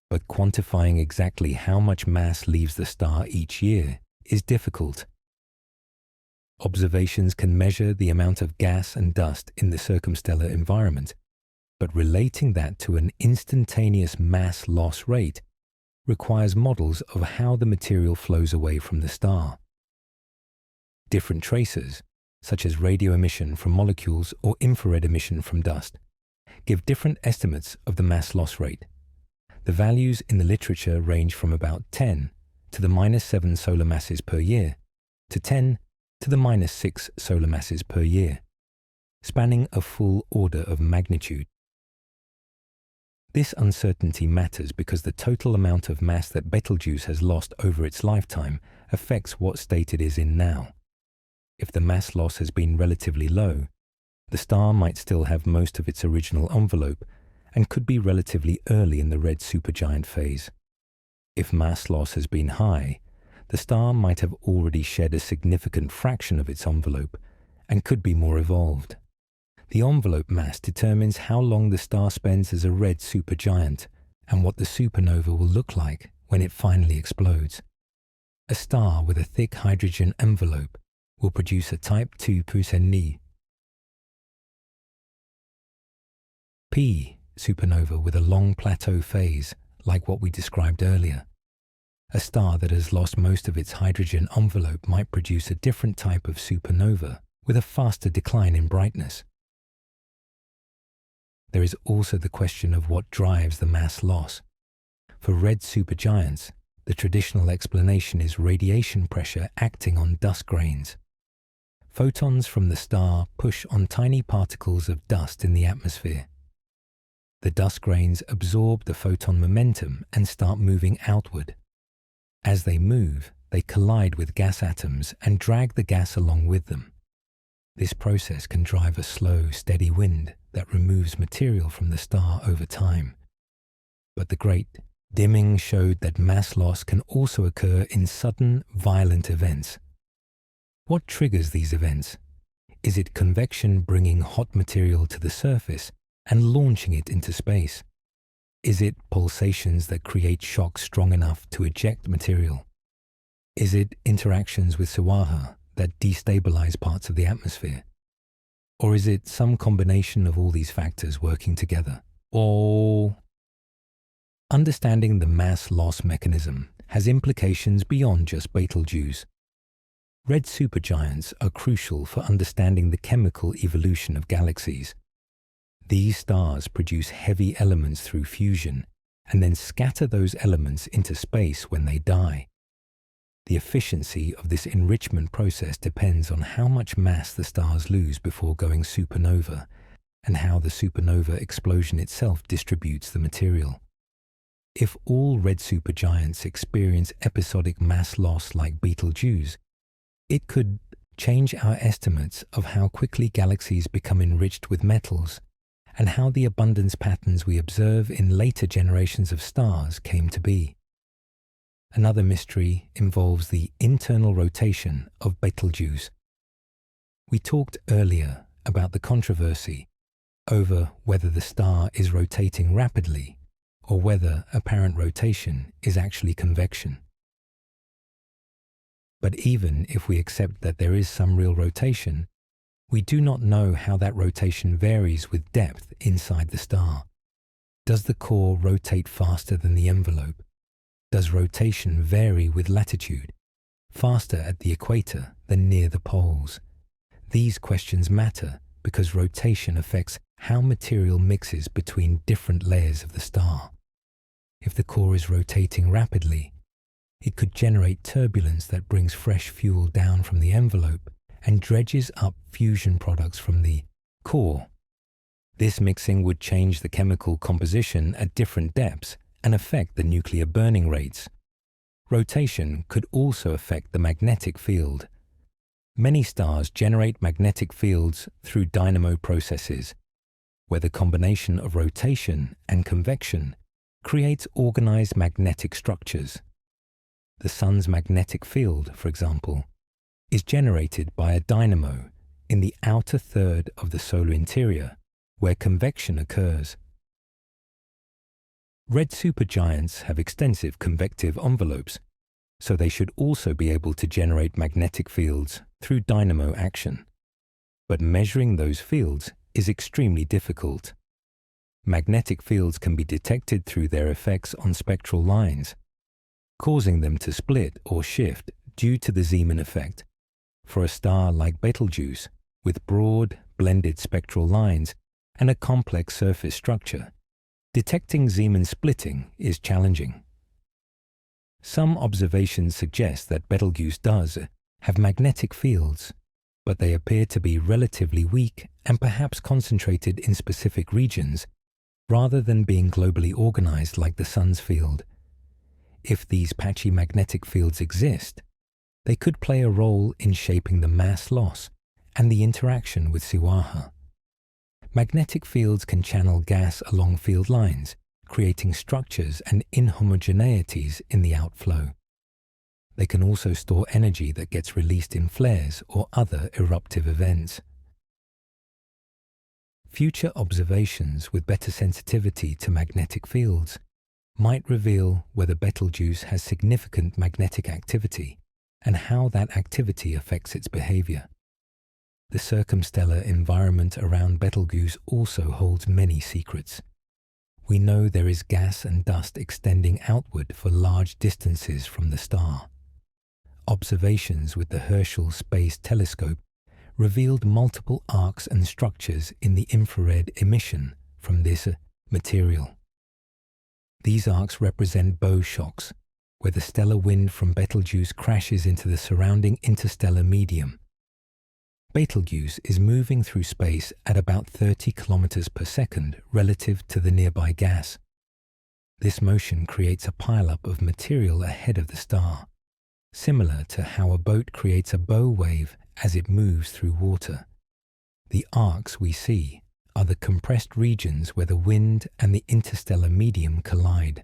But quantifying exactly how much mass leaves the star each year is difficult. Observations can measure the amount of gas and dust in the circumstellar environment, but relating that to an instantaneous mass loss rate requires models of how the material flows away from the star. Different tracers, such as radio emission from molecules or infrared emission from dust, give different estimates of the mass loss rate. The values in the literature range from about 10 to the -7 solar masses per year to 10 to the -6 solar masses per year, spanning a full order of magnitude. This uncertainty matters because the total amount of mass that Betelgeuse has lost over its lifetime affects what state it is in now. If the mass loss has been relatively low, the star might still have most of its original envelope and could be relatively early in the red supergiant phase. If mass loss has been high, the star might have already shed a significant fraction of its envelope and could be more evolved. The envelope mass determines how long the star spends as a red supergiant and what the supernova will look like when it finally explodes. A star with a thick hydrogen envelope will produce a type 2 pulsations. P supernova with a long plateau phase, like what we described earlier. A star that has lost most of its hydrogen envelope might produce a different type of supernova with a faster decline in brightness. There is also the question of what drives the mass loss. For red supergiants, the traditional explanation is radiation pressure acting on dust grains. Photons from the star push on tiny particles of dust in the atmosphere. The dust grains absorb the photon momentum and start moving outward. As they move, they collide with gas atoms and drag the gas along with them. This process can drive a slow, steady wind that removes material from the star over time. But the great dimming showed that mass loss can also occur in sudden, violent events. What triggers these events? Is it convection bringing hot material to the surface and launching it into space? Is it pulsations that create shocks strong enough to eject material? Is it interactions with Suaha that destabilize parts of the atmosphere? Or is it some combination of all these factors working together? Or understanding the mass loss mechanism has implications beyond just Betelgeuse. Red supergiants are crucial for understanding the chemical evolution of galaxies. These stars produce heavy elements through fusion and then scatter those elements into space when they die. The efficiency of this enrichment process depends on how much mass the stars lose before going supernova and how the supernova explosion itself distributes the material. If all red supergiants experience episodic mass loss like Betelgeuse, it could change our estimates of how quickly galaxies become enriched with metals and how the abundance patterns we observe in later generations of stars came to be. Another mystery involves the internal rotation of Betelgeuse. We talked earlier about the controversy over whether the star is rotating rapidly or whether apparent rotation is actually convection. But even if we accept that there is some real rotation, we do not know how that rotation varies with depth inside the star. Does the core rotate faster than the envelope? Does rotation vary with latitude, faster at the equator than near the poles? These questions matter because rotation affects how material mixes between different layers of the star. If the core is rotating rapidly, it could generate turbulence that brings fresh fuel down from the envelope and dredges up fusion products from the core. This mixing would change the chemical composition at different depths and affect the nuclear burning rates. Rotation could also affect the magnetic field. Many stars generate magnetic fields through dynamo processes, where the combination of rotation and convection creates organized magnetic structures. The Sun's magnetic field, for example, is generated by a dynamo in the outer third of the solar interior, where convection occurs. Red supergiants have extensive convective envelopes, so they should also be able to generate magnetic fields through dynamo action. But measuring those fields is extremely difficult. Magnetic fields can be detected through their effects on spectral lines, causing them to split or shift due to the Zeeman effect. For a star like Betelgeuse, with broad, blended spectral lines and a complex surface structure, detecting Zeeman splitting is challenging. Some observations suggest that Betelgeuse does have magnetic fields, but they appear to be relatively weak and perhaps concentrated in specific regions rather than being globally organized like the Sun's field. If these patchy magnetic fields exist, they could play a role in shaping the mass loss and the interaction with Suaha. Magnetic fields can channel gas along field lines, creating structures and inhomogeneities in the outflow. They can also store energy that gets released in flares or other eruptive events. Future observations with better sensitivity to magnetic fields might reveal whether Betelgeuse has significant magnetic activity and how that activity affects its behavior. The circumstellar environment around Betelgeuse also holds many secrets. We know there is gas and dust extending outward for large distances from the star. Observations with the Herschel Space Telescope revealed multiple arcs and structures in the infrared emission from this material. These arcs represent bow shocks, where the stellar wind from Betelgeuse crashes into the surrounding interstellar medium. Betelgeuse is moving through space at about 30 kilometers per second relative to the nearby gas. This motion creates a pileup of material ahead of the star, similar to how a boat creates a bow wave as it moves through water. The arcs we see are the compressed regions where the wind and the interstellar medium collide.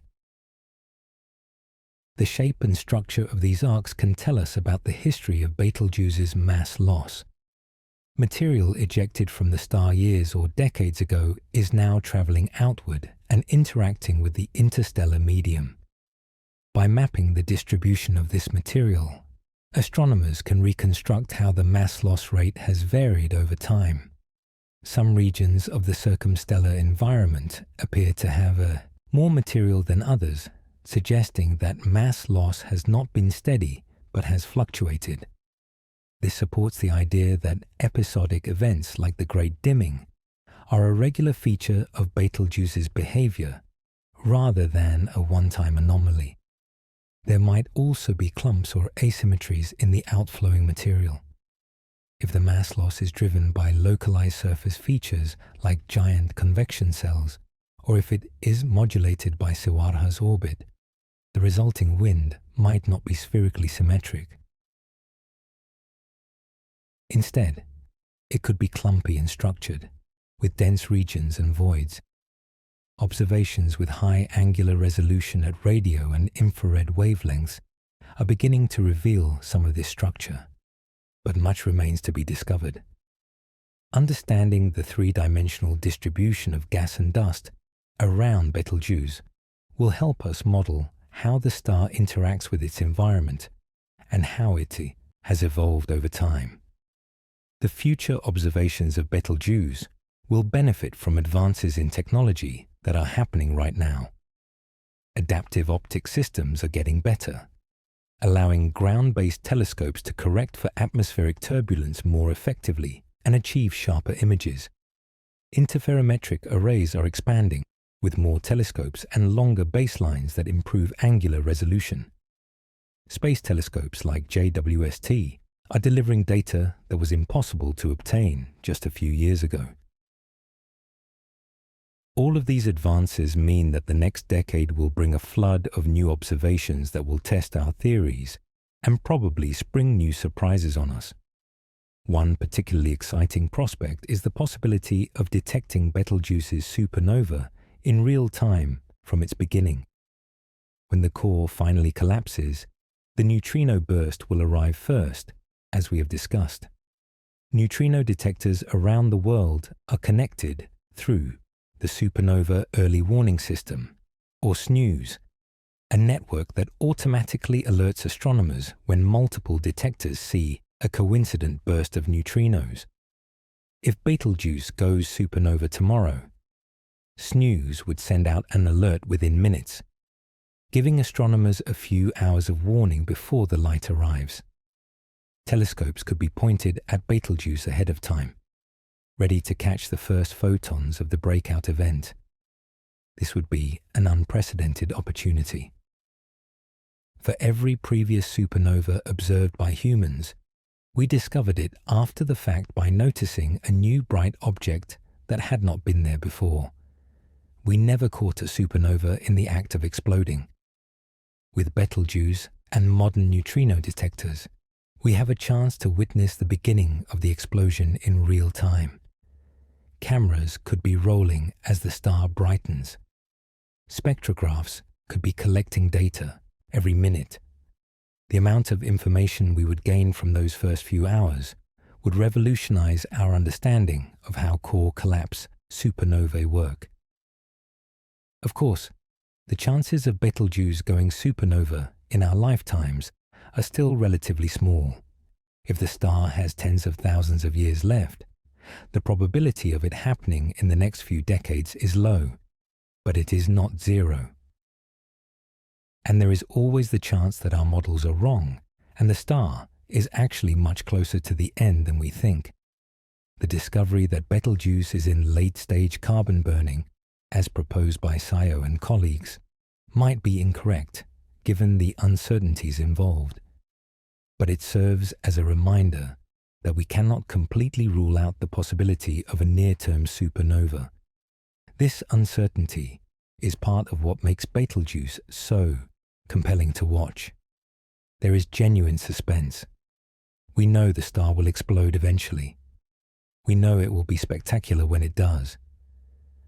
The shape and structure of these arcs can tell us about the history of Betelgeuse's mass loss. Material ejected from the star years or decades ago is now traveling outward and interacting with the interstellar medium. By mapping the distribution of this material, astronomers can reconstruct how the mass loss rate has varied over time. Some regions of the circumstellar environment appear to have more material than others, suggesting that mass loss has not been steady but has fluctuated. This supports the idea that episodic events like the Great Dimming are a regular feature of Betelgeuse's behavior rather than a one-time anomaly. There might also be clumps or asymmetries in the outflowing material. If the mass loss is driven by localized surface features like giant convection cells, or if it is modulated by Sawarha's orbit, the resulting wind might not be spherically symmetric. Instead, it could be clumpy and structured, with dense regions and voids. Observations with high angular resolution at radio and infrared wavelengths are beginning to reveal some of this structure, but much remains to be discovered. Understanding the three-dimensional distribution of gas and dust around Betelgeuse will help us model how the star interacts with its environment and how it has evolved over time. The future observations of Betelgeuse will benefit from advances in technology that are happening right now. Adaptive optic systems are getting better, allowing ground-based telescopes to correct for atmospheric turbulence more effectively and achieve sharper images. Interferometric arrays are expanding, with more telescopes and longer baselines that improve angular resolution. Space telescopes like JWST are delivering data that was impossible to obtain just a few years ago. All of these advances mean that the next decade will bring a flood of new observations that will test our theories and probably spring new surprises on us. One particularly exciting prospect is the possibility of detecting Betelgeuse's supernova in real time from its beginning. When the core finally collapses, the neutrino burst will arrive first, as we have discussed. Neutrino detectors around the world are connected through the Supernova Early Warning System, or SNEWS, a network that automatically alerts astronomers when multiple detectors see a coincident burst of neutrinos. If Betelgeuse goes supernova tomorrow, SNEWS would send out an alert within minutes, giving astronomers a few hours of warning before the light arrives. Telescopes could be pointed at Betelgeuse ahead of time, ready to catch the first photons of the breakout event. This would be an unprecedented opportunity. For every previous supernova observed by humans, we discovered it after the fact by noticing a new bright object that had not been there before. We never caught a supernova in the act of exploding. With Betelgeuse and modern neutrino detectors, we have a chance to witness the beginning of the explosion in real time. cameras could be rolling as the star brightens. Spectrographs could be collecting data every minute. The amount of information we would gain from those first few hours would revolutionize our understanding of how core collapse supernovae work. Of course, the chances of Betelgeuse going supernova in our lifetimes are still relatively small. If the star has tens of thousands of years left, the probability of it happening in the next few decades is low, but it is not zero. And there is always the chance that our models are wrong, and the star is actually much closer to the end than we think. The discovery that Betelgeuse is in late-stage carbon burning, as proposed by Sayo and colleagues, might be incorrect, given the uncertainties involved. But it serves as a reminder that we cannot completely rule out the possibility of a near-term supernova. This uncertainty is part of what makes Betelgeuse so compelling to watch. There is genuine suspense. We know the star will explode eventually. We know it will be spectacular when it does.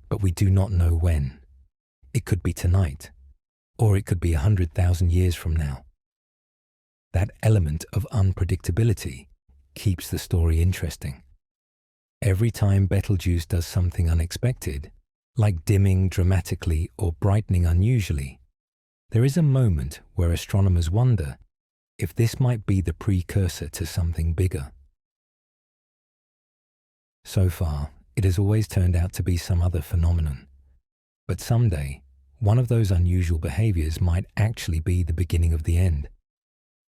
But we do not know when. It could be tonight, or it could be 100,000 years from now. That element of unpredictability keeps the story interesting. Every time Betelgeuse does something unexpected, like dimming dramatically or brightening unusually, there is a moment where astronomers wonder if this might be the precursor to something bigger. So far, it has always turned out to be some other phenomenon. But someday, one of those unusual behaviors might actually be the beginning of the end.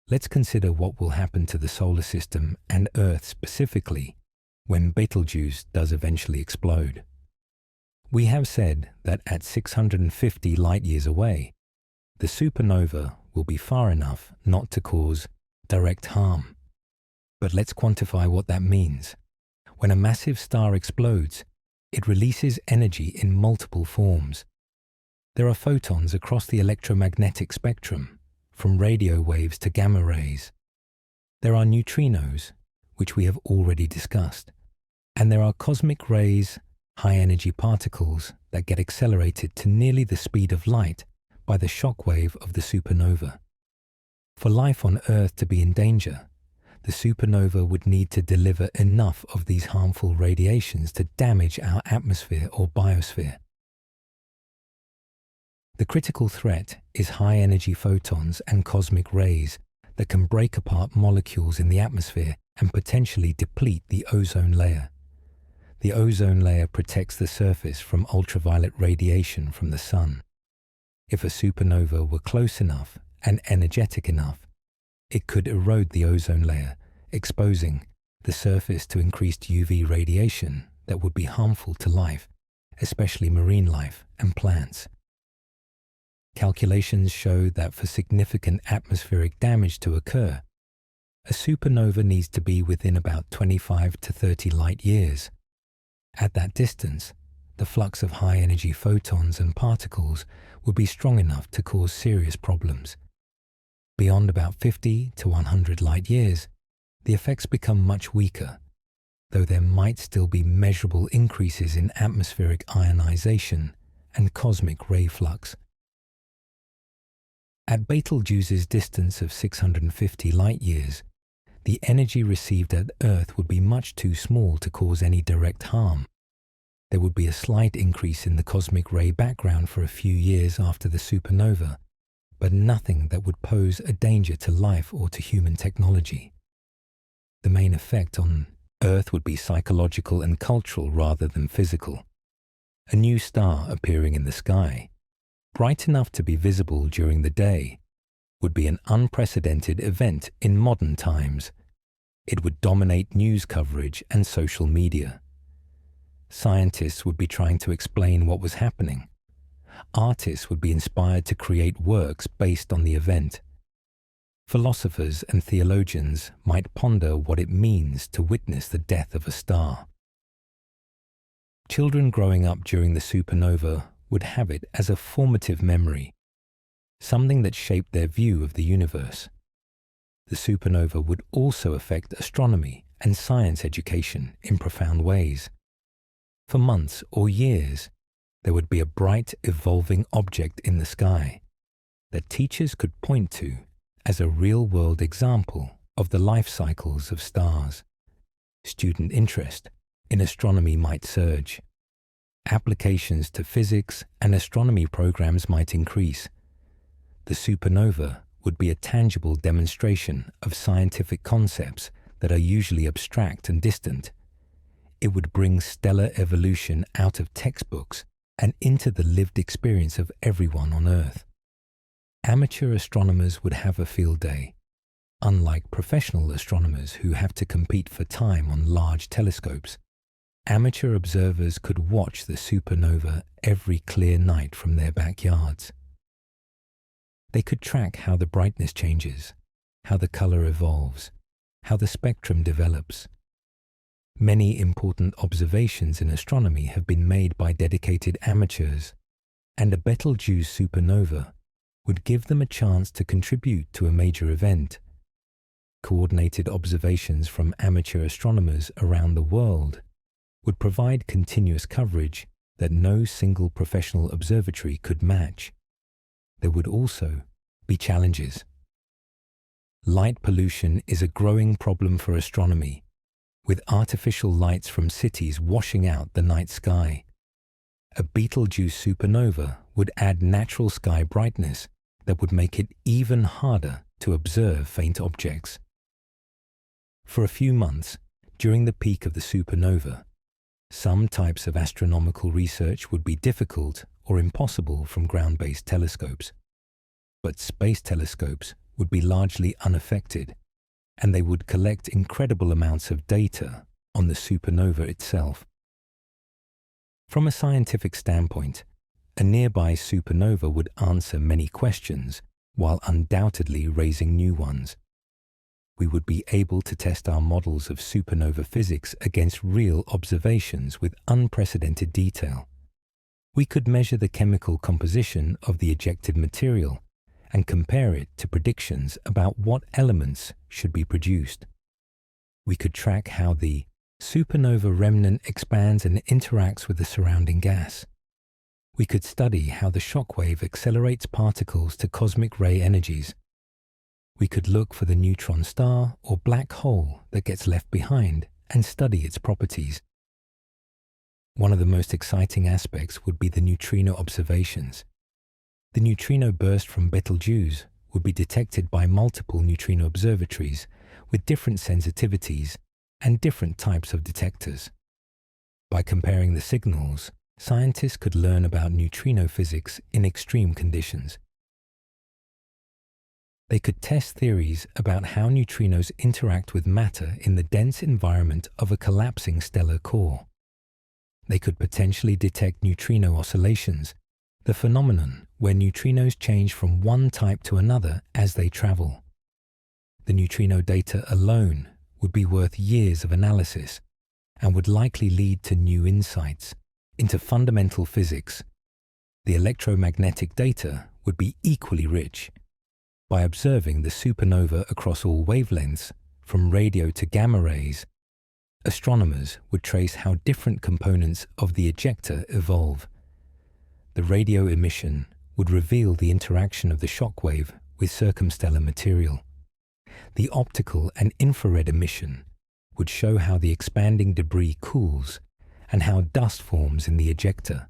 Let's consider what will happen to the solar system and Earth specifically when Betelgeuse does eventually explode. We have said that at 650 light-years away, the supernova will be far enough not to cause direct harm. But let's quantify what that means. When a massive star explodes, it releases energy in multiple forms. There are photons across the electromagnetic spectrum, from radio waves to gamma rays. There are neutrinos, which we have already discussed. And there are cosmic rays, high-energy particles that get accelerated to nearly the speed of light by the shock wave of the supernova. For life on Earth to be in danger, the supernova would need to deliver enough of these harmful radiations to damage our atmosphere or biosphere. The critical threat is high-energy photons and cosmic rays that can break apart molecules in the atmosphere and potentially deplete the ozone layer. The ozone layer protects the surface from ultraviolet radiation from the sun. If a supernova were close enough and energetic enough, it could erode the ozone layer, exposing the surface to increased UV radiation that would be harmful to life, especially marine life and plants. Calculations show that for significant atmospheric damage to occur, a supernova needs to be within about 25 to 30 light-years. At that distance, the flux of high-energy photons and particles would be strong enough to cause serious problems. Beyond about 50 to 100 light-years, the effects become much weaker, though there might still be measurable increases in atmospheric ionization and cosmic ray flux. At Betelgeuse's distance of 650 light-years, the energy received at Earth would be much too small to cause any direct harm. There would be a slight increase in the cosmic ray background for a few years after the supernova, but nothing that would pose a danger to life or to human technology. The main effect on Earth would be psychological and cultural rather than physical. A new star appearing in the sky, bright enough to be visible during the day, would be an unprecedented event in modern times. It would dominate news coverage and social media. Scientists would be trying to explain what was happening. Artists would be inspired to create works based on the event. Philosophers and theologians might ponder what it means to witness the death of a star. Children growing up during the supernova would have it as a formative memory, something that shaped their view of the universe. The supernova would also affect astronomy and science education in profound ways. For months or years, there would be a bright, evolving object in the sky that teachers could point to as a real-world example of the life cycles of stars. Student interest in astronomy might surge. Applications to physics and astronomy programs might increase. The supernova would be a tangible demonstration of scientific concepts that are usually abstract and distant. It would bring stellar evolution out of textbooks and into the lived experience of everyone on Earth. Amateur astronomers would have a field day, unlike professional astronomers who have to compete for time on large telescopes. Amateur observers could watch the supernova every clear night from their backyards. They could track how the brightness changes, how the color evolves, how the spectrum develops. Many important observations in astronomy have been made by dedicated amateurs, and a Betelgeuse supernova would give them a chance to contribute to a major event. Coordinated observations from amateur astronomers around the world would provide continuous coverage that no single professional observatory could match. There would also be challenges. Light pollution is a growing problem for astronomy, with artificial lights from cities washing out the night sky. A Betelgeuse supernova would add natural sky brightness that would make it even harder to observe faint objects. For a few months, during the peak of the supernova, some types of astronomical research would be difficult or impossible from ground-based telescopes. But space telescopes would be largely unaffected, and they would collect incredible amounts of data on the supernova itself. From a scientific standpoint, a nearby supernova would answer many questions while undoubtedly raising new ones. We would be able to test our models of supernova physics against real observations with unprecedented detail. We could measure the chemical composition of the ejected material and compare it to predictions about what elements should be produced. We could track how the supernova remnant expands and interacts with the surrounding gas. We could study how the shockwave accelerates particles to cosmic ray energies. We could look for the neutron star or black hole that gets left behind and study its properties. One of the most exciting aspects would be the neutrino observations. The neutrino burst from Betelgeuse would be detected by multiple neutrino observatories with different sensitivities and different types of detectors. By comparing the signals, scientists could learn about neutrino physics in extreme conditions. They could test theories about how neutrinos interact with matter in the dense environment of a collapsing stellar core. They could potentially detect neutrino oscillations, the phenomenon where neutrinos change from one type to another as they travel. The neutrino data alone would be worth years of analysis and would likely lead to new insights into fundamental physics. The electromagnetic data would be equally rich. By observing the supernova across all wavelengths, from radio to gamma rays, astronomers would trace how different components of the ejector evolve. The radio emission would reveal the interaction of the shockwave with circumstellar material. The optical and infrared emission would show how the expanding debris cools and how dust forms in the ejector.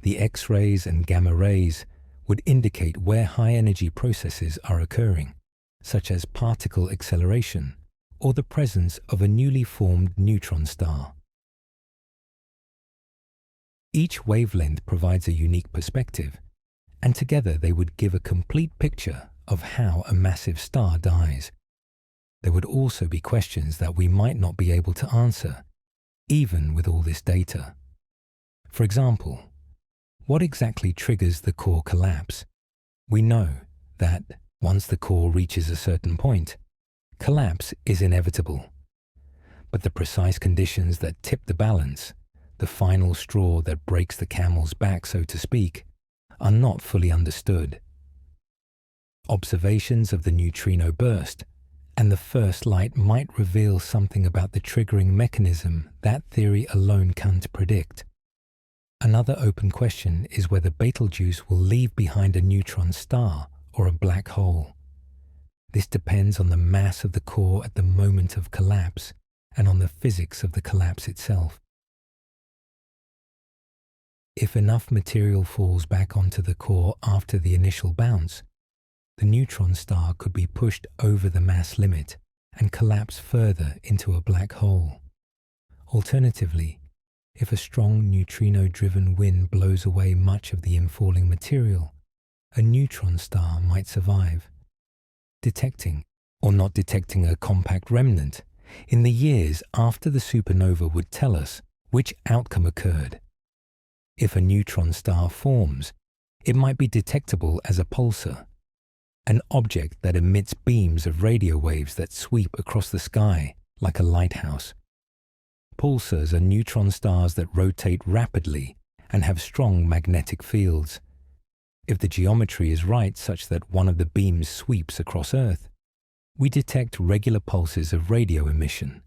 The X-rays and gamma rays would indicate where high-energy processes are occurring, such as particle acceleration or the presence of a newly formed neutron star. Each wavelength provides a unique perspective, and together they would give a complete picture of how a massive star dies. There would also be questions that we might not be able to answer, even with all this data. For example, what exactly triggers the core collapse? We know that once the core reaches a certain point, collapse is inevitable. But the precise conditions that tip the balance, the final straw that breaks the camel's back, so to speak, are not fully understood. Observations of the neutrino burst and the first light might reveal something about the triggering mechanism that theory alone can't predict. Another open question is whether Betelgeuse will leave behind a neutron star or a black hole. This depends on the mass of the core at the moment of collapse and on the physics of the collapse itself. If enough material falls back onto the core after the initial bounce, the neutron star could be pushed over the mass limit and collapse further into a black hole. Alternatively, if a strong neutrino-driven wind blows away much of the infalling material, a neutron star might survive. Detecting or not detecting a compact remnant in the years after the supernova would tell us which outcome occurred. If a neutron star forms, it might be detectable as a pulsar, an object that emits beams of radio waves that sweep across the sky like a lighthouse. Pulsars are neutron stars that rotate rapidly and have strong magnetic fields. If the geometry is right such that one of the beams sweeps across Earth, we detect regular pulses of radio emission.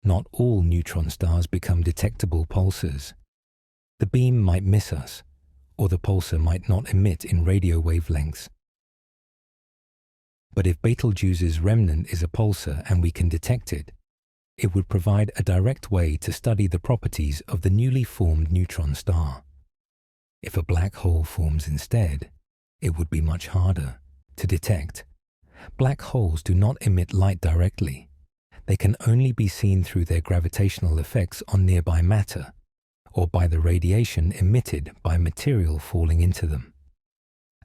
Not all neutron stars become detectable pulsars. The beam might miss us, or the pulsar might not emit in radio wavelengths. But if Betelgeuse's remnant is a pulsar and we can detect it, it would provide a direct way to study the properties of the newly formed neutron star. If a black hole forms instead, it would be much harder to detect. Black holes do not emit light directly. They can only be seen through their gravitational effects on nearby matter, or by the radiation emitted by material falling into them.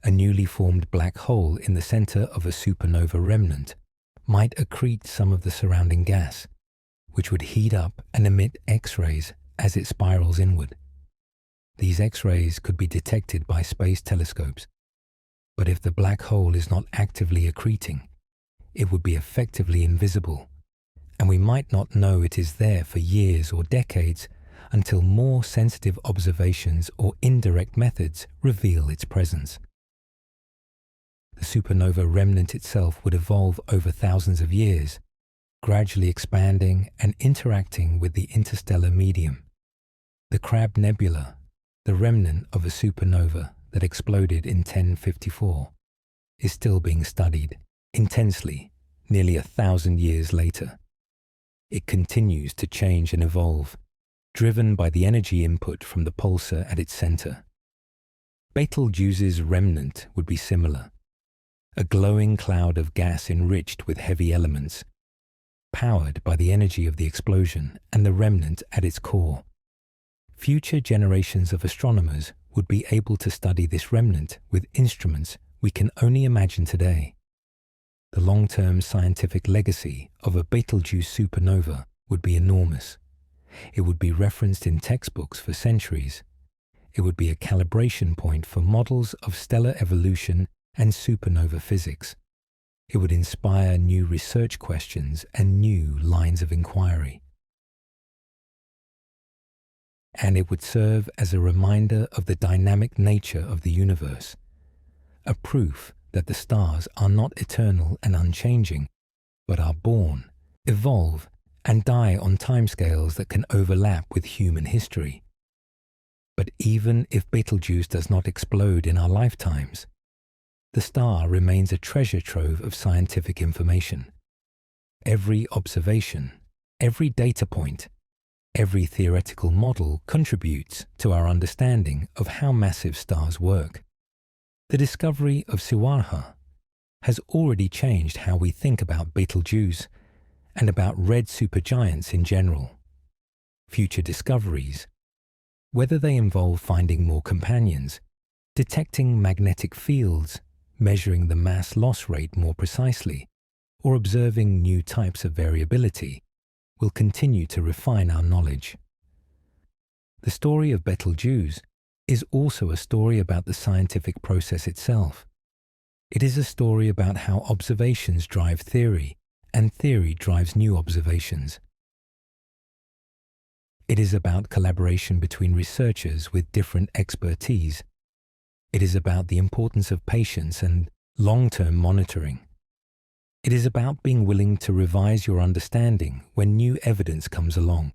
A newly formed black hole in the center of a supernova remnant might accrete some of the surrounding gas, which would heat up and emit X-rays as it spirals inward. These X-rays could be detected by space telescopes, but if the black hole is not actively accreting, it would be effectively invisible, and we might not know it is there for years or decades until more sensitive observations or indirect methods reveal its presence. The supernova remnant itself would evolve over thousands of years, gradually expanding and interacting with the interstellar medium. The Crab Nebula, the remnant of a supernova that exploded in 1054, is still being studied intensely nearly 1,000 years later. It continues to change and evolve, driven by the energy input from the pulsar at its center. Betelgeuse's remnant would be similar, a glowing cloud of gas enriched with heavy elements, powered by the energy of the explosion and the remnant at its core. Future generations of astronomers would be able to study this remnant with instruments we can only imagine today. The long-term scientific legacy of a Betelgeuse supernova would be enormous. It would be referenced in textbooks for centuries. It would be a calibration point for models of stellar evolution and supernova physics. It would inspire new research questions and new lines of inquiry. And it would serve as a reminder of the dynamic nature of the universe, a proof that the stars are not eternal and unchanging, but are born, evolve, and die on timescales that can overlap with human history. But even if Betelgeuse does not explode in our lifetimes, the star remains a treasure trove of scientific information. Every observation, every data point, every theoretical model contributes to our understanding of how massive stars work. The discovery of Suwarha has already changed how we think about Betelgeuse and about red supergiants in general. Future discoveries, whether they involve finding more companions, detecting magnetic fields, measuring the mass loss rate more precisely, or observing new types of variability, will continue to refine our knowledge. The story of Betelgeuse is also a story about the scientific process itself. It is a story about how observations drive theory, and theory drives new observations. It is about collaboration between researchers with different expertise. It is about the importance of patience and long-term monitoring. It is about being willing to revise your understanding when new evidence comes along.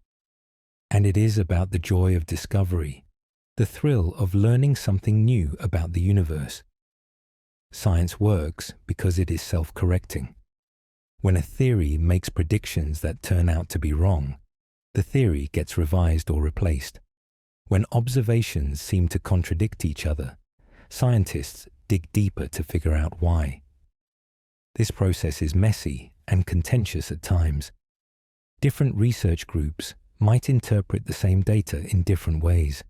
And it is about the joy of discovery, the thrill of learning something new about the universe. Science works because it is self-correcting. When a theory makes predictions that turn out to be wrong, the theory gets revised or replaced. When observations seem to contradict each other, scientists dig deeper to figure out why. This process is messy and contentious at times. Different research groups might interpret the same data in different ways.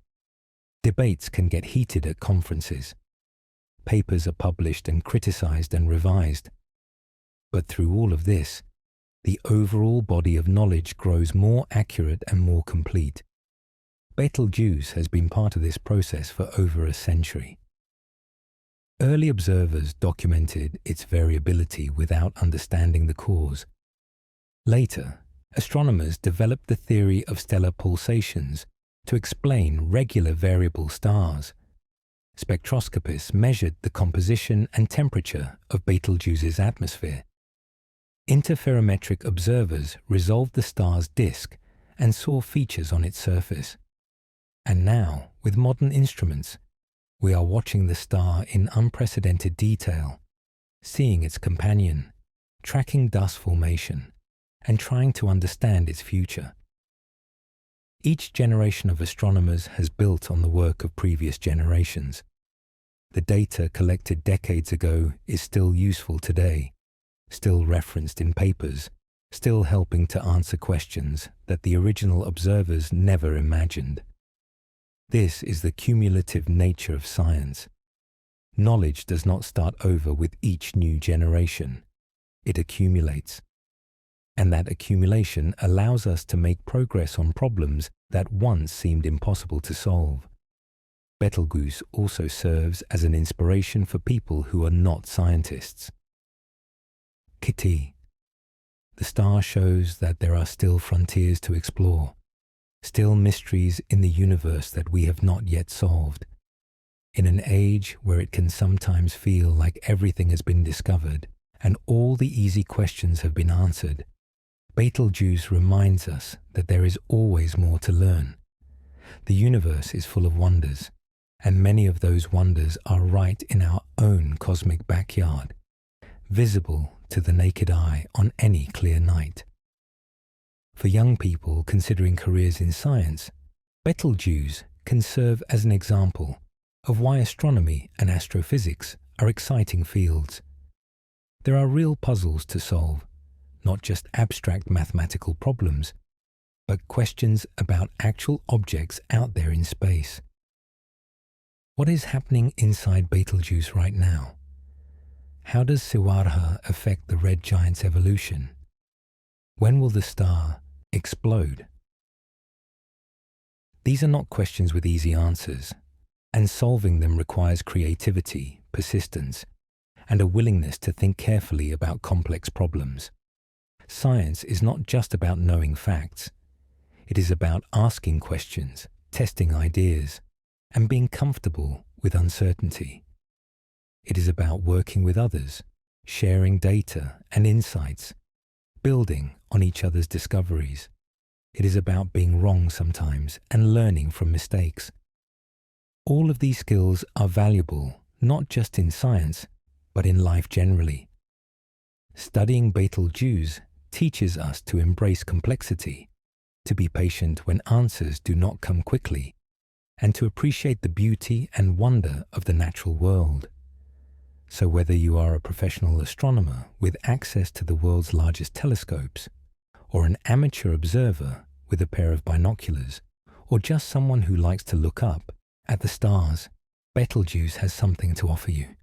Debates can get heated at conferences. Papers are published and criticized and revised. But through all of this, the overall body of knowledge grows more accurate and more complete. Betelgeuse has been part of this process for over a century. Early observers documented its variability without understanding the cause. Later, astronomers developed the theory of stellar pulsations to explain regular variable stars. Spectroscopists measured the composition and temperature of Betelgeuse's atmosphere. Interferometric observers resolved the star's disk and saw features on its surface. And now, with modern instruments, we are watching the star in unprecedented detail, seeing its companion, tracking dust formation, and trying to understand its future. Each generation of astronomers has built on the work of previous generations. The data collected decades ago is still useful today, still referenced in papers, still helping to answer questions that the original observers never imagined. This is the cumulative nature of science. Knowledge does not start over with each new generation. It accumulates. And that accumulation allows us to make progress on problems that once seemed impossible to solve. Betelgeuse also serves as an inspiration for people who are not scientists. Kitty. The star shows that there are still frontiers to explore, still mysteries in the universe that we have not yet solved. In an age where it can sometimes feel like everything has been discovered and all the easy questions have been answered, Betelgeuse reminds us that there is always more to learn. The universe is full of wonders, and many of those wonders are right in our own cosmic backyard, visible to the naked eye on any clear night. For young people considering careers in science, Betelgeuse can serve as an example of why astronomy and astrophysics are exciting fields. There are real puzzles to solve, not just abstract mathematical problems, but questions about actual objects out there in space. What is happening inside Betelgeuse right now? How does Siwarha affect the red giant's evolution? When will the star explode? These are not questions with easy answers, and solving them requires creativity, persistence, and a willingness to think carefully about complex problems. Science is not just about knowing facts. It is about asking questions, testing ideas, and being comfortable with uncertainty. It is about working with others, sharing data and insights, building on each other's discoveries. It is about being wrong sometimes and learning from mistakes. All of these skills are valuable, not just in science, but in life generally. Studying Betelgeuse teaches us to embrace complexity, to be patient when answers do not come quickly, and to appreciate the beauty and wonder of the natural world. So whether you are a professional astronomer with access to the world's largest telescopes, or an amateur observer with a pair of binoculars, or just someone who likes to look up at the stars, Betelgeuse has something to offer you.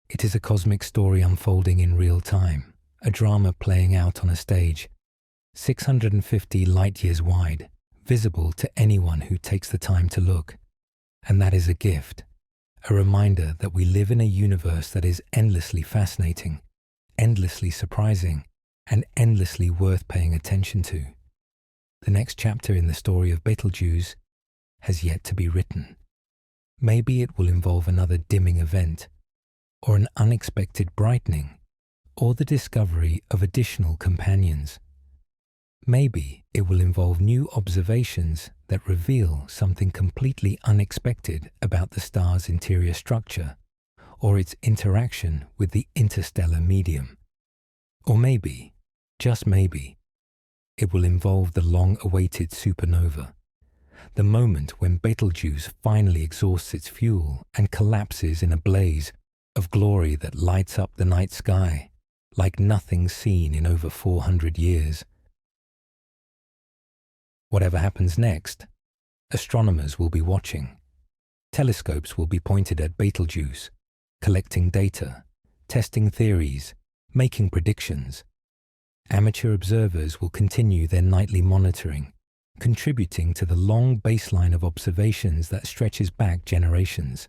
It is a cosmic story unfolding in real time, a drama playing out on a stage, 650 light-years wide, visible to anyone who takes the time to look. And that is a gift, a reminder that we live in a universe that is endlessly fascinating, endlessly surprising, and endlessly worth paying attention to. The next chapter in the story of Betelgeuse has yet to be written. Maybe it will involve another dimming event, or an unexpected brightening, or the discovery of additional companions. Maybe it will involve new observations that reveal something completely unexpected about the star's interior structure or its interaction with the interstellar medium. Or maybe, just maybe, it will involve the long-awaited supernova, the moment when Betelgeuse finally exhausts its fuel and collapses in a blaze of glory that lights up the night sky like nothing seen in over 400 years. Whatever happens next, astronomers will be watching. Telescopes will be pointed at Betelgeuse, collecting data, testing theories, making predictions. Amateur observers will continue their nightly monitoring, contributing to the long baseline of observations that stretches back generations.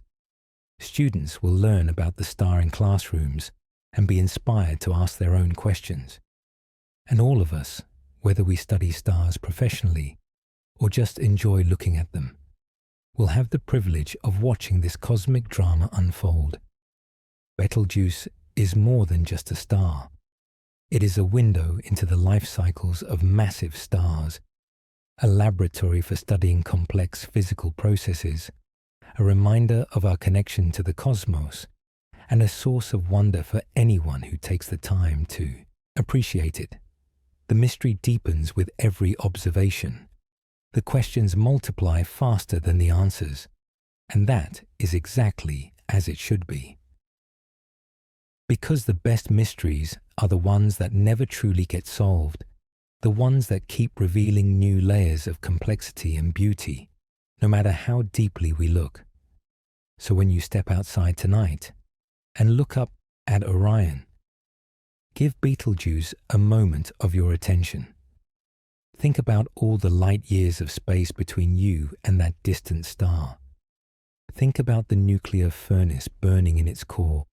Students will learn about the star in classrooms and be inspired to ask their own questions. And all of us, whether we study stars professionally or just enjoy looking at them, will have the privilege of watching this cosmic drama unfold. Betelgeuse is more than just a star. It is a window into the life cycles of massive stars, a laboratory for studying complex physical processes, a reminder of our connection to the cosmos, and a source of wonder for anyone who takes the time to appreciate it. The mystery deepens with every observation. The questions multiply faster than the answers, and that is exactly as it should be. Because the best mysteries are the ones that never truly get solved, the ones that keep revealing new layers of complexity and beauty, no matter how deeply we look. So when you step outside tonight and look up at Orion, give Betelgeuse a moment of your attention. Think about all the light years of space between you and that distant star. Think about the nuclear furnace burning in its core,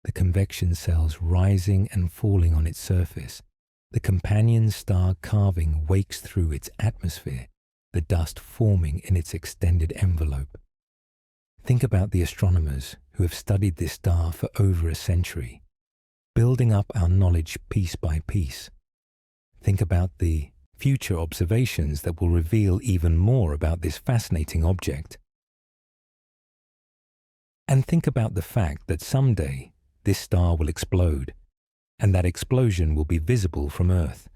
the convection cells rising and falling on its surface, the companion star carving wakes through its atmosphere, the dust forming in its extended envelope. Think about the astronomers who have studied this star for over a century, building up our knowledge piece by piece. Think about the future observations that will reveal even more about this fascinating object. And think about the fact that someday this star will explode, and that explosion will be visible from Earth,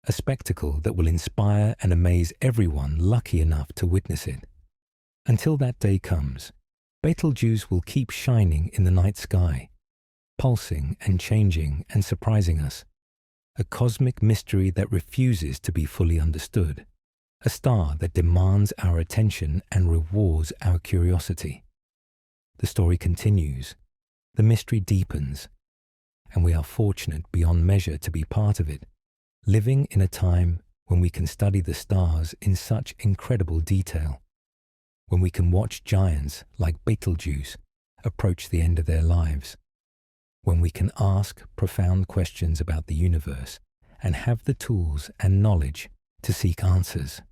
a spectacle that will inspire and amaze everyone lucky enough to witness it. Until that day comes, Betelgeuse will keep shining in the night sky, pulsing and changing and surprising us, a cosmic mystery that refuses to be fully understood, a star that demands our attention and rewards our curiosity. The story continues, the mystery deepens, and we are fortunate beyond measure to be part of it, living in a time when we can study the stars in such incredible detail, when we can watch giants like Betelgeuse approach the end of their lives, when we can ask profound questions about the universe and have the tools and knowledge to seek answers.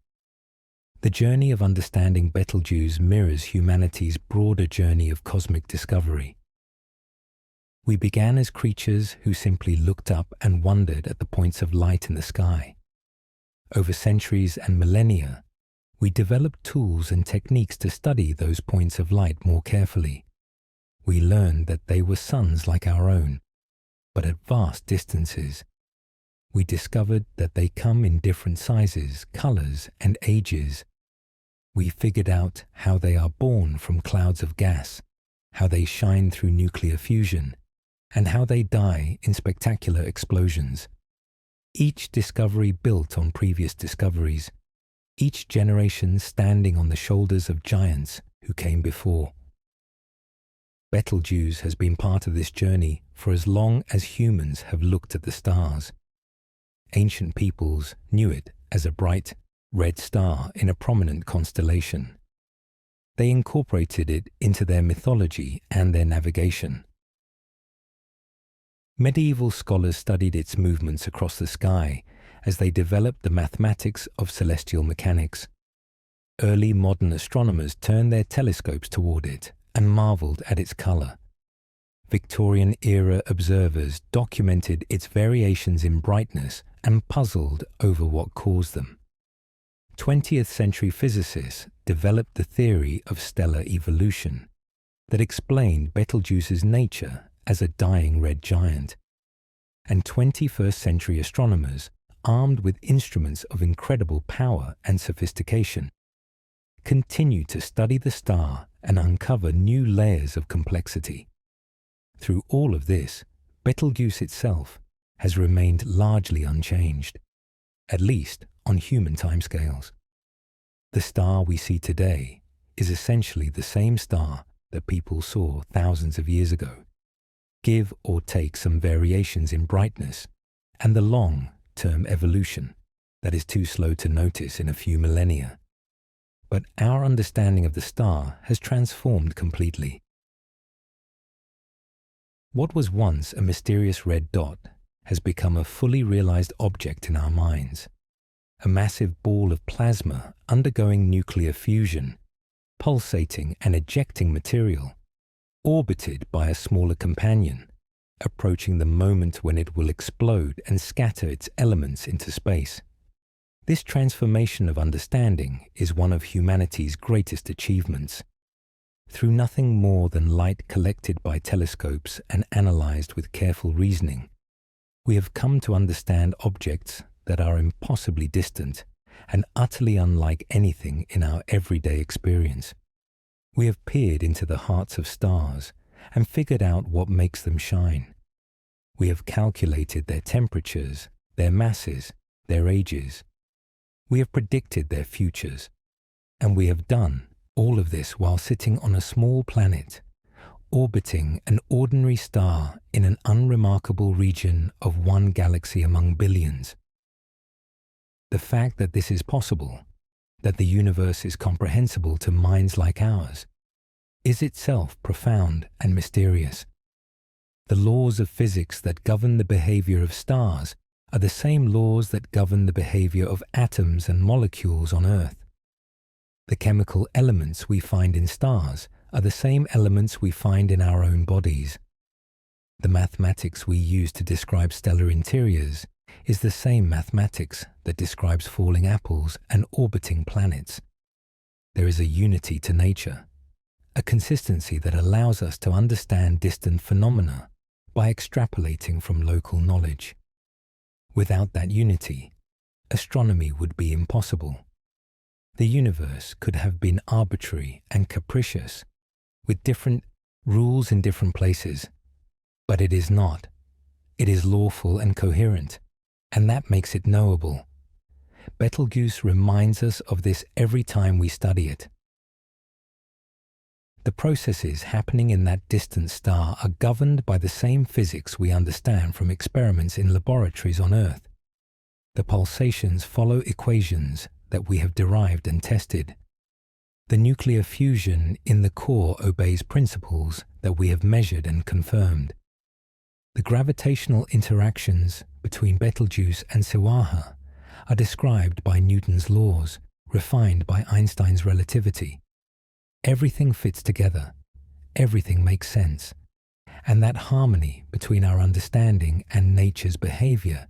The journey of understanding Betelgeuse mirrors humanity's broader journey of cosmic discovery. We began as creatures who simply looked up and wondered at the points of light in the sky. Over centuries and millennia, we developed tools and techniques to study those points of light more carefully. We learned that they were suns like our own, but at vast distances. We discovered that they come in different sizes, colors, and ages. We figured out how they are born from clouds of gas, how they shine through nuclear fusion, and how they die in spectacular explosions. Each discovery built on previous discoveries, each generation standing on the shoulders of giants who came before. Betelgeuse has been part of this journey for as long as humans have looked at the stars. Ancient peoples knew it as a bright, red star in a prominent constellation. They incorporated it into their mythology and their navigation. Medieval scholars studied its movements across the sky as they developed the mathematics of celestial mechanics. Early modern astronomers turned their telescopes toward it and marveled at its color. Victorian-era observers documented its variations in brightness and puzzled over what caused them. 20th-century physicists developed the theory of stellar evolution that explained Betelgeuse's nature as a dying red giant. And 21st-century astronomers, armed with instruments of incredible power and sophistication, continue to study the star and uncover new layers of complexity. Through all of this, Betelgeuse itself has remained largely unchanged, at least on human timescales. The star we see today is essentially the same star that people saw thousands of years ago, give or take some variations in brightness and the long-term evolution that is too slow to notice in a few millennia. But our understanding of the star has transformed completely. What was once a mysterious red dot has become a fully realized object in our minds, a massive ball of plasma undergoing nuclear fusion, pulsating and ejecting material, orbited by a smaller companion, approaching the moment when it will explode and scatter its elements into space. This transformation of understanding is one of humanity's greatest achievements. Through nothing more than light collected by telescopes and analyzed with careful reasoning, we have come to understand objects that are impossibly distant and utterly unlike anything in our everyday experience. We have peered into the hearts of stars and figured out what makes them shine. We have calculated their temperatures, their masses, their ages. We have predicted their futures, and we have done all of this while sitting on a small planet, orbiting an ordinary star in an unremarkable region of one galaxy among billions. The fact that this is possible, that the universe is comprehensible to minds like ours, is itself profound and mysterious. The laws of physics that govern the behavior of stars are the same laws that govern the behavior of atoms and molecules on Earth. The chemical elements we find in stars are the same elements we find in our own bodies. The mathematics we use to describe stellar interiors is the same mathematics that describes falling apples and orbiting planets. There is a unity to nature, a consistency that allows us to understand distant phenomena by extrapolating from local knowledge. Without that unity, astronomy would be impossible. The universe could have been arbitrary and capricious, with different rules in different places, but it is not. It is lawful and coherent, and that makes it knowable. Betelgeuse reminds us of this every time we study it. The processes happening in that distant star are governed by the same physics we understand from experiments in laboratories on Earth. The pulsations follow equations that we have derived and tested. The nuclear fusion in the core obeys principles that we have measured and confirmed. The gravitational interactions between Betelgeuse and Siwaha are described by Newton's laws, refined by Einstein's relativity. Everything fits together, everything makes sense, and that harmony between our understanding and nature's behavior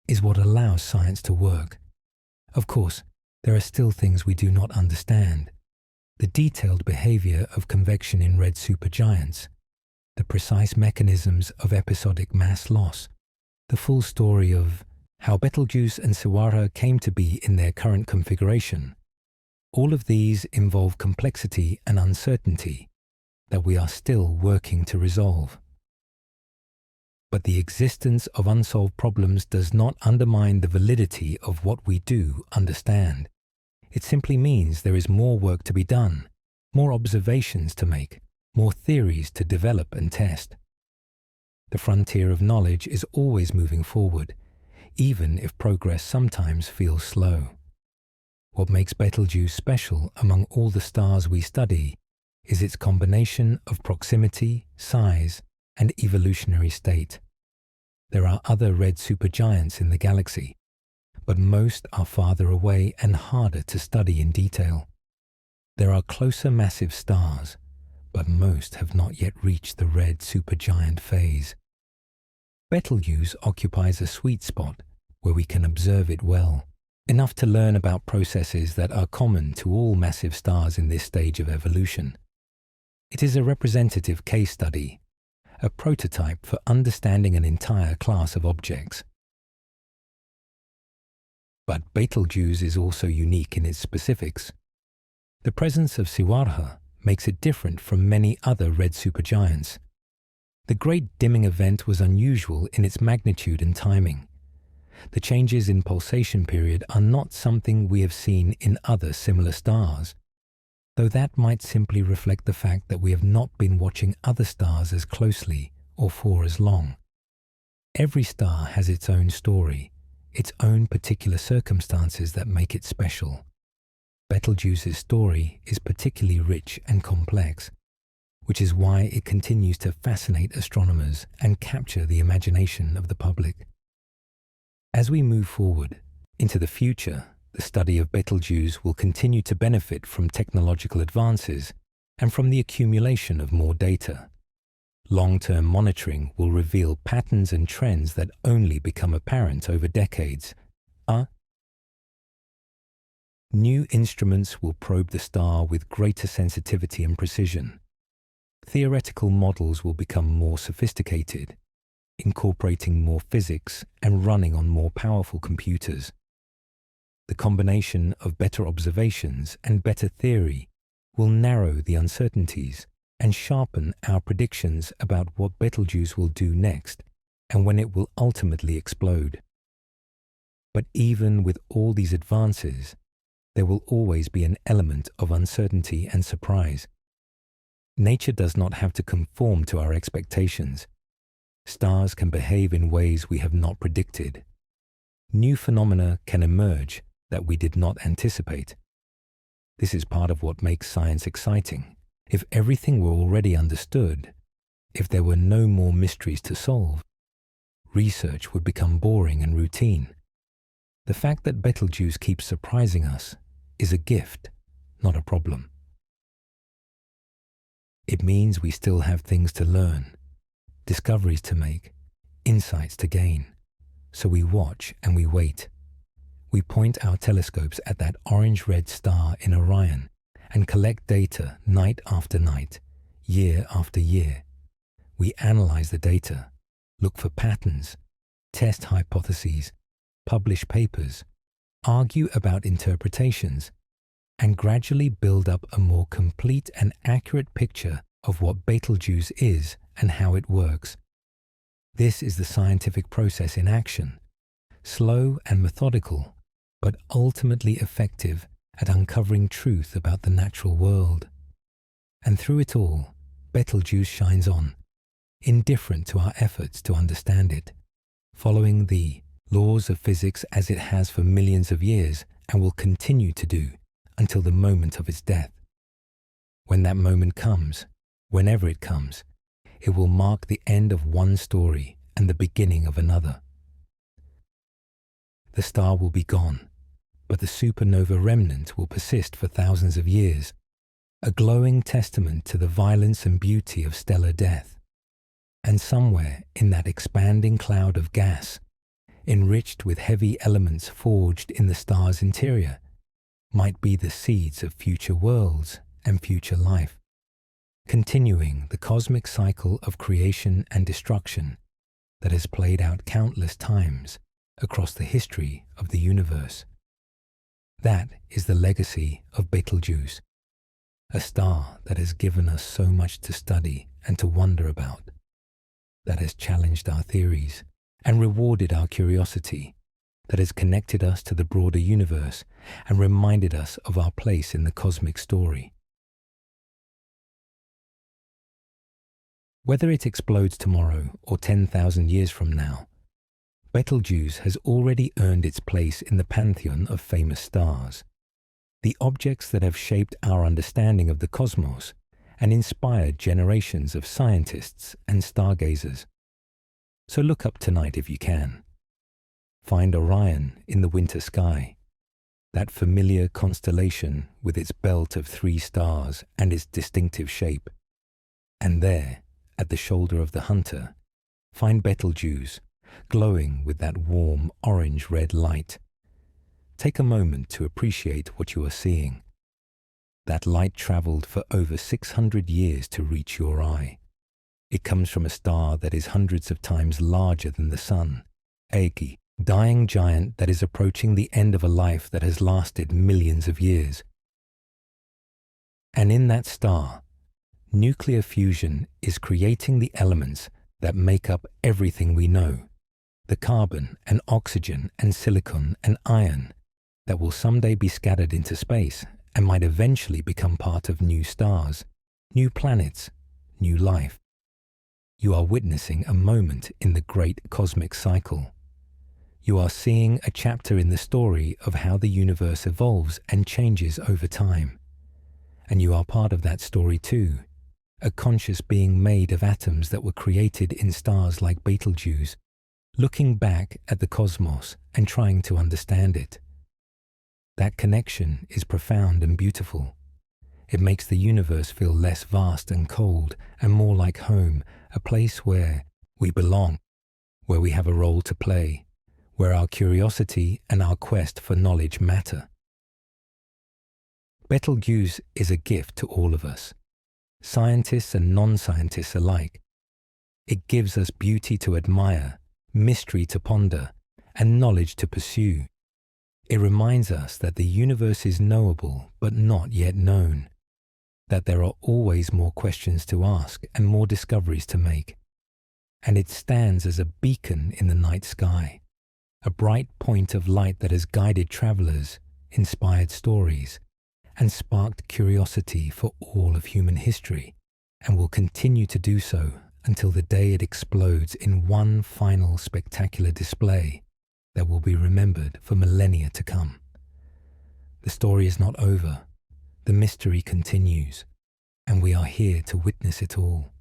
is what allows science to work. Of course, there are still things we do not understand. The detailed behavior of convection in red supergiants, the precise mechanisms of episodic mass loss, the full story of how Betelgeuse and Siwaha came to be in their current configuration. All of these involve complexity and uncertainty that we are still working to resolve. But the existence of unsolved problems does not undermine the validity of what we do understand. It simply means there is more work to be done, more observations to make, more theories to develop and test. The frontier of knowledge is always moving forward, even if progress sometimes feels slow. What makes Betelgeuse special among all the stars we study is its combination of proximity, size, and evolutionary state. There are other red supergiants in the galaxy, but most are farther away and harder to study in detail. There are closer massive stars, but most have not yet reached the red supergiant phase. Betelgeuse occupies a sweet spot where we can observe it well, enough to learn about processes that are common to all massive stars in this stage of evolution. It is a representative case study, a prototype for understanding an entire class of objects. But Betelgeuse is also unique in its specifics. The presence of Siwarha makes it different from many other red supergiants. The Great Dimming event was unusual in its magnitude and timing. The changes in pulsation period are not something we have seen in other similar stars, though that might simply reflect the fact that we have not been watching other stars as closely or for as long. Every star has its own story, its own particular circumstances that make it special. Betelgeuse's story is particularly rich and complex, which is why it continues to fascinate astronomers and capture the imagination of the public. As we move forward into the future, the study of Betelgeuse will continue to benefit from technological advances and from the accumulation of more data. Long-term monitoring will reveal patterns and trends that only become apparent over decades. New instruments will probe the star with greater sensitivity and precision. Theoretical models will become more sophisticated, incorporating more physics and running on more powerful computers. The combination of better observations and better theory will narrow the uncertainties and sharpen our predictions about what Betelgeuse will do next and when it will ultimately explode. But even with all these advances, there will always be an element of uncertainty and surprise. Nature does not have to conform to our expectations. Stars can behave in ways we have not predicted. New phenomena can emerge that we did not anticipate. This is part of what makes science exciting. If everything were already understood, if there were no more mysteries to solve, research would become boring and routine. The fact that Betelgeuse keeps surprising us is a gift, not a problem. It means we still have things to learn, discoveries to make, insights to gain. So we watch and we wait. We point our telescopes at that orange-red star in Orion and collect data night after night, year after year. We analyze the data, look for patterns, test hypotheses, publish papers, argue about interpretations, and gradually build up a more complete and accurate picture of what Betelgeuse is and how it works. This is the scientific process in action, slow and methodical, but ultimately effective at uncovering truth about the natural world. And through it all, Betelgeuse shines on, indifferent to our efforts to understand it, following the laws of physics as it has for millions of years and will continue to do until the moment of its death. When that moment comes, whenever it comes, it will mark the end of one story and the beginning of another. The star will be gone, but the supernova remnant will persist for thousands of years, a glowing testament to the violence and beauty of stellar death. And somewhere in that expanding cloud of gas, enriched with heavy elements forged in the star's interior, might be the seeds of future worlds and future life, continuing the cosmic cycle of creation and destruction that has played out countless times across the history of the universe. That is the legacy of Betelgeuse, a star that has given us so much to study and to wonder about, that has challenged our theories and rewarded our curiosity, that has connected us to the broader universe and reminded us of our place in the cosmic story. Whether it explodes tomorrow or 10,000 years from now, Betelgeuse has already earned its place in the pantheon of famous stars, the objects that have shaped our understanding of the cosmos and inspired generations of scientists and stargazers. So look up tonight if you can. Find Orion in the winter sky, that familiar constellation with its belt of 3 stars and its distinctive shape. And there, at the shoulder of the hunter, find Betelgeuse, glowing with that warm orange-red light. Take a moment to appreciate what you are seeing. That light traveled for over 600 years to reach your eye. It comes from a star that is hundreds of times larger than the Sun, a dying giant that is approaching the end of a life that has lasted millions of years. And in that star, nuclear fusion is creating the elements that make up everything we know, the carbon and oxygen and silicon and iron that will someday be scattered into space and might eventually become part of new stars, new planets, new life. You are witnessing a moment in the great cosmic cycle. You are seeing a chapter in the story of how the universe evolves and changes over time. And you are part of that story too, a conscious being made of atoms that were created in stars like Betelgeuse, looking back at the cosmos and trying to understand it. That connection is profound and beautiful. It makes the universe feel less vast and cold and more like home, a place where we belong, where we have a role to play, where our curiosity and our quest for knowledge matter. Betelgeuse is a gift to all of us, scientists and non-scientists alike. It gives us beauty to admire, mystery to ponder, and knowledge to pursue. It reminds us that the universe is knowable but not yet known, that there are always more questions to ask and more discoveries to make. And it stands as a beacon in the night sky, a bright point of light that has guided travelers, inspired stories, and sparked curiosity for all of human history, and will continue to do so until the day it explodes in one final spectacular display that will be remembered for millennia to come. The story is not over. The mystery continues, and we are here to witness it all.